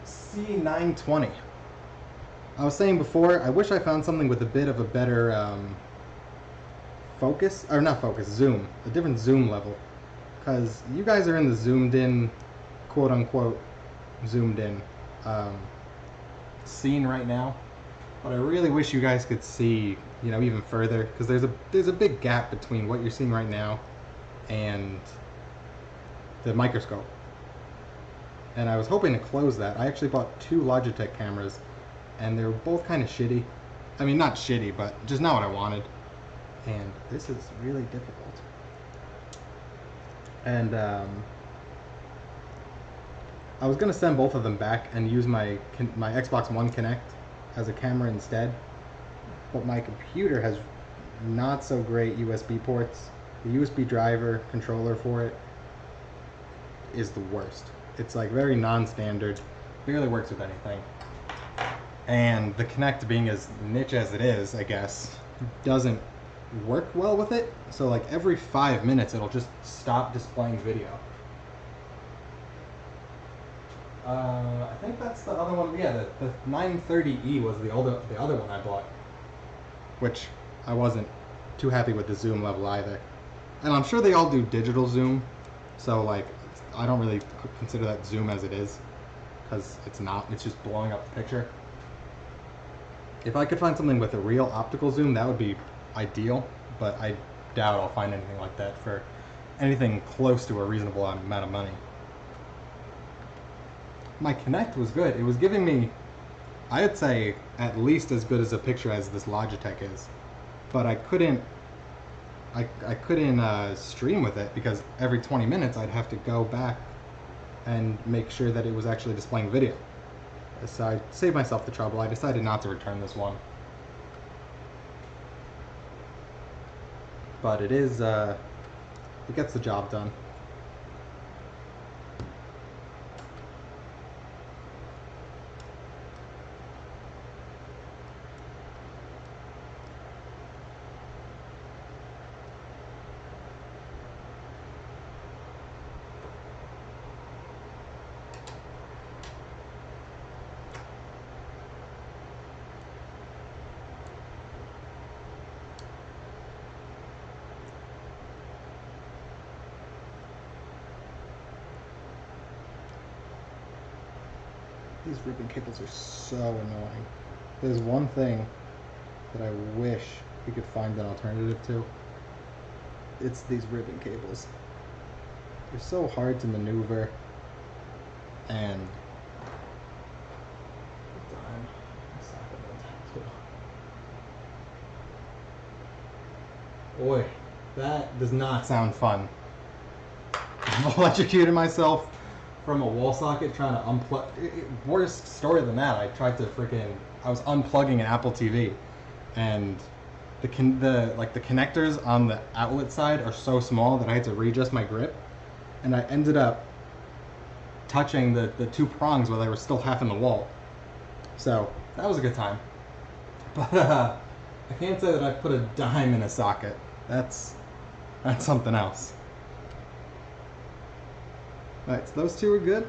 [SPEAKER 1] C920. I was saying before, I wish I found something with a bit of a better focus, or not focus, zoom, a different zoom level, because you guys are in the zoomed in, quote unquote, zoomed in scene right now, but I really wish you guys could see, you know, even further, because there's a big gap between what you're seeing right now and the microscope. And I was hoping to close that. I actually bought two Logitech cameras, and they were both kind of shitty. I mean, not shitty, but just not what I wanted. And this is really difficult. And I was gonna send both of them back and use my Xbox One Kinect as a camera instead. But my computer has not so great USB ports. The USB driver controller for it is the worst. It's like very non-standard, barely works with anything. And the Kinect, being as niche as it is, I guess, doesn't work well with it. So like every 5 minutes it'll just stop displaying video. I think that's the other one. Yeah, the 930E was the other one I bought, which I wasn't too happy with the zoom level either. And I'm sure they all do digital zoom, so like I don't really consider that zoom as it is, because it's not. It's just blowing up the picture. If I could find something with a real optical zoom, that would be ideal, but I doubt I'll find anything like that for anything close to a reasonable amount of money. My Kinect was good. It was giving me, I'd say, at least as good as a picture as this Logitech is, but I couldn't stream with it, because every 20 minutes I'd have to go back and make sure that it was actually displaying video. So I saved myself the trouble. I decided not to return this one. But it is, it gets the job done. These ribbon cables are so annoying. There's one thing that I wish we could find an alternative to. It's these ribbon cables. They're so hard to maneuver, and boy, that does not sound fun. I've electrocuted myself from a wall socket trying to unplug. Worst story than that, I was unplugging an Apple TV, and the connectors on the outlet side are so small that I had to readjust my grip, and I ended up touching the two prongs while they were still half in the wall. So that was a good time. But I can't say that I put a dime in a socket. That's That's something else. Alright, so those two are good.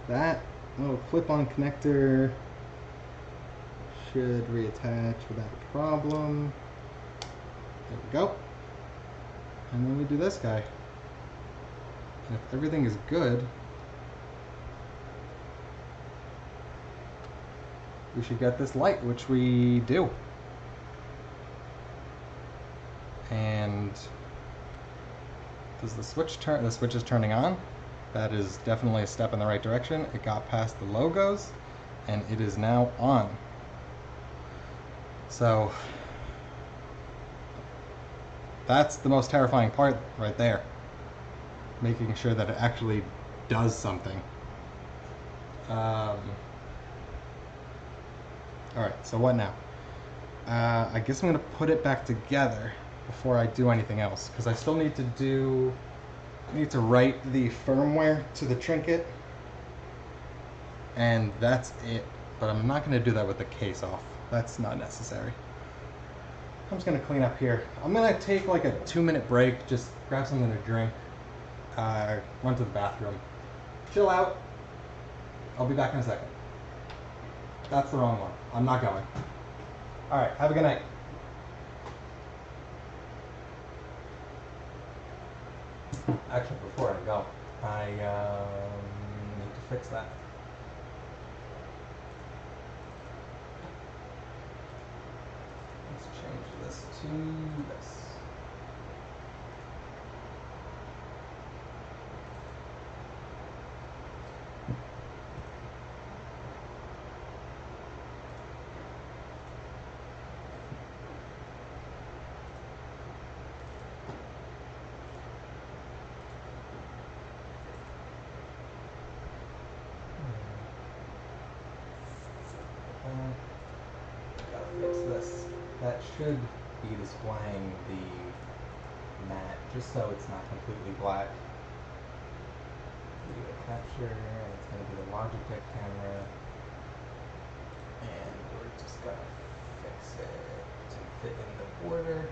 [SPEAKER 1] That little clip-on connector should reattach without a problem. There we go. And then we do this guy. And if everything is good, we should get this light, which we do. And does the switch turn? The switch is turning on. That is definitely a step in the right direction. It got past the logos, and it is now on. So that's the most terrifying part right there. Making sure that it actually does something. Alright, so what now? I guess I'm going to put it back together before I do anything else, because I still need to write the firmware to the Trinket, and that's it. But I'm not going to do that with the case off. That's not necessary. I'm just going to clean up here. I'm going to take like a 2-minute break, just grab something to drink, run to the bathroom, chill out. I'll be back in a second. That's the wrong one. I'm not going. Alright, have a good night. Actually, before I go, I need to fix that. Let's change this to this. Gotta fix this. That should be displaying the mat, just so it's not completely black. Video capture, and it's going to be the Logitech camera. And we're just going to fix it to fit in the border.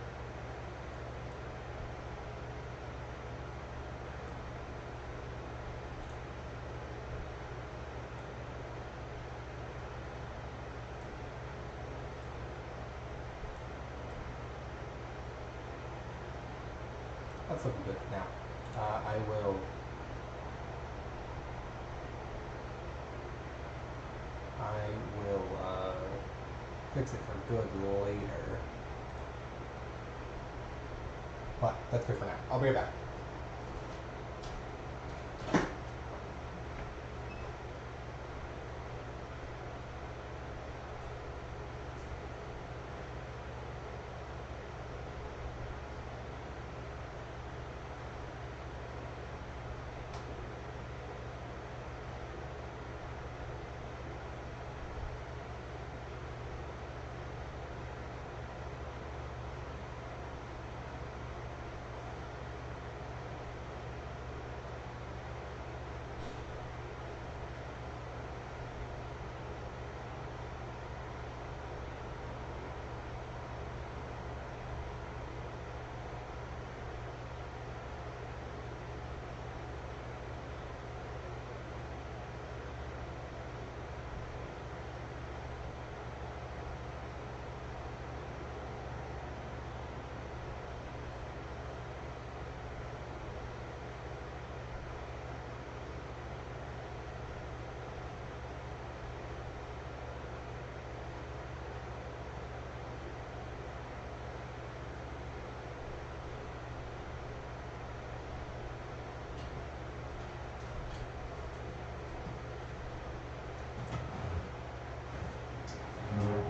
[SPEAKER 1] That's looking good now. I will fix it for good later. But that's good for now. I'll be right back.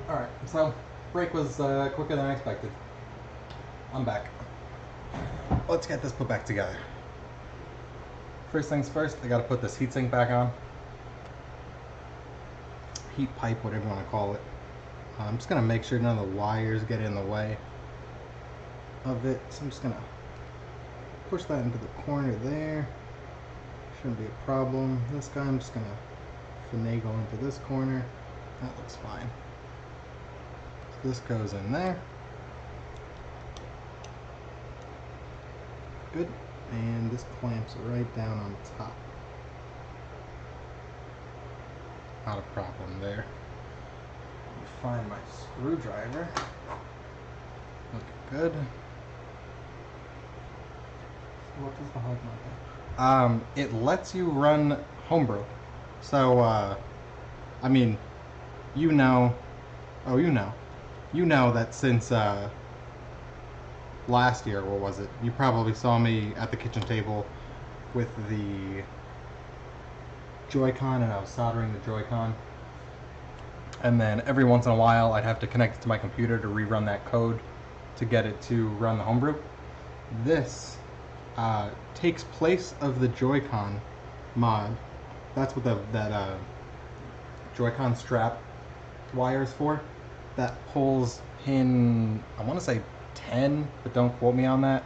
[SPEAKER 1] Alright, so break was quicker than I expected. I'm back. Let's get this put back together. First things first, I gotta put this heatsink back on. Heat pipe, whatever you want to call it. I'm just gonna make sure none of the wires get in the way of it. So I'm just gonna push that into the corner there. Shouldn't be a problem. This guy I'm just gonna finagle into this corner. That looks fine. So this goes in there. Good. And this clamps right down on top. Not a problem there. Let me find my screwdriver. Looking good.
[SPEAKER 2] What does the Hardmod do?
[SPEAKER 1] It lets you run homebrew. So, I mean, you know that since last year, what was it? You probably saw me at the kitchen table with the Joy-Con, and I was soldering the Joy-Con. And then every once in a while, I'd have to connect it to my computer to rerun that code to get it to run the homebrew. This takes place of the Joy-Con mod. That's what that Joy-Con strap wire is for. That pulls pin, I want to say 10, but don't quote me on that,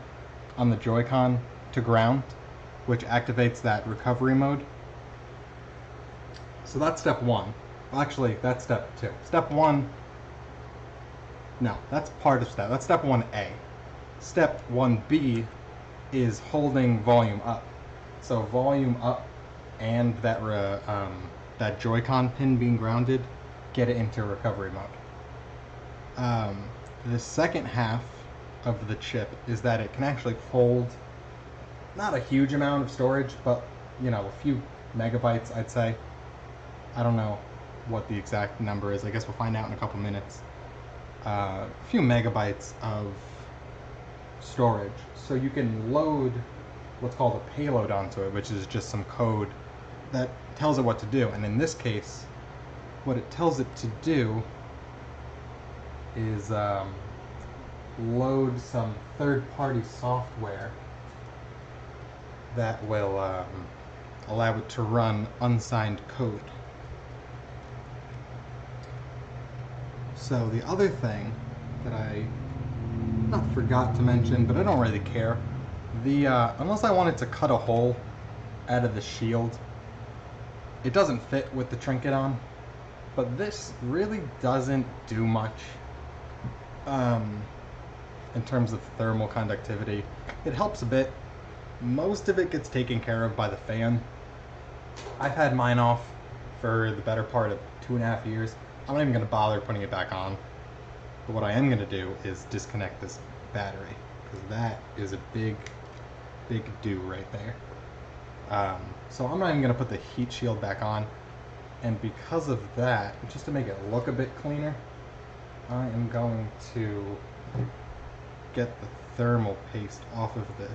[SPEAKER 1] on the Joy-Con to ground, which activates that recovery mode. So that's step one. Well, actually, that's step two. Step one, no, that's part of step. That's step 1A. Step 1B is holding volume up. So volume up and that that Joy-Con pin being grounded get it into recovery mode. The second half of the chip is that it can actually hold not a huge amount of storage, but you know, a few megabytes, I'd say. I don't know what the exact number is. I guess we'll find out in a couple minutes. A few megabytes of storage, so you can load what's called a payload onto it, which is just some code that tells it what to do. And in this case, what it tells it to do is load some third-party software that will allow it to run unsigned code. So the other thing that I not forgot to mention, but I don't really care, the unless I wanted to cut a hole out of the shield, it doesn't fit with the trinket on, but this really doesn't do much in terms of thermal conductivity. It helps a bit. Most of it gets taken care of by the fan. I've had mine off for the better part of 2.5 years. I'm not even going to bother putting it back on. But what I am going to do is disconnect this battery, because that is a big do right there. So I'm not even going to put the heat shield back on. And because of that, just to make it look a bit cleaner, I am going to get the thermal paste off of the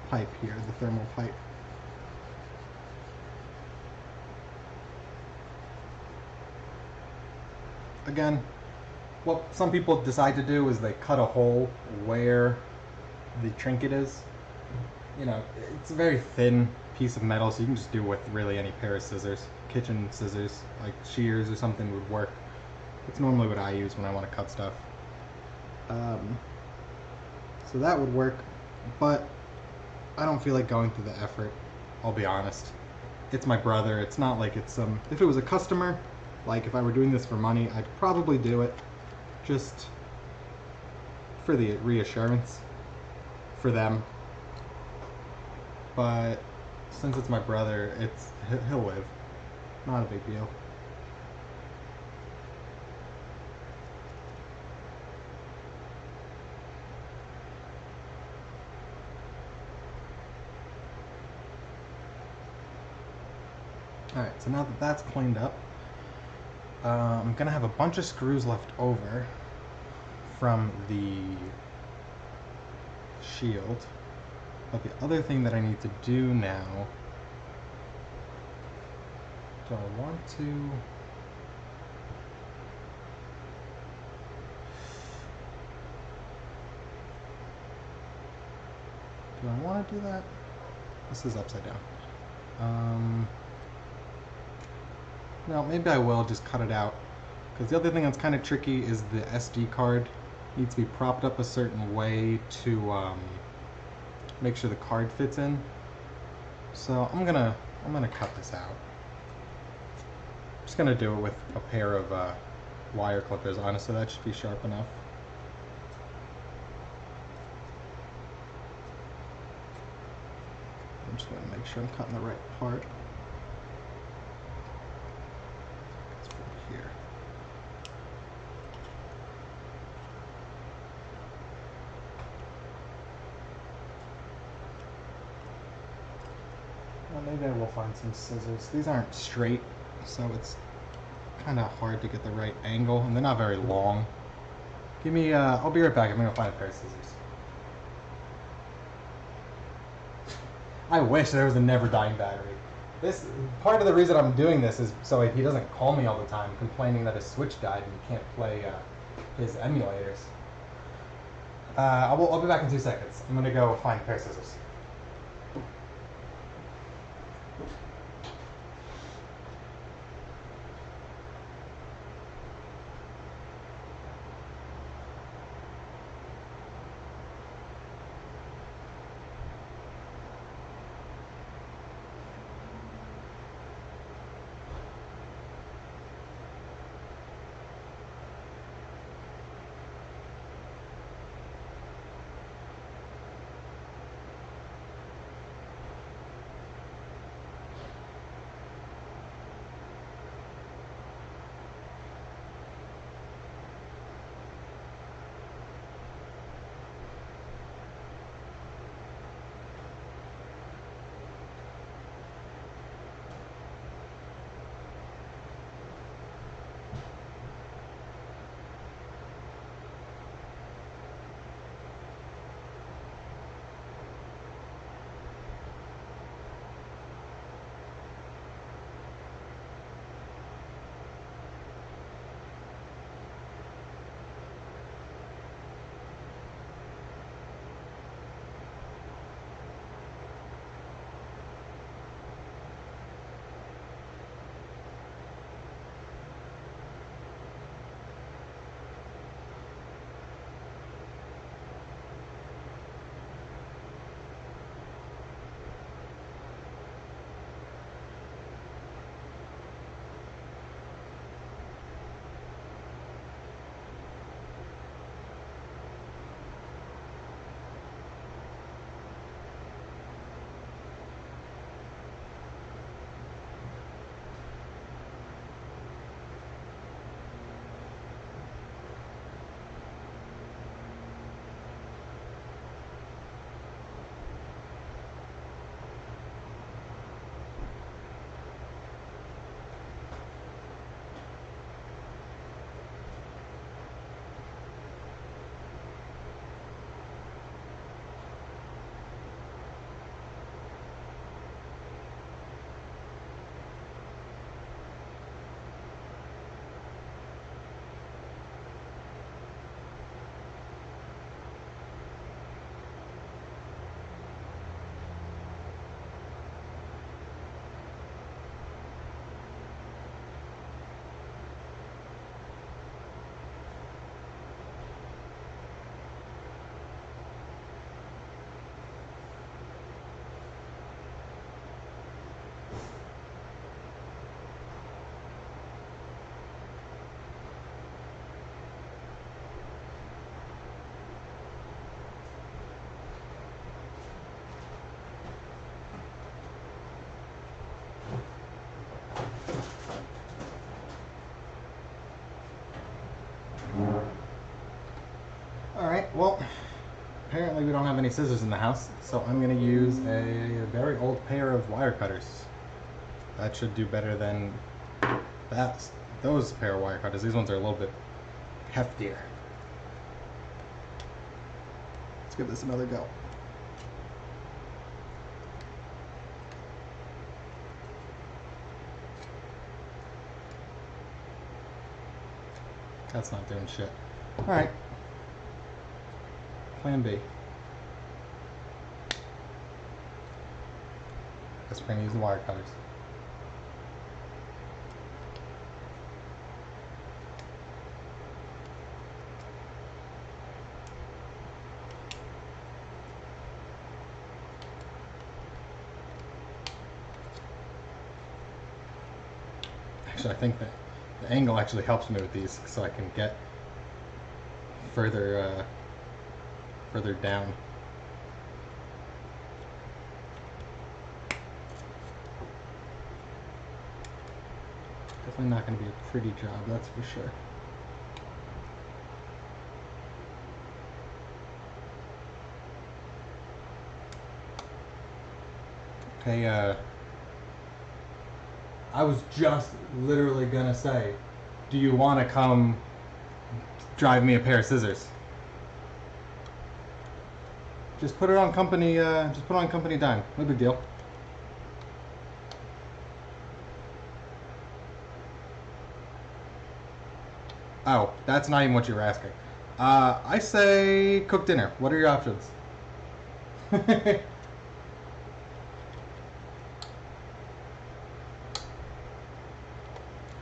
[SPEAKER 1] pipe here, the thermal pipe. Again, what some people decide to do is they cut a hole where the trinket is. You know, it's a very thin piece of metal, so you can just do with really any pair of scissors. Kitchen scissors, like shears or something, would work. It's normally what I use when I want to cut stuff. So that would work, but I don't feel like going through the effort, I'll be honest. It's my brother. It's not like it's if it was a customer, like if I were doing this for money, I'd probably do it just for the reassurance for them. But since it's my brother, he'll live. Not a big deal. Alright, so now that that's cleaned up, I'm going to have a bunch of screws left over from the shield. But the other thing that I need to do now, do I want to... Do I want to do that? This is upside down. No, maybe I will just cut it out. Because the other thing that's kind of tricky is the SD card needs to be propped up a certain way to make sure the card fits in. So I'm gonna cut this out. I'm just gonna do it with a pair of wire clippers on it, so that should be sharp enough. make sure I'm cutting the right part. It's from here. Well, maybe I will find some scissors. These aren't straight, so it's kind of hard to get the right angle, and they're not very long. Give me, I'll be right back. I'm gonna find a pair of scissors. I wish there was a never dying battery. This part of the reason I'm doing this is so he doesn't call me all the time complaining that his Switch died and he can't play his emulators. I'll be back in 2 seconds. I'm gonna go find a pair of scissors. Alright, well, apparently we don't have any scissors in the house, so I'm going to use a very old pair of wire cutters. That should do better than those pair of wire cutters. These ones are a little bit heftier. Let's give this another go. That's not doing shit. Alright. Plan B. Guess we're going to use the wire cutters. Actually, I think that the angle actually helps me with these, so I can get further down. Definitely not going to be a pretty job, that's for sure. Okay, I was just literally gonna say, do you want to come drive me a pair of scissors? Just put it on company, dime. No big deal. Oh, that's not even what you were asking. I say cook dinner. What are your options?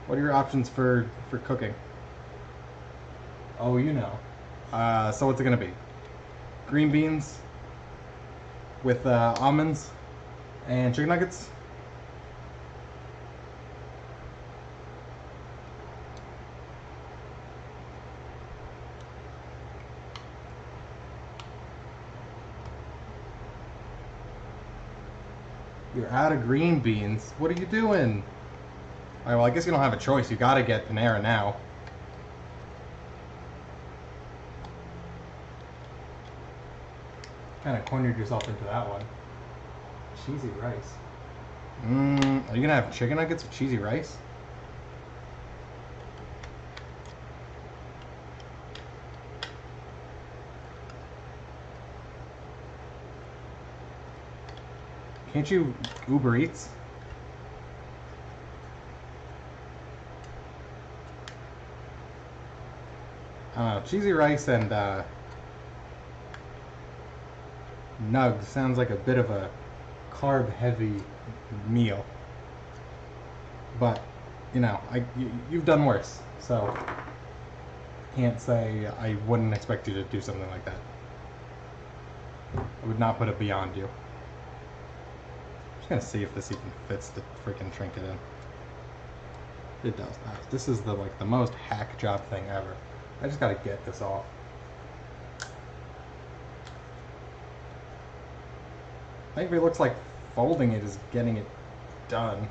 [SPEAKER 1] What are your options for cooking? Oh, you know. So what's it gonna be? Green beans with almonds and chicken nuggets? You're out of green beans. What are you doing? Alright, well, I guess you don't have a choice. You gotta get Panera now. Kind of cornered yourself into that one. Cheesy rice. Are you gonna have chicken nuggets with cheesy rice? Can't you Uber Eats? Cheesy rice and nugs sounds like a bit of a carb-heavy meal. But, you know, you've done worse, so can't say I wouldn't expect you to do something like that. I would not put it beyond you. I'm just gonna see if this even fits the freaking trinket in. It does. This is the most hack job thing ever. I just gotta get this off. Maybe it looks like folding it is getting it done.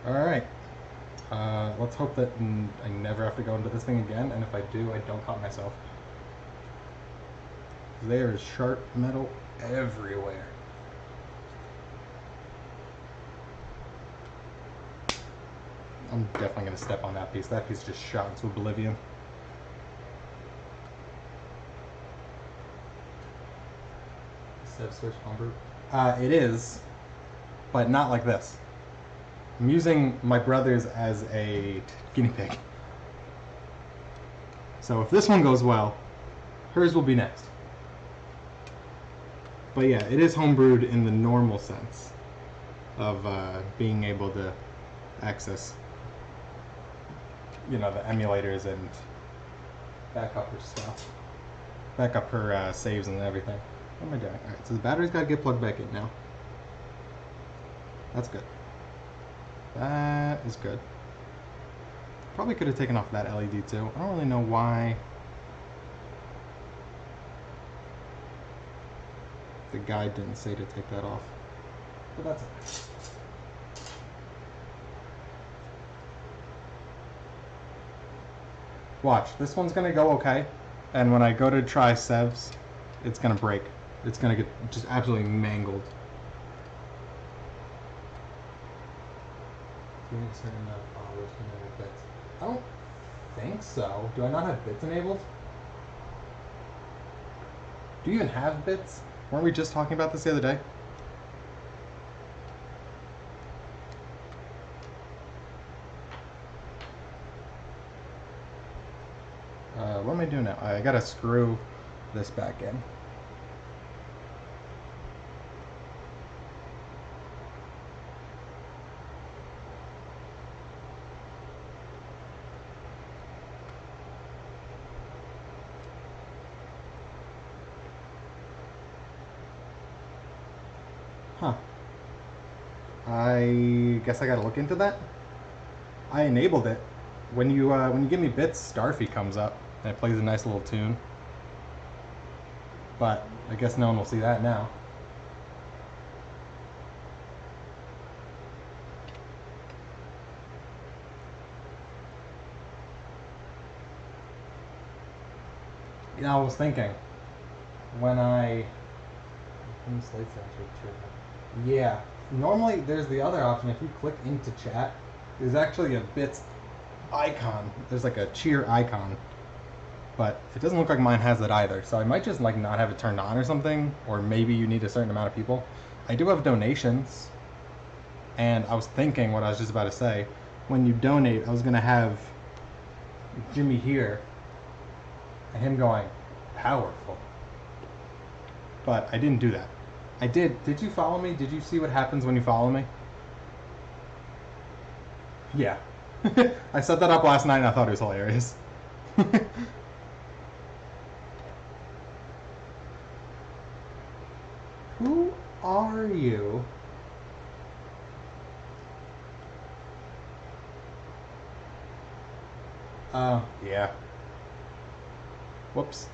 [SPEAKER 1] Alright. Let's hope that I never have to go into this thing again, and if I do, I don't cut myself. There is sharp metal everywhere. I'm definitely going to step on that piece. That piece just shot into oblivion. Switch homebrew? It is, but not like this. I'm using my brother's as a guinea pig. So if this one goes well, hers will be next. But yeah, it is homebrewed in the normal sense of being able to access, you know, the emulators and back up her stuff. Back up her saves and everything. What am I doing? Alright, so the battery's got to get plugged back in now. That's good. That is good. Probably could have taken off that LED too. I don't really know why the guide didn't say to take that off. But that's it. Watch, this one's gonna go okay. And when I go to try Sev's, it's gonna break. It's gonna get just absolutely mangled. I don't think so. Do I not have bits enabled? Do you even have bits? Weren't we just talking about this the other day? What am I doing now? I gotta screw this back in. Huh. I guess I gotta look into that. I enabled it. When you give me bits, Starfy comes up and it plays a nice little tune. But I guess no one will see that now. I was thinking when I yeah, normally there's the other option. If you click into chat, there's actually a bits icon. There's like a cheer icon, but it doesn't look like mine has it either. So I might just like not have it turned on or something, or maybe you need a certain amount of people. I do have donations, and I was thinking what I was just about to say. When you donate, I was gonna have Jimmy here and him going powerful, but I didn't do that. I did. Did you follow me? Did you see what happens when you follow me? Yeah. I set that up last night and I thought it was hilarious. Who are you? Yeah. Whoops.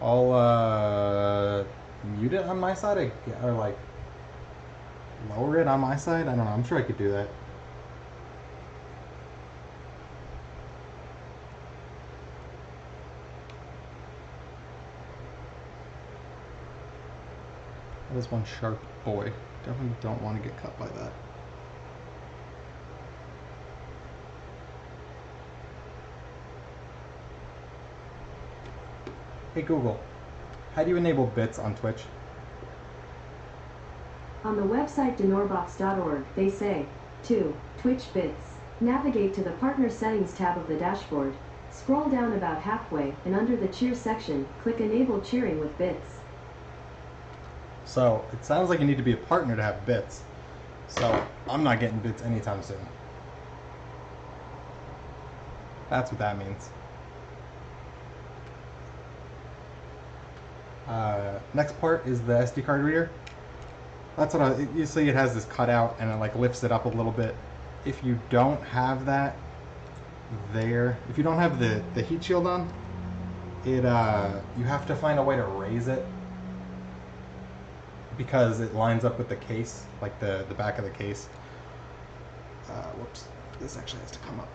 [SPEAKER 1] I'll mute it on my side, or like lower it on my side. I don't know. I'm sure I could do that. That is one sharp boy. Definitely don't want to get cut by that. Hey Google, how do you enable bits on Twitch?
[SPEAKER 3] On the website denorbox.org, they say, 2. Twitch bits. Navigate to the Partner Settings tab of the dashboard. Scroll down about halfway, and under the Cheer section, click Enable Cheering with Bits.
[SPEAKER 1] So, it sounds like you need to be a partner to have bits. So, I'm not getting bits anytime soon. That's what that means. Next part is the SD card reader. That's what you see. It has this cutout and it like lifts it up a little bit. If you don't have that there, if you don't have the heat shield on, it you have to find a way to raise it because it lines up with the case, like the back of the case. Whoops, this actually has to come up.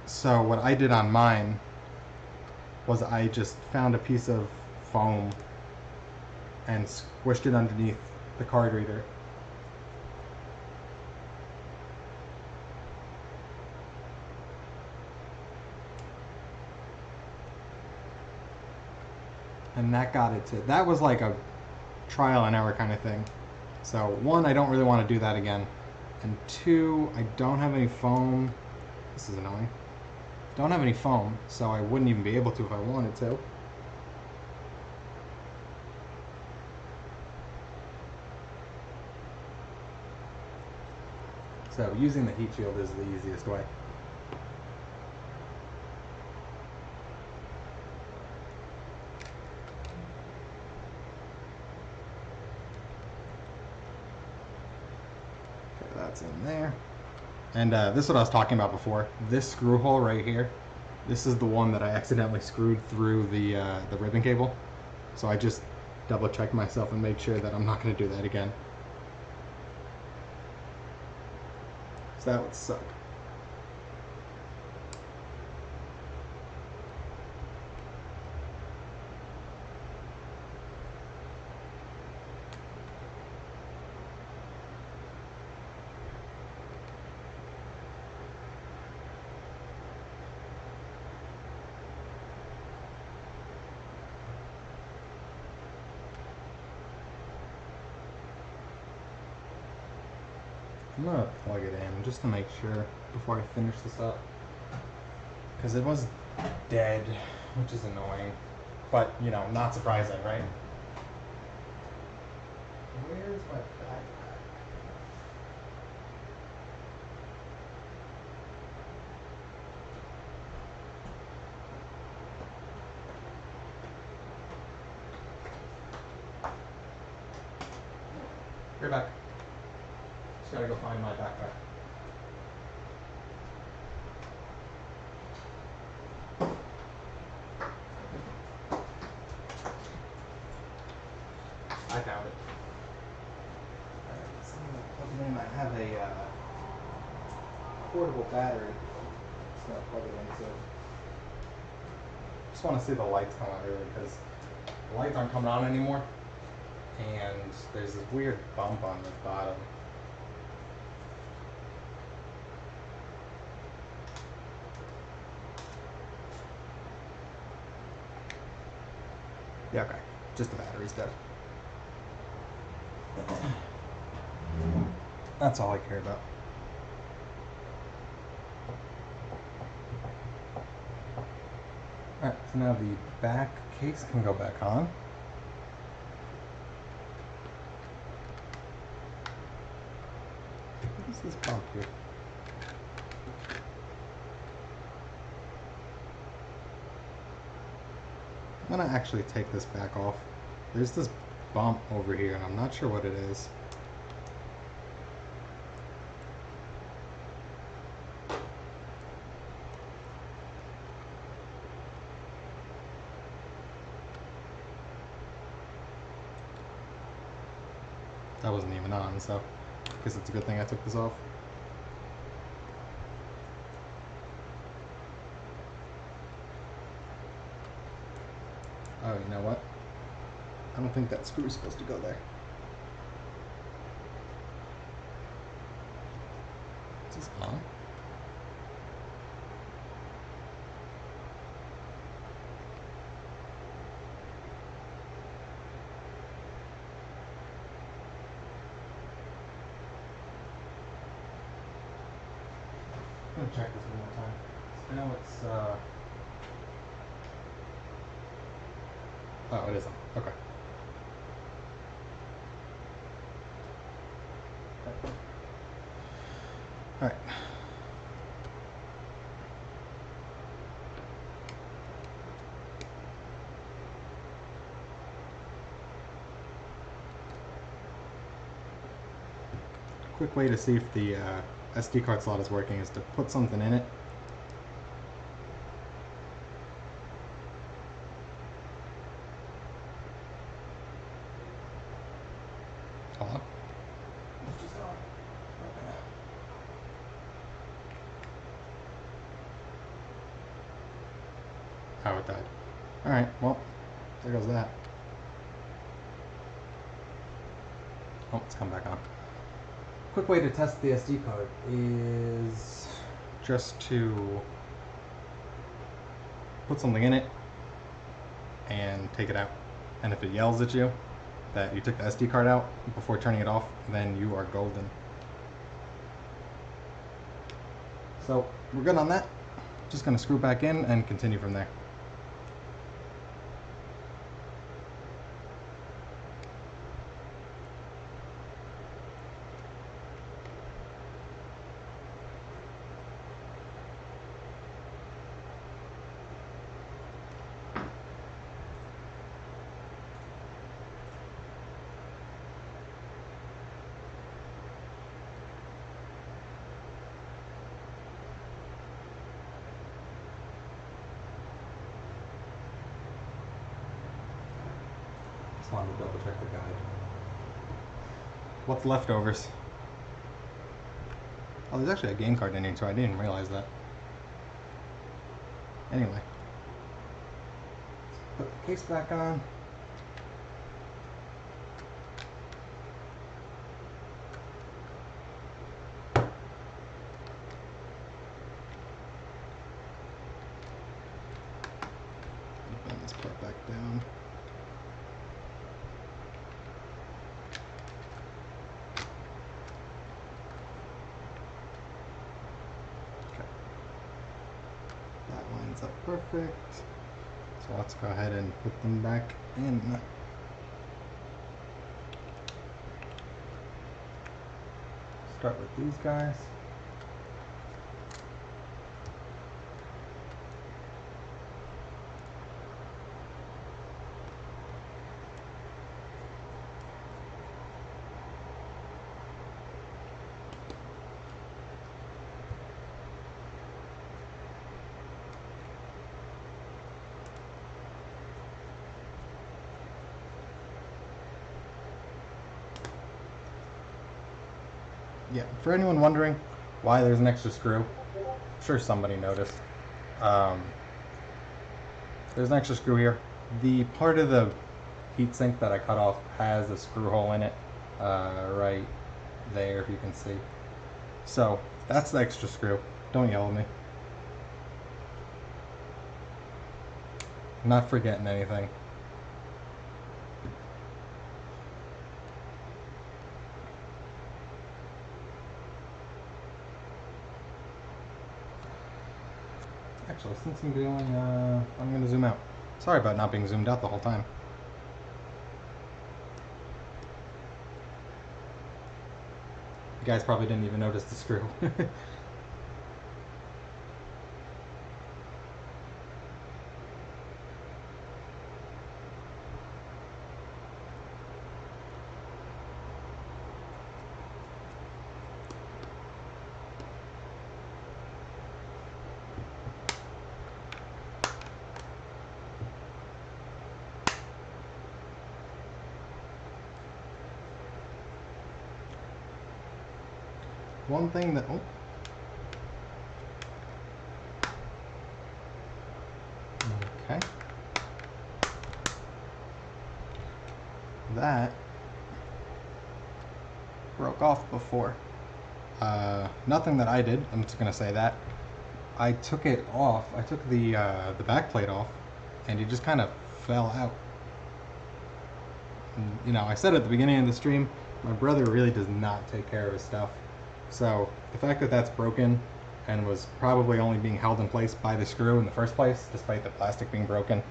[SPEAKER 1] So what I did on mine was I just found a piece of foam and squished it underneath the card reader. And that got it to, that was like a trial and error kind of thing. So one, I don't really want to do that again. And two, I don't have any foam. This is annoying. Don't have any foam, so I wouldn't even be able to if I wanted to. So using the heat shield is the easiest way. Okay, that's in there. And this is what I was talking about before. This screw hole right here, this is the one that I accidentally screwed through the ribbon cable. So I just double checked myself and made sure that I'm not going to do that again. So that would suck. I'm gonna plug it in just to make sure before I finish this up, because it was dead, which is annoying, but you know, not surprising, right? Where's my backpack? You're back. Just gotta go find my backpack. I found it. Alright, so I'm gonna plug it in. I have a portable battery. Just gonna plug it into. just want to see the lights come on really, because the lights aren't coming on anymore, and there's this weird bump on the bottom. Yeah, okay. Just the battery's dead. That's all I care about. Alright, so now the back case can go back on. What is this bump here? I'm gonna actually take this back off. There's this bump over here and I'm not sure what it is. That wasn't even on, so I guess it's a good thing I took this off. Oh, you know what? I don't think that screw is supposed to go there. Is this on? I'm gonna check this one more time. So now it's oh, it is on. Okay. Alright. Quick way to see if the SD card slot is working is to put something in it. Hello? Oh, it died. Alright, well, there goes that. Oh, it's come back on. Quick way to test the SD card is just to put something in it and take it out. And if it yells at you that you took the SD card out before turning it off, then you are golden. So we're good on that. Just gonna screw back in and continue from there. Wanted to double check the guide. What's leftovers? Oh, there's actually a game card in here too. I didn't realize that. Anyway, let's put the case back on. Bend this part back down. Up perfect. So let's go ahead and put them back in. Start with these guys. Yeah, for anyone wondering why there's an extra screw, I'm sure somebody noticed. there's an extra screw here. The part of the heatsink that I cut off has a screw hole in it, right there, if you can see. So that's the extra screw. Don't yell at me. I'm not forgetting anything. Actually, since I'm doing, I'm going to zoom out. Sorry about not being zoomed out the whole time. You guys probably didn't even notice the screw. One thing that, okay, that broke off before. Nothing that I did. I'm just gonna say that I took it off. I took the back plate off, and it just kind of fell out. And, you know, I said at the beginning of the stream, my brother really does not take care of his stuff. So the fact that that's broken and was probably only being held in place by the screw in the first place, despite the plastic being broken,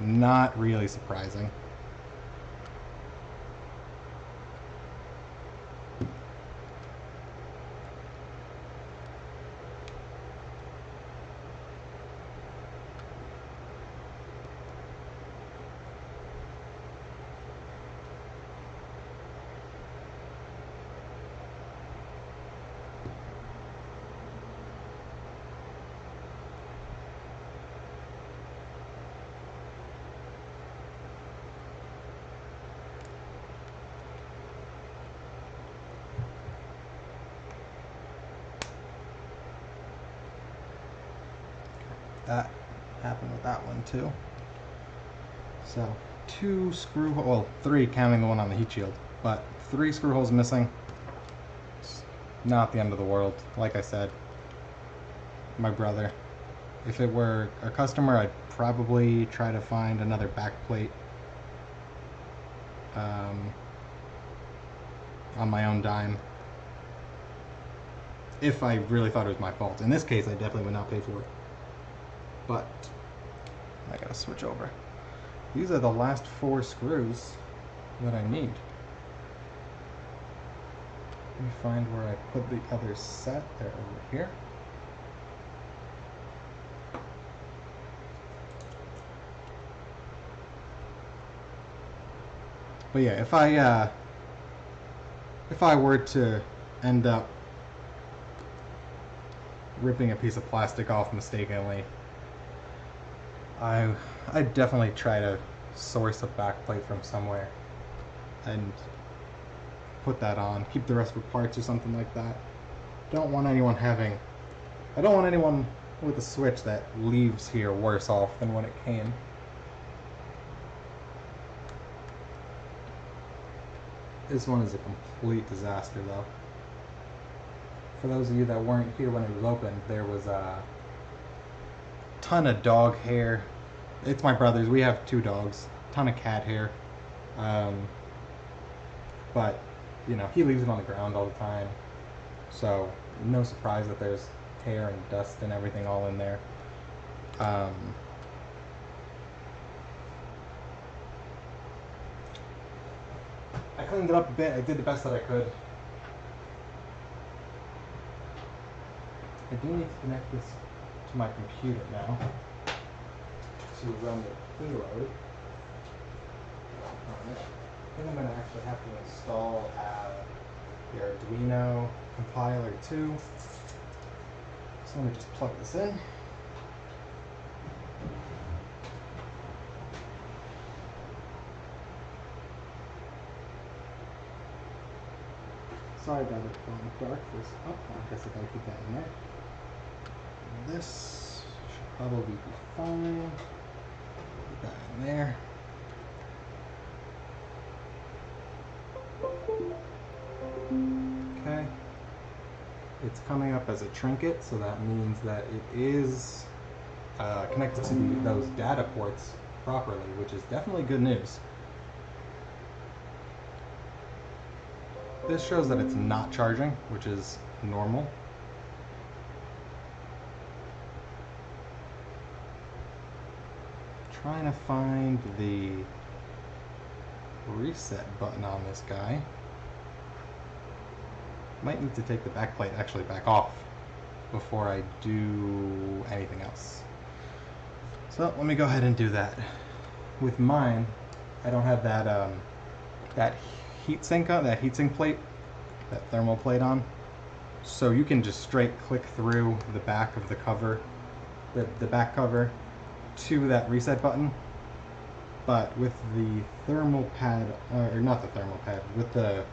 [SPEAKER 1] not really surprising. That happened with that one too. So 2 screw, well 3 counting the one on the heat shield, but 3 screw holes missing. It's not the end of the world. Like I said, my brother. If it were a customer, I'd probably try to find another back plate on my own dime. If I really thought it was my fault. In this case, I definitely would not pay for it. But I gotta switch over. These are the last 4 screws that I need. Let me find where I put the other set. They're over here. But yeah, if I were to end up ripping a piece of plastic off mistakenly, I'd definitely try to source a back plate from somewhere and put that on. Keep the rest for parts or something like that. I don't want anyone with a switch that leaves here worse off than when it came. This one is a complete disaster though. For those of you that weren't here when it was opened, there was a ton of dog hair. It's my brother's. We have 2 dogs. Ton of cat hair. But, you know, he leaves it on the ground all the time. So, no surprise that there's hair and dust and everything all in there. I cleaned it up a bit. I did the best that I could. I do need to connect this to my computer now to run the preload. I think I'm going to actually have to install the Arduino compiler too. So let me just plug this in. Sorry about it going dark for this. Oh, I guess I gotta keep that in there. This should probably be fine. Put that in there. Okay. It's coming up as a trinket, so that means that it is connected to those data ports properly, which is definitely good news. This shows that it's not charging, which is normal. Trying to find the reset button on this guy. Might need to take the back plate actually back off before I do anything else. So let me go ahead and do that. With mine, I don't have that that heatsink on, that heatsink plate, that thermal plate on. So you can just straight click through the back of the cover, the back cover, to that reset button. But with the thermal pad, or not the thermal pad, with the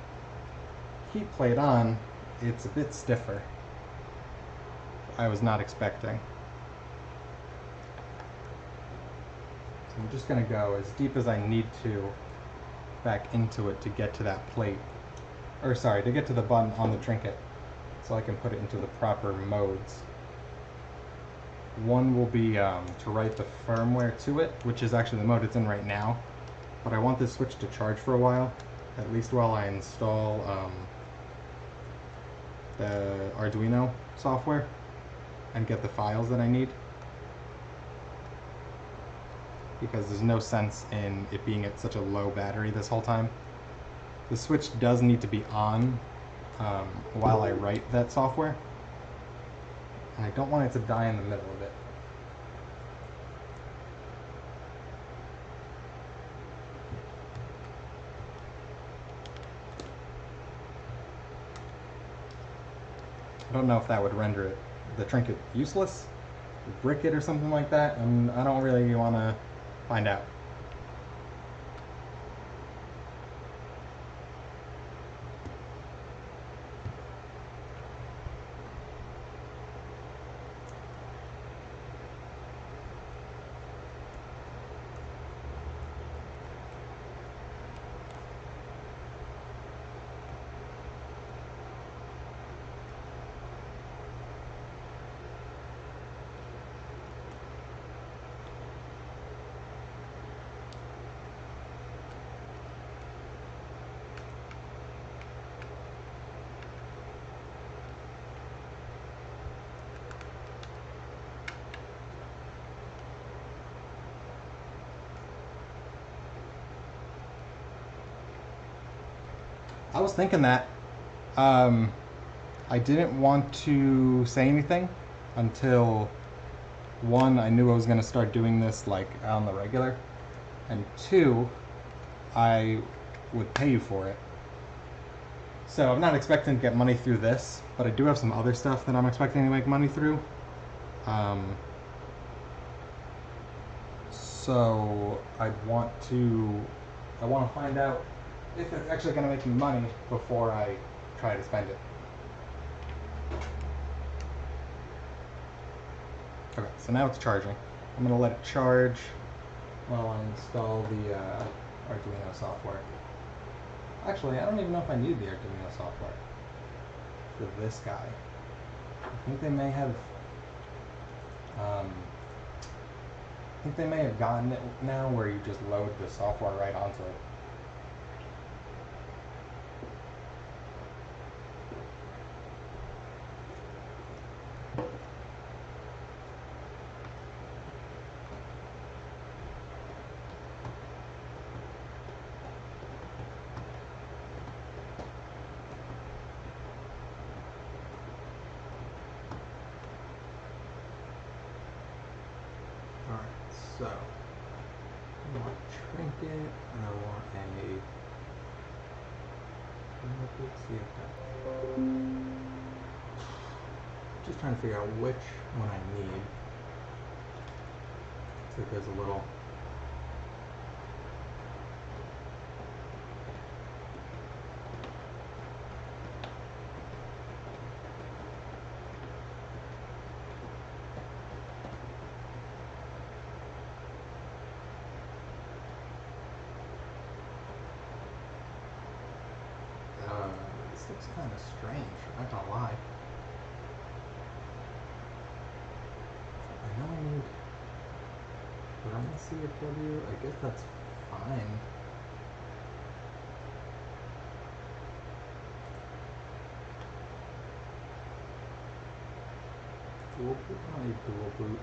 [SPEAKER 1] heat plate on, it's a bit stiffer. I was not expecting. So I'm just going to go as deep as I need to back into it to get to that plate. Or sorry, to get to the button on the trinket so I can put it into the proper modes. One will be to write the firmware to it, which is actually the mode it's in right now. But I want this switch to charge for a while, at least while I install the Arduino software and get the files that I need. Because there's no sense in it being at such a low battery this whole time. The switch does need to be on while I write that software. And I don't want it to die in the middle of it. I don't know if that would render it, the trinket, useless, brick it or something like that, and I don't really want to find out. I was thinking that. I didn't want to say anything until, one, I knew I was going to start doing this like on the regular, and two, I would pay you for it. So I'm not expecting to get money through this, but I do have some other stuff that I'm expecting to make money through. So I want to find out if it's actually going to make me money before I try to spend it. Okay, so now it's charging. I'm going to let it charge while I install the Arduino software. Actually, I don't even know if I need the Arduino software for this guy. I think they may have gotten it now where you just load the software right onto it. So, I want Trinket, and I want let's see if that, just trying to figure out which one I need. So there's a little, This looks kind of strange, I'm not gonna lie. I know I need permanency of W. I guess that's fine. Dual boot? I don't need dual boot.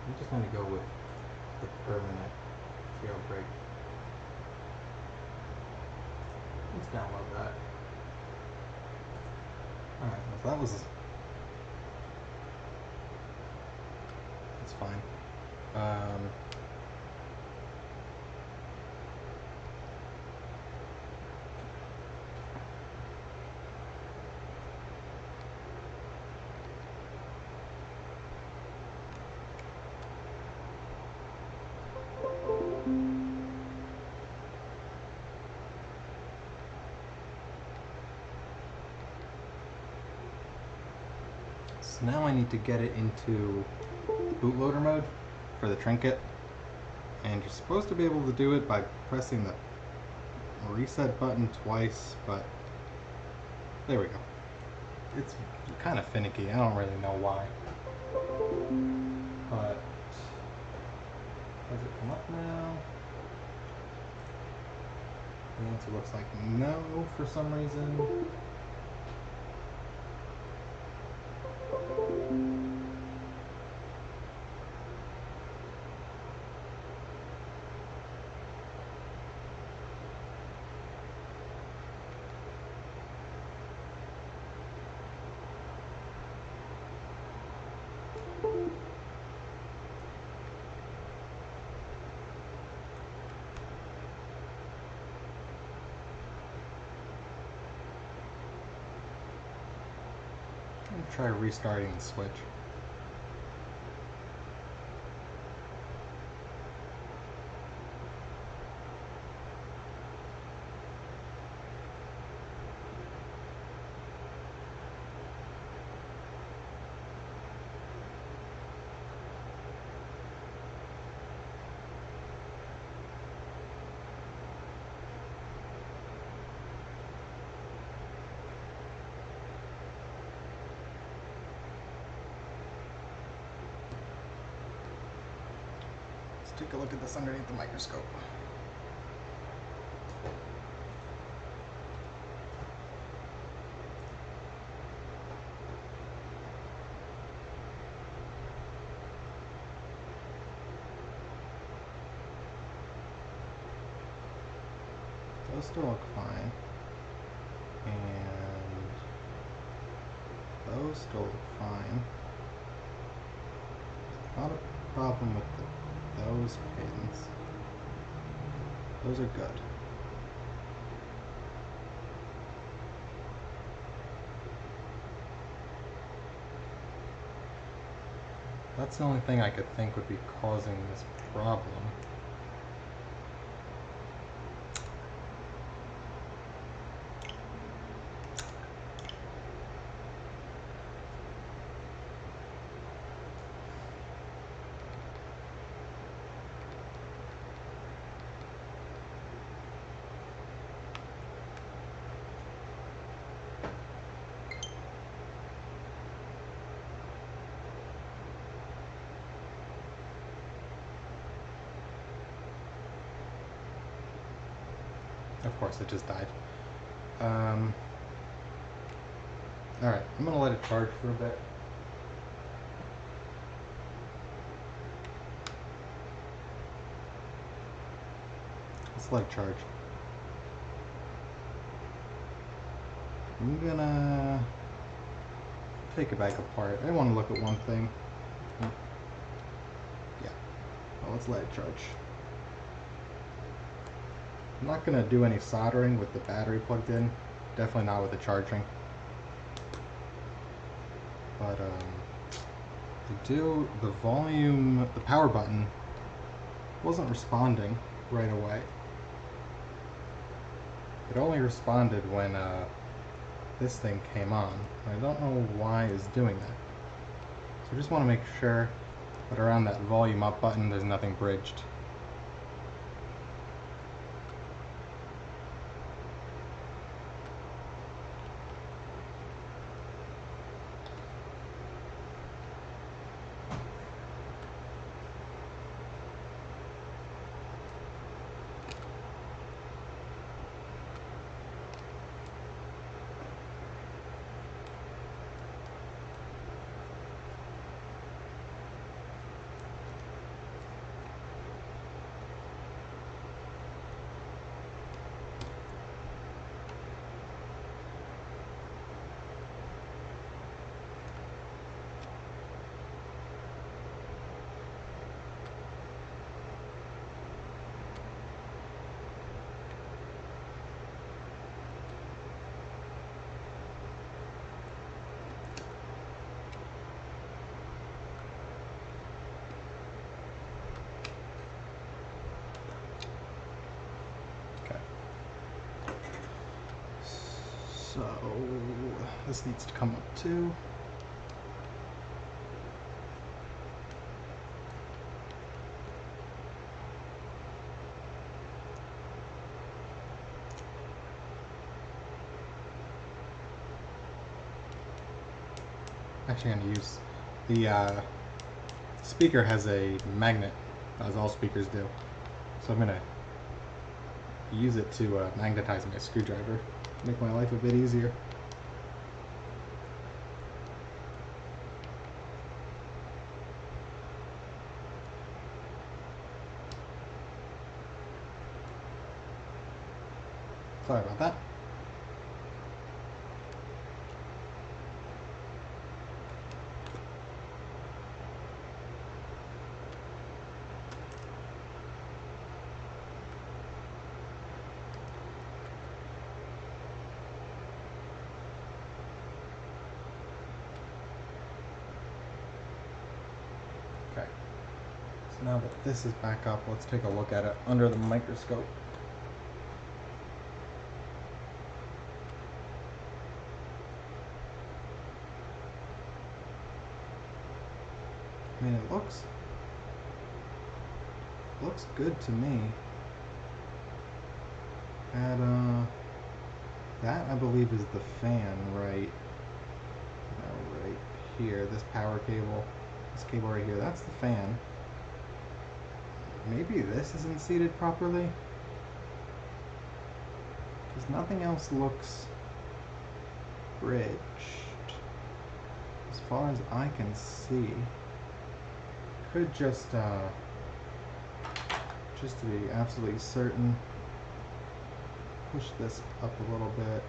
[SPEAKER 1] I'm just gonna go with the permanent jailbreak. Let's download that. Alright, well that was... That's fine. So now I need to get it into bootloader mode for the Trinket, and you're supposed to be able to do it by pressing the reset button twice, but there we go. It's kind of finicky, I don't really know why. But does it come up now? The answer looks like no for some reason. Try restarting the switch. Take a look at this underneath the microscope. Those still look fine. And those still look fine. Not a problem with those pins. Those are good. That's the only thing I could think would be causing this problem. Of course, it just died. Alright, I'm gonna let it charge for a bit. Let's let it charge. I'm gonna take it back apart. I want to look at one thing. Yeah, well, let's let it charge. I'm not going to do any soldering with the battery plugged in. Definitely not with the charging. But the volume, the power button wasn't responding right away. It only responded when this thing came on. I don't know why it's doing that. So I just want to make sure that around that volume up button there's nothing bridged. So this needs to come up too. Actually, I'm going to use the speaker has a magnet, as all speakers do. So I'm going to use it to magnetize my screwdriver, make my life a bit easier. Sorry about that. Okay, so now that this is back up, let's take a look at it under the microscope. I mean, it looks good to me. And that I believe is the fan right here. This power cable, this cable right here, that's the fan. Maybe this isn't seated properly, because nothing else looks bridged as far as I can see. Could just to be absolutely certain, push this up a little bit.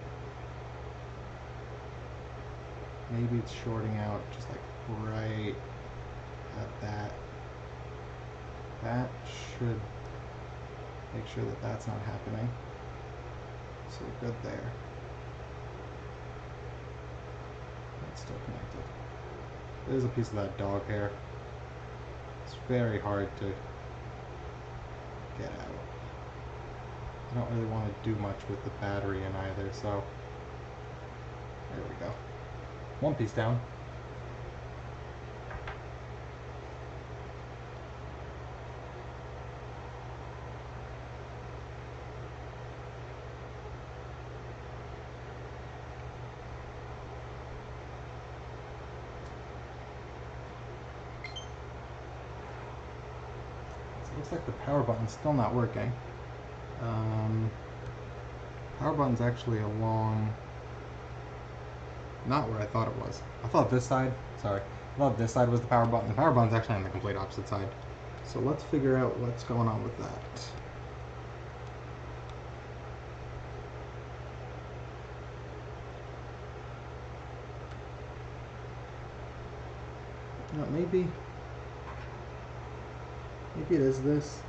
[SPEAKER 1] Maybe it's shorting out just like right at that. That should make sure that that's not happening. So we're good there. That's still connected. There's a piece of that dog hair. It's very hard to get out. I don't really want to do much with the battery in either, so there we go. One piece down. Looks like the power button's still not working. Power button's actually along, not where I thought it was. I thought this side, sorry, I thought this side was the power button. The power button's actually on the complete opposite side. So let's figure out what's going on with that. No, maybe it is this.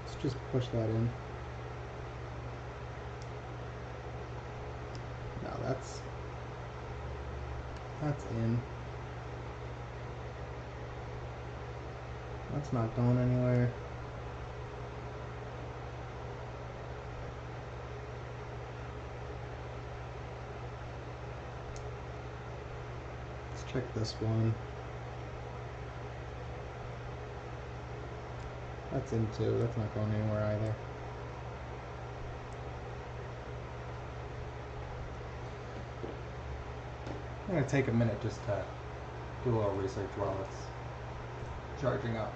[SPEAKER 1] Let's just push that in. No, that's in. That's not going anywhere. Check this one. That's in too. That's not going anywhere either. I'm going to take a minute just to do a little research while it's charging up.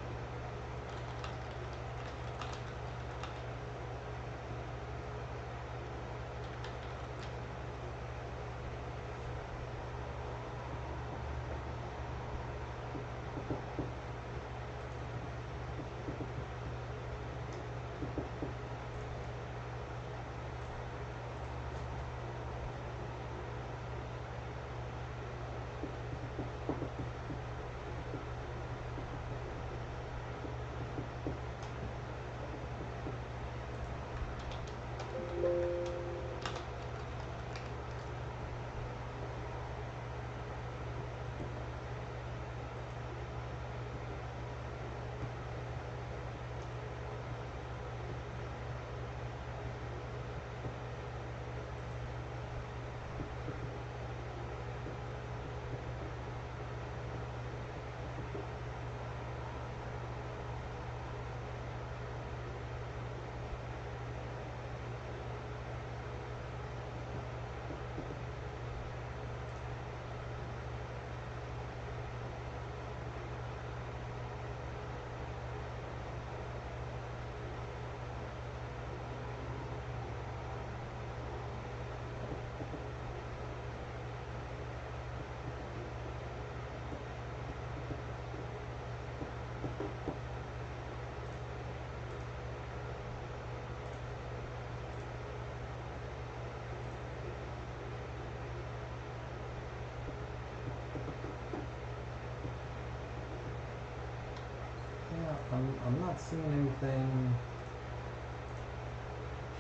[SPEAKER 1] I'm not seeing anything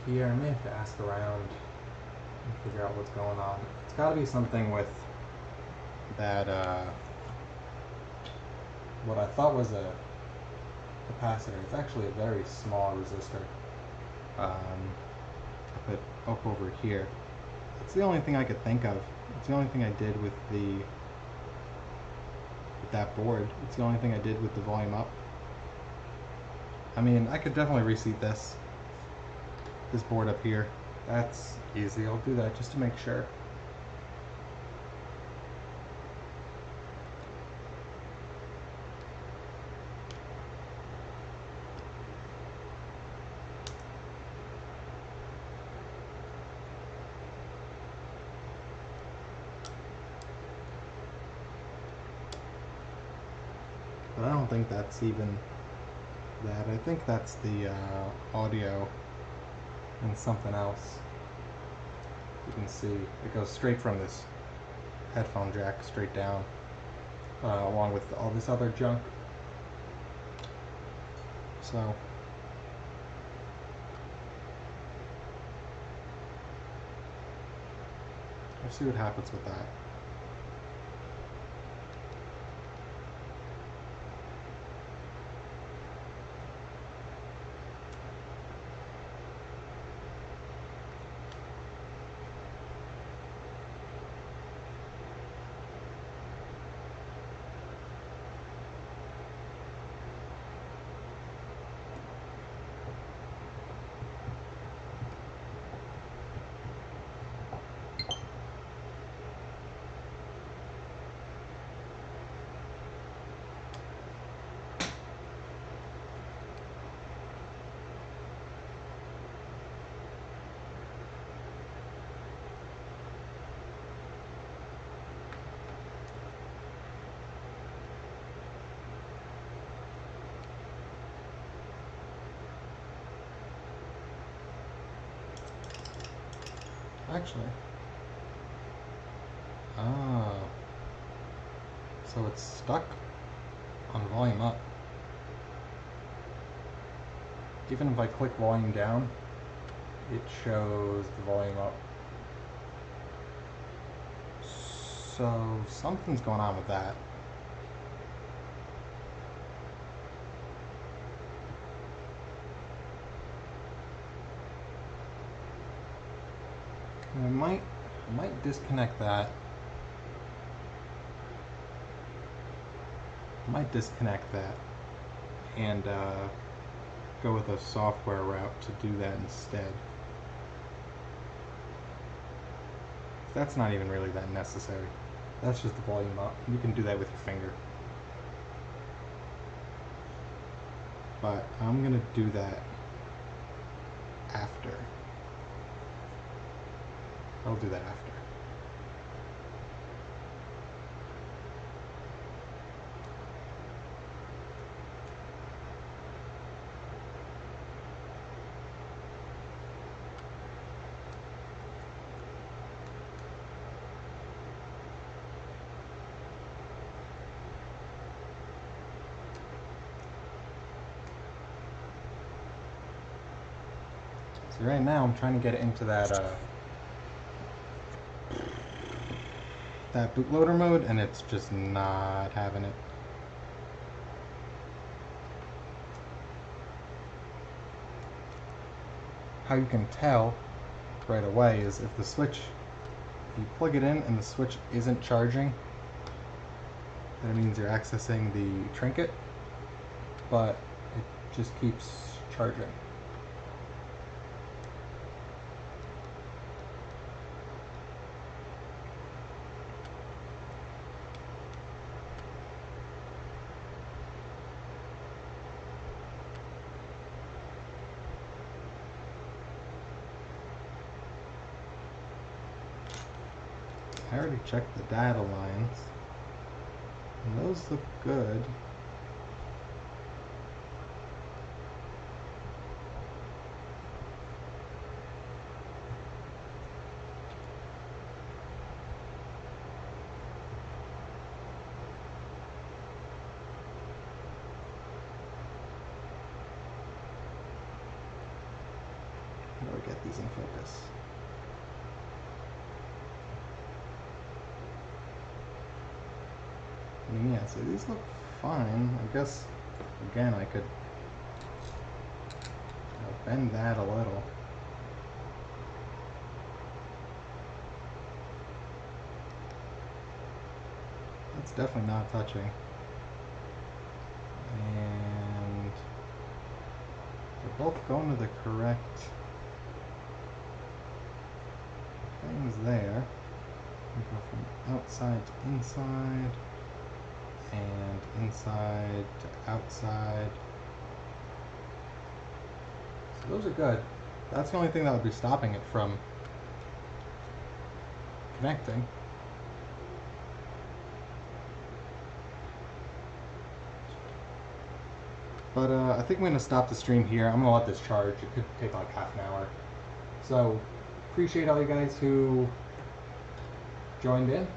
[SPEAKER 1] here. I may have to ask around and figure out what's going on. It's got to be something with that, what I thought was a capacitor. It's actually a very small resistor. Up over here. It's the only thing I could think of. It's the only thing I did with that board. It's the only thing I did with the volume up. I mean, I could definitely reseat this board up here. That's easy. I'll do that just to make sure. But I don't think that's even that. I think that's the audio and something else. You can see it goes straight from this headphone jack straight down, along with all this other junk. So let's see what happens with that. Actually, so it's stuck on volume up. Even if I click volume down, it shows the volume up. So something's going on with that. I might disconnect that. And go with a software route to do that instead. That's not even really that necessary. That's just the volume up. You can do that with your finger. But I'm gonna do that after. I'll do that after. So right now I'm trying to get it into that bootloader mode, and it's just not having it. How you can tell right away is if you plug it in and the switch isn't charging, that means you're accessing the Trinket, but it just keeps charging. I already checked the data lines, and those look good. get these in focus. I mean, yeah, so these look fine. I guess, again, I could bend that a little. That's definitely not touching. And they're both going to the correct things there. We go from outside to inside, and inside to outside. So those are good. That's the only thing that would be stopping it from connecting. But I think I'm going to stop the stream here. I'm going to let this charge. It could take like half an hour. So, appreciate all you guys who joined in.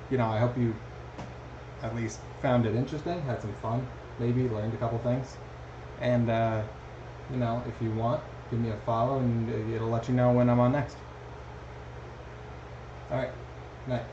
[SPEAKER 1] You know, I hope you at least found it interesting, had some fun, maybe learned a couple things. And, you know, if you want, give me a follow and it'll let you know when I'm on next. Alright, night.